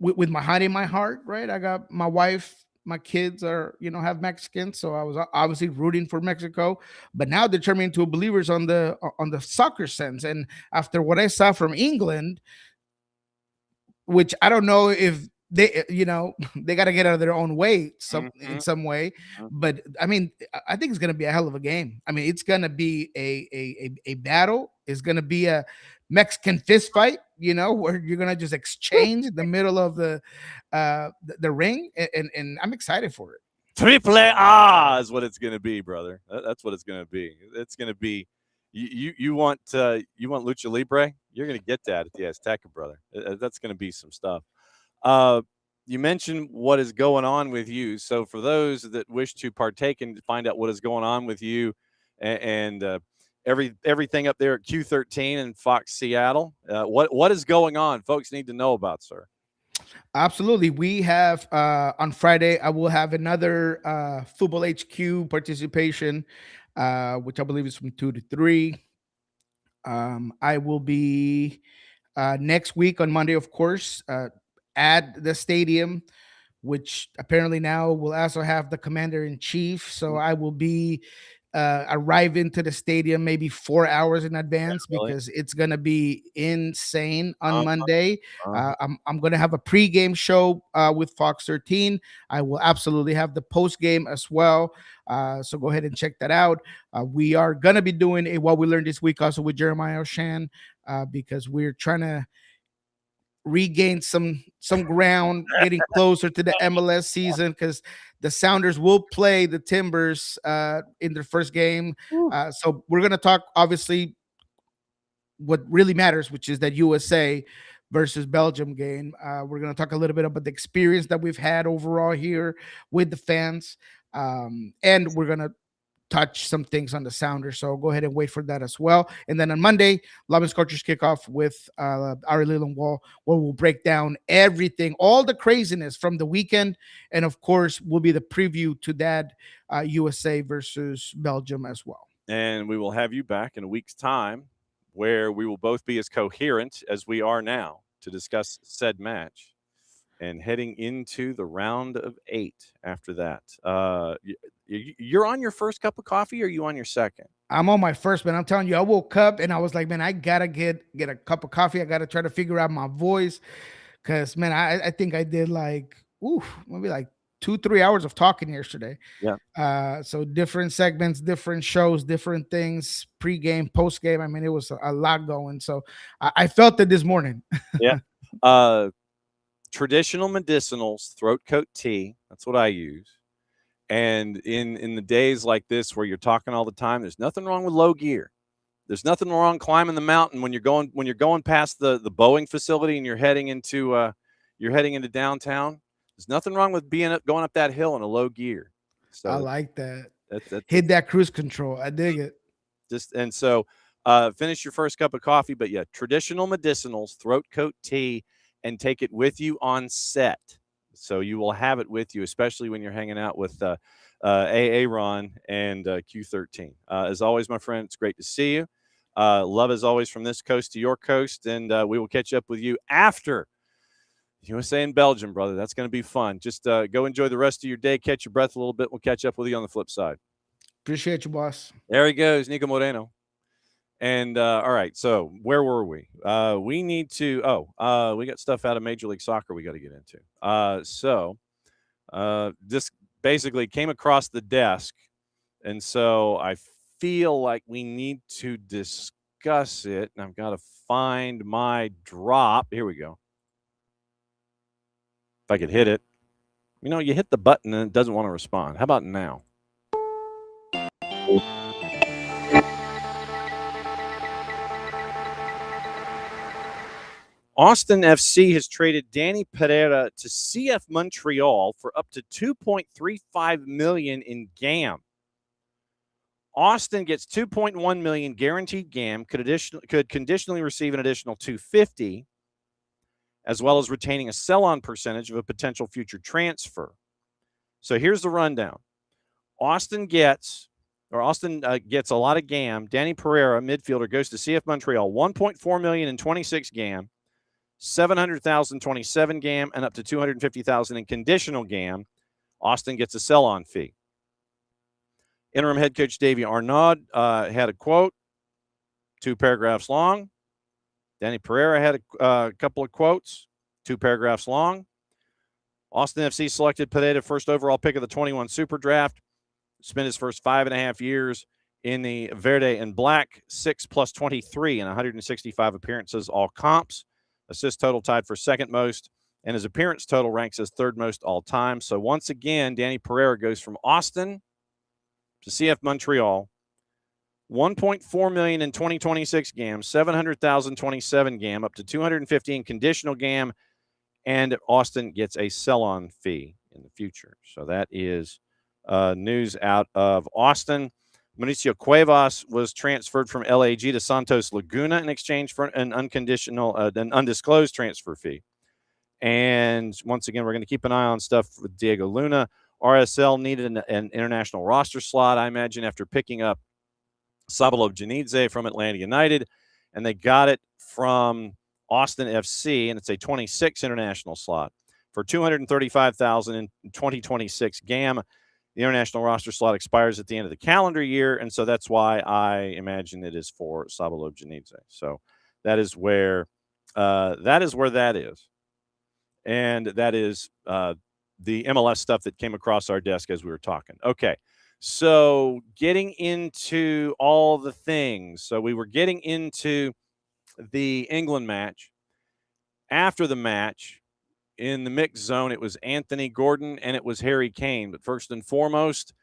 with my heart in my heart, right? I got my wife, my kids are, have Mexicans, so I was obviously rooting for Mexico. But now they're turning into believers on the soccer sense. And after what I saw from England, which I don't know if they, they got to get out of their own way in some way. But I mean, I think it's going to be a hell of a game. I mean, it's going to be a battle. It's going to be a Mexican fist fight, where you're going to just exchange in the middle of the ring. And I'm excited for it. Triple A is what it's going to be, brother. That's what it's going to be. It's going to be, you want Lucha Libre? You're going to get that at the Azteca, brother. That's going to be some stuff. You mentioned what is going on with you. So for those that wish to partake and find out what is going on with you and everything up there at Q13 and Fox Seattle, what is going on? Folks need to know about, sir. Absolutely. We have on Friday, I will have another Football HQ participation, which I believe is from 2 to 3. I will be next week on Monday, of course, at the stadium, which apparently now will also have the commander-in-chief. So I will be arriving to the stadium maybe 4 hours in advance because it's going to be insane on Monday. I'm going to have a pregame show with Fox 13. I will absolutely have the postgame as well. So go ahead and check that out. We are going to be doing a What We Learned This Week also with Jeremiah Oshan because we're trying to regain some ground, getting closer to the MLS season because the Sounders will play the Timbers in their first game. So we're going to talk, obviously, what really matters, which is that USA versus Belgium game. We're going to talk a little bit about the experience that we've had overall here with the fans. And we're going to touch some things on the Sounders. So go ahead and wait for that as well. And then on Monday, Love and Scorchers kickoff with Ari Lillenwall, where we'll break down everything, all the craziness from the weekend. And of course, will be the preview to that USA versus Belgium as well. And we will have you back in a week's time where we will both be as coherent as we are now to discuss said match. And heading into the round of 8 after that. You're on your first cup of coffee, or are you on your second? I'm on my first, man. I'm telling you, I woke up and I was like, man, I gotta get a cup of coffee. I gotta try to figure out my voice. Cause man, I think I did like maybe like 2-3 hours of talking yesterday. Yeah. So different segments, different shows, different things, pre-game, post-game. I mean, it was a lot going. So I felt it this morning. Yeah. Traditional medicinals, throat coat tea. That's what I use. And in the days like this where you're talking all the time, there's nothing wrong with low gear. There's nothing wrong climbing the mountain when you're going past the Boeing facility and you're heading into downtown. There's nothing wrong with going up that hill in a low gear. So I like that. That's Hit that cruise control. I dig it. Finish your first cup of coffee, but yeah, traditional medicinals, throat coat tea, and take it with you on set. So you will have it with you, especially when you're hanging out with Ron and Q13. As always, my friend, it's great to see you. Love as always from this coast to your coast, and we will catch up with you after USA and Belgium, brother. That's going to be fun. Just go enjoy the rest of your day. Catch your breath a little bit. We'll catch up with you on the flip side. Appreciate you, boss. There he goes, Niko Moreno. And all right, so where were we? We need to. We got stuff out of Major League Soccer we got to get into. This basically came across the desk, and so I feel like we need to discuss it. And I've got to find my drop. Here we go. If I could hit it, you hit the button and it doesn't want to respond. How about now? Austin FC has traded Danny Pereira to CF Montreal for up to $2.35 million in GAM. Austin gets $2.1 million guaranteed GAM, could conditionally receive an additional $250, as well as retaining a sell-on percentage of a potential future transfer. So here's the rundown. Austin gets a lot of GAM. Danny Pereira, midfielder, goes to CF Montreal, $1.4 million in 26 GAM. 700,000 27 GAM, and up to 250,000 in conditional GAM. Austin gets a sell-on fee. Interim head coach Davy Arnaud had a quote, 2 paragraphs long. Danny Pereira had a couple of quotes, 2 paragraphs long. Austin FC selected Pereira first overall pick of the 21 Super Draft. Spent his first 5.5 years in the Verde and Black, 6 plus 23 in 165 appearances, all comps. Assist total tied for second most, and his appearance total ranks as third most all time. So once again, Danny Pereira goes from Austin to CF Montreal, $1.4 million in 2026 GAM, 700,000 27 GAM, up to 250 in conditional GAM, and Austin gets a sell-on fee in the future. So that is news out of Austin. Mauricio Cuevas was transferred from LAG to Santos Laguna in exchange for an undisclosed transfer fee. And once again, we're going to keep an eye on stuff with Diego Luna. RSL needed an international roster slot, I imagine, after picking up Sabalo Janidze from Atlanta United, and they got it from Austin FC, and it's a 26 international slot for $235,000 in 2026 GAM. The international roster slot expires at the end of the calendar year, and so that's why I imagine it is for Sabalo Janidze. So that is where that is. And that is the MLS stuff that came across our desk as we were talking. Okay, so getting into all the things. So we were getting into the England match. After the match, in the mixed zone, it was Anthony Gordon and it was Harry Kane. But first and foremost,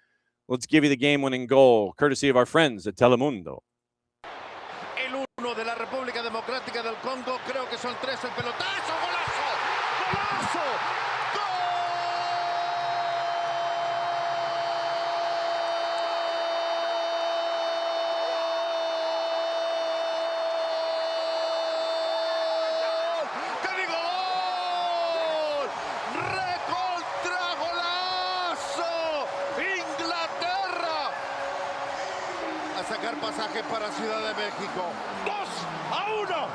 let's give you the game-winning goal, courtesy of our friends at Telemundo. El uno de la República Democrática del Congo, creo que son 3 el pelotazo, golazo, golazo, gol. ¡Qué gol! ¡Recontra golazo! ¡Inglaterra! A sacar pasaje para Ciudad de México. 2-1.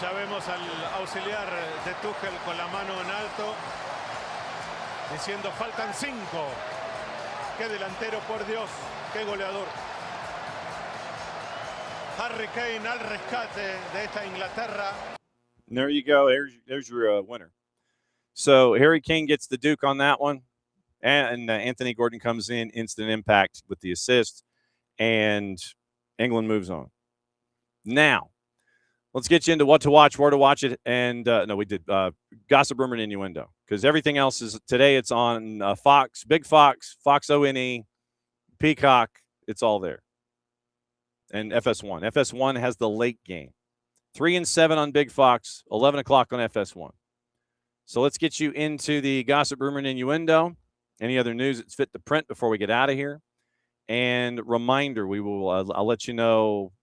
Ya vemos al auxiliar de Tuchel con la mano en alto, diciendo faltan 5. Qué delantero, por Dios, qué goleador. Harry Kane al rescate de esta Inglaterra. And there you go. There's your winner. So Harry Kane gets the Duke on that one, and Anthony Gordon comes in, instant impact with the assist, and England moves on. Now, Let's get you into what to watch, where to watch it, and no, we did gossip, rumor, and innuendo, because everything else is today. It's on Fox, Big Fox, Fox ONE, Peacock. It's all there, and FS1. FS1 has the late game, 3 and 7 on Big Fox, 11 o'clock on FS1. So let's get you into the gossip, rumor, and innuendo. Any other news that's fit to print before we get out of here? And reminder, we will. I'll let you know.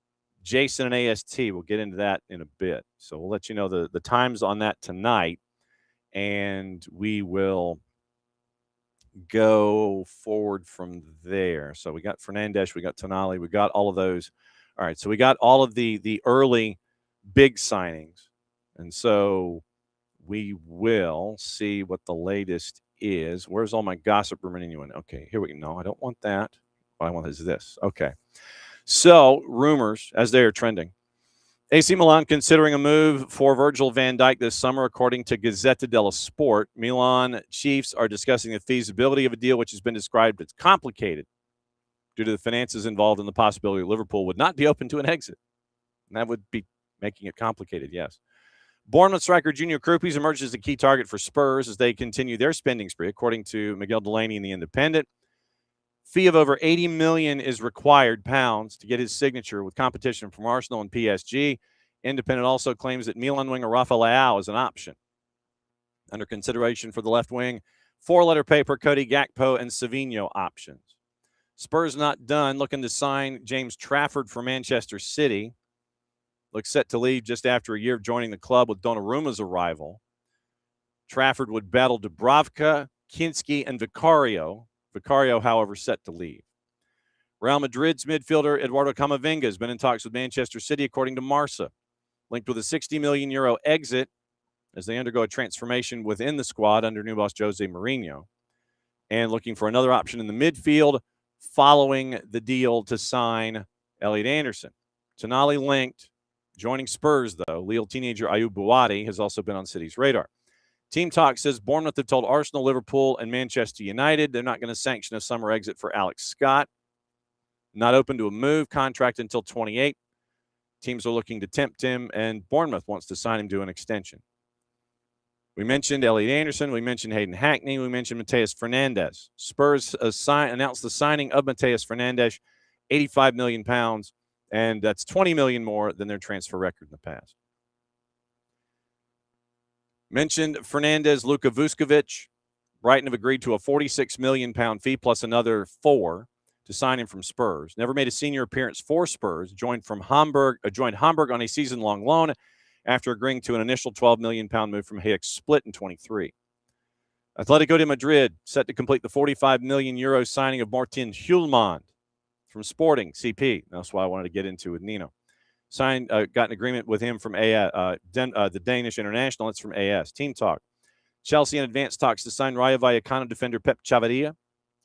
Jason and AST, we'll get into that in a bit. So we'll let you know the times on that tonight, and we will go forward from there. So we got Fernandez, we got Tonali, we got all of those. All right, so we got all of the early big signings, and so we will see what the latest is. Where's all my gossip rumor innuendo? Okay, here we go. No, I don't want that. What I want is this. Okay. So, rumors as they are trending. AC Milan considering a move for Virgil van Dijk this summer, according to Gazzetta dello Sport. Milan Chiefs are discussing the feasibility of a deal which has been described as complicated due to the finances involved and the possibility Liverpool would not be open to an exit. And that would be making it complicated, yes. Bournemouth striker Junior Krupi's emerged as a key target for Spurs as they continue their spending spree, according to Miguel Delaney in The Independent. Fee of over 80 million is required pounds to get his signature with competition from Arsenal and PSG. Independent also claims that Milan winger Rafa Leao is an option. Under consideration for the left wing, 4-letter paper, Cody Gakpo and Savinho options. Spurs not done, looking to sign James Trafford for Manchester City. Looks set to leave just after a year of joining the club with Donnarumma's arrival. Trafford would battle Dubravka, Kinski, and Vicario. Vicario, however, set to leave. Real Madrid's midfielder Eduardo Camavinga has been in talks with Manchester City, according to Marca, linked with a 60 million euro exit as they undergo a transformation within the squad under new boss Jose Mourinho, and looking for another option in the midfield following the deal to sign Elliot Anderson. Tonali linked, joining Spurs, though. Lille teenager Ayoub Bouadi has also been on City's radar. Team Talk says Bournemouth have told Arsenal, Liverpool, and Manchester United they're not going to sanction a summer exit for Alex Scott. Not open to a move, contract until 28. Teams are looking to tempt him, and Bournemouth wants to sign him to an extension. We mentioned Elliot Anderson. We mentioned Hayden Hackney. We mentioned Mateus Fernandes. Spurs announced the signing of Mateus Fernandes, £85 million, and that's $20 million more than their transfer record in the past. Mentioned Fernandez, Luka Vuskovic. Brighton have agreed to a £46 million fee plus another $4 to sign him from Spurs. Never made a senior appearance for Spurs. Joined Hamburg on a season-long loan after agreeing to an initial £12 million move from Hajduk Split in 23. Atletico de Madrid set to complete the €45 million signing of Martin Hjulmand from Sporting CP. That's why I wanted to get into with Nino. Got an agreement with him from the Danish international. It's from AS. Team Talk. Chelsea in advanced talks to sign Rayo Vallecano defender Pep Chavarria.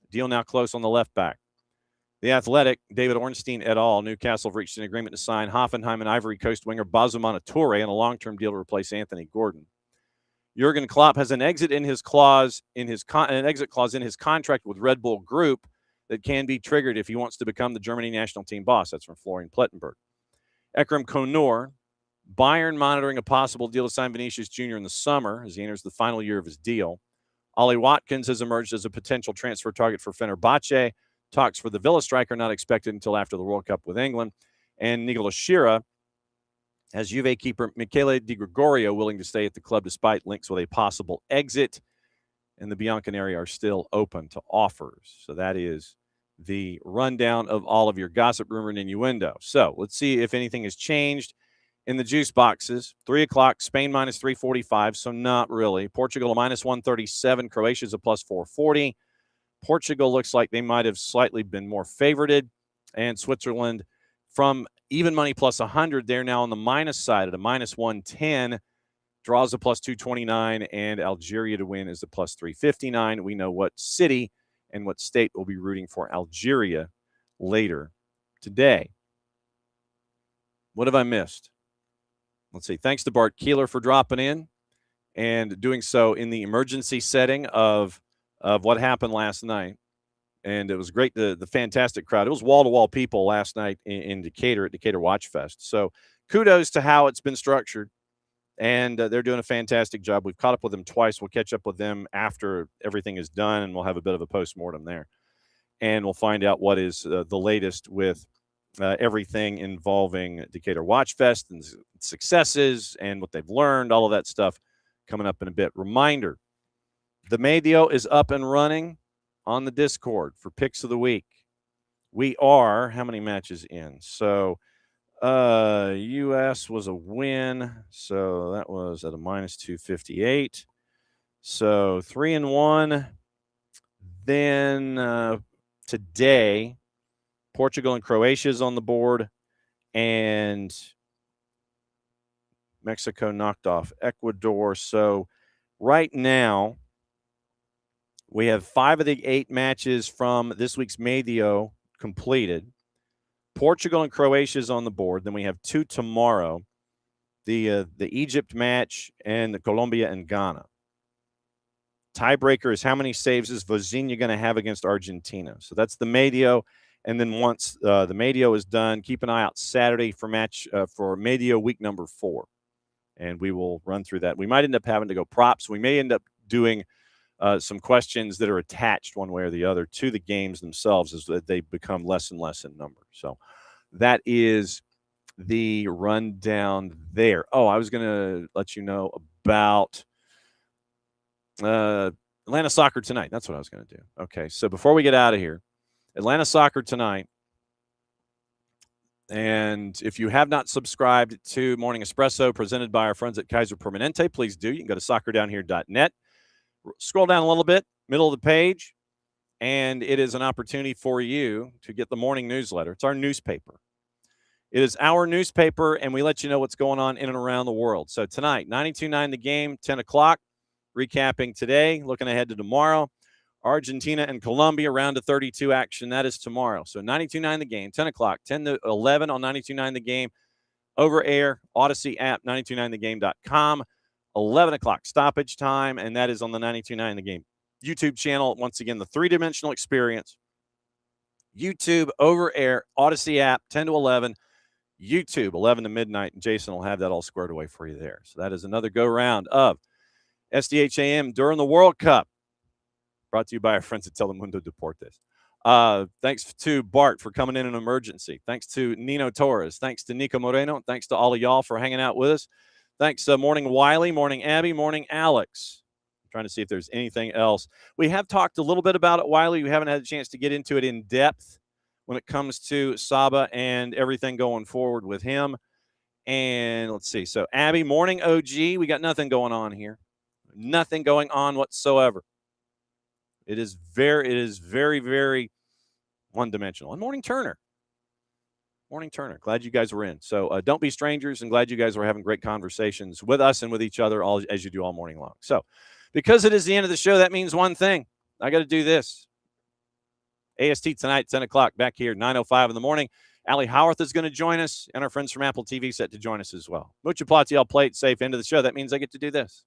Deal now close on the left back. The Athletic, David Ornstein et al. Newcastle have reached an agreement to sign Hoffenheim and Ivory Coast winger Bazumana Toure on a long-term deal to replace Anthony Gordon. Jurgen Klopp has an exit clause in his contract with Red Bull Group that can be triggered if he wants to become the Germany national team boss. That's from Florian Plettenberg. Ekrem Konur, Bayern monitoring a possible deal to sign Vinicius Jr. in the summer as he enters the final year of his deal. Ollie Watkins has emerged as a potential transfer target for Fenerbahce. Talks for the Villa striker not expected until after the World Cup with England. And Nicolas Shearer has Juve keeper Michele Di Gregorio willing to stay at the club despite links with a possible exit. And the Bianconeri are still open to offers. So that is the rundown of all of your gossip, rumor, and innuendo. So let's see if anything has changed in the juice boxes. 3 o'clock, Spain minus 345, so not really. Portugal a minus 137, Croatia's a plus 440. Portugal looks like they might have slightly been more favorited. And Switzerland from even money plus 100, they're now on the minus side at a minus 110. Draws a plus 229, and Algeria to win is a plus 359. We know what city and what state will be rooting for Algeria later today. What have I missed? Let's see. Thanks to Bart Keeler for dropping in and doing so in the emergency setting of what happened last night. And it was great, the fantastic crowd. It was wall-to-wall people last night in Decatur at Decatur Watch Fest. So kudos to how it's been structured. And they're doing a fantastic job. We've caught up with them twice. We'll catch up with them after everything is done, and we'll have a bit of a postmortem there. And we'll find out what is the latest with everything involving Decatur Watch Fest and successes and what they've learned, all of that stuff coming up in a bit. Reminder, the Medio is up and running on the Discord for Picks of the Week. We are, how many matches in? So U.S. was a win, so that was at a minus 258. So 3-1. Then today, Portugal and Croatia is on the board, and Mexico knocked off Ecuador. So right now, we have 5 of the 8 matches from this week's Medio completed. Portugal and Croatia is on the board. Then we have 2 tomorrow, the Egypt match and the Colombia and Ghana. Tiebreaker is how many saves is Vozinha going to have against Argentina? So that's the Medio. And then once the Medio is done, keep an eye out Saturday for Medio week number 4. And we will run through that. We might end up having to go props. We may end up doing some questions that are attached one way or the other to the games themselves as they become less and less in number. So that is the rundown there. Oh, I was going to let you know about Atlanta soccer tonight. That's what I was going to do. Okay, so before we get out of here, Atlanta soccer tonight. And if you have not subscribed to Morning Espresso presented by our friends at Kaiser Permanente, please do. You can go to soccerdownhere.net. Scroll down a little bit, middle of the page, and it is an opportunity for you to get the morning newsletter. It's our newspaper. It is our newspaper, and we let you know what's going on in and around the world. So tonight, 92.9 The Game, 10 o'clock, recapping today, looking ahead to tomorrow. Argentina and Colombia, round of 32 action. That is tomorrow. So 92.9 The Game, 10 o'clock, 10 to 11 on 92.9 The Game. Over air, Odyssey app, 929thegame.com. 11 o'clock stoppage time, and that is on the 92.9 The Game YouTube channel. Once again, the three-dimensional experience. YouTube, over air, Odyssey app, 10 to 11. YouTube, 11 to midnight, and Jason will have that all squared away for you there. So that is another go-round of SDH AM during the World Cup. Brought to you by our friends at Telemundo Deportes. Thanks to Bart for coming in an emergency. Thanks to Nino Torres. Thanks to Niko Moreno. Thanks to all of y'all for hanging out with us. Thanks, morning Wiley, morning Abby, morning Alex. I'm trying to see if there's anything else. We have talked a little bit about it, Wiley. We haven't had a chance to get into it in depth when it comes to Saba and everything going forward with him. And let's see. So, Abby, morning OG. We got nothing going on here. Nothing going on whatsoever. It is very, very one-dimensional. And morning Turner. Morning Turner. Glad you guys were in. So don't be strangers, and glad you guys were having great conversations with us and with each other all as you do all morning long. So because it is the end of the show, that means one thing. I got to do this. AST tonight, 10 o'clock, back here, 9:05 in the morning. Ali Howarth is going to join us, and our friends from Apple TV set to join us as well. Mucha Platiel plate safe end of the show. That means I get to do this.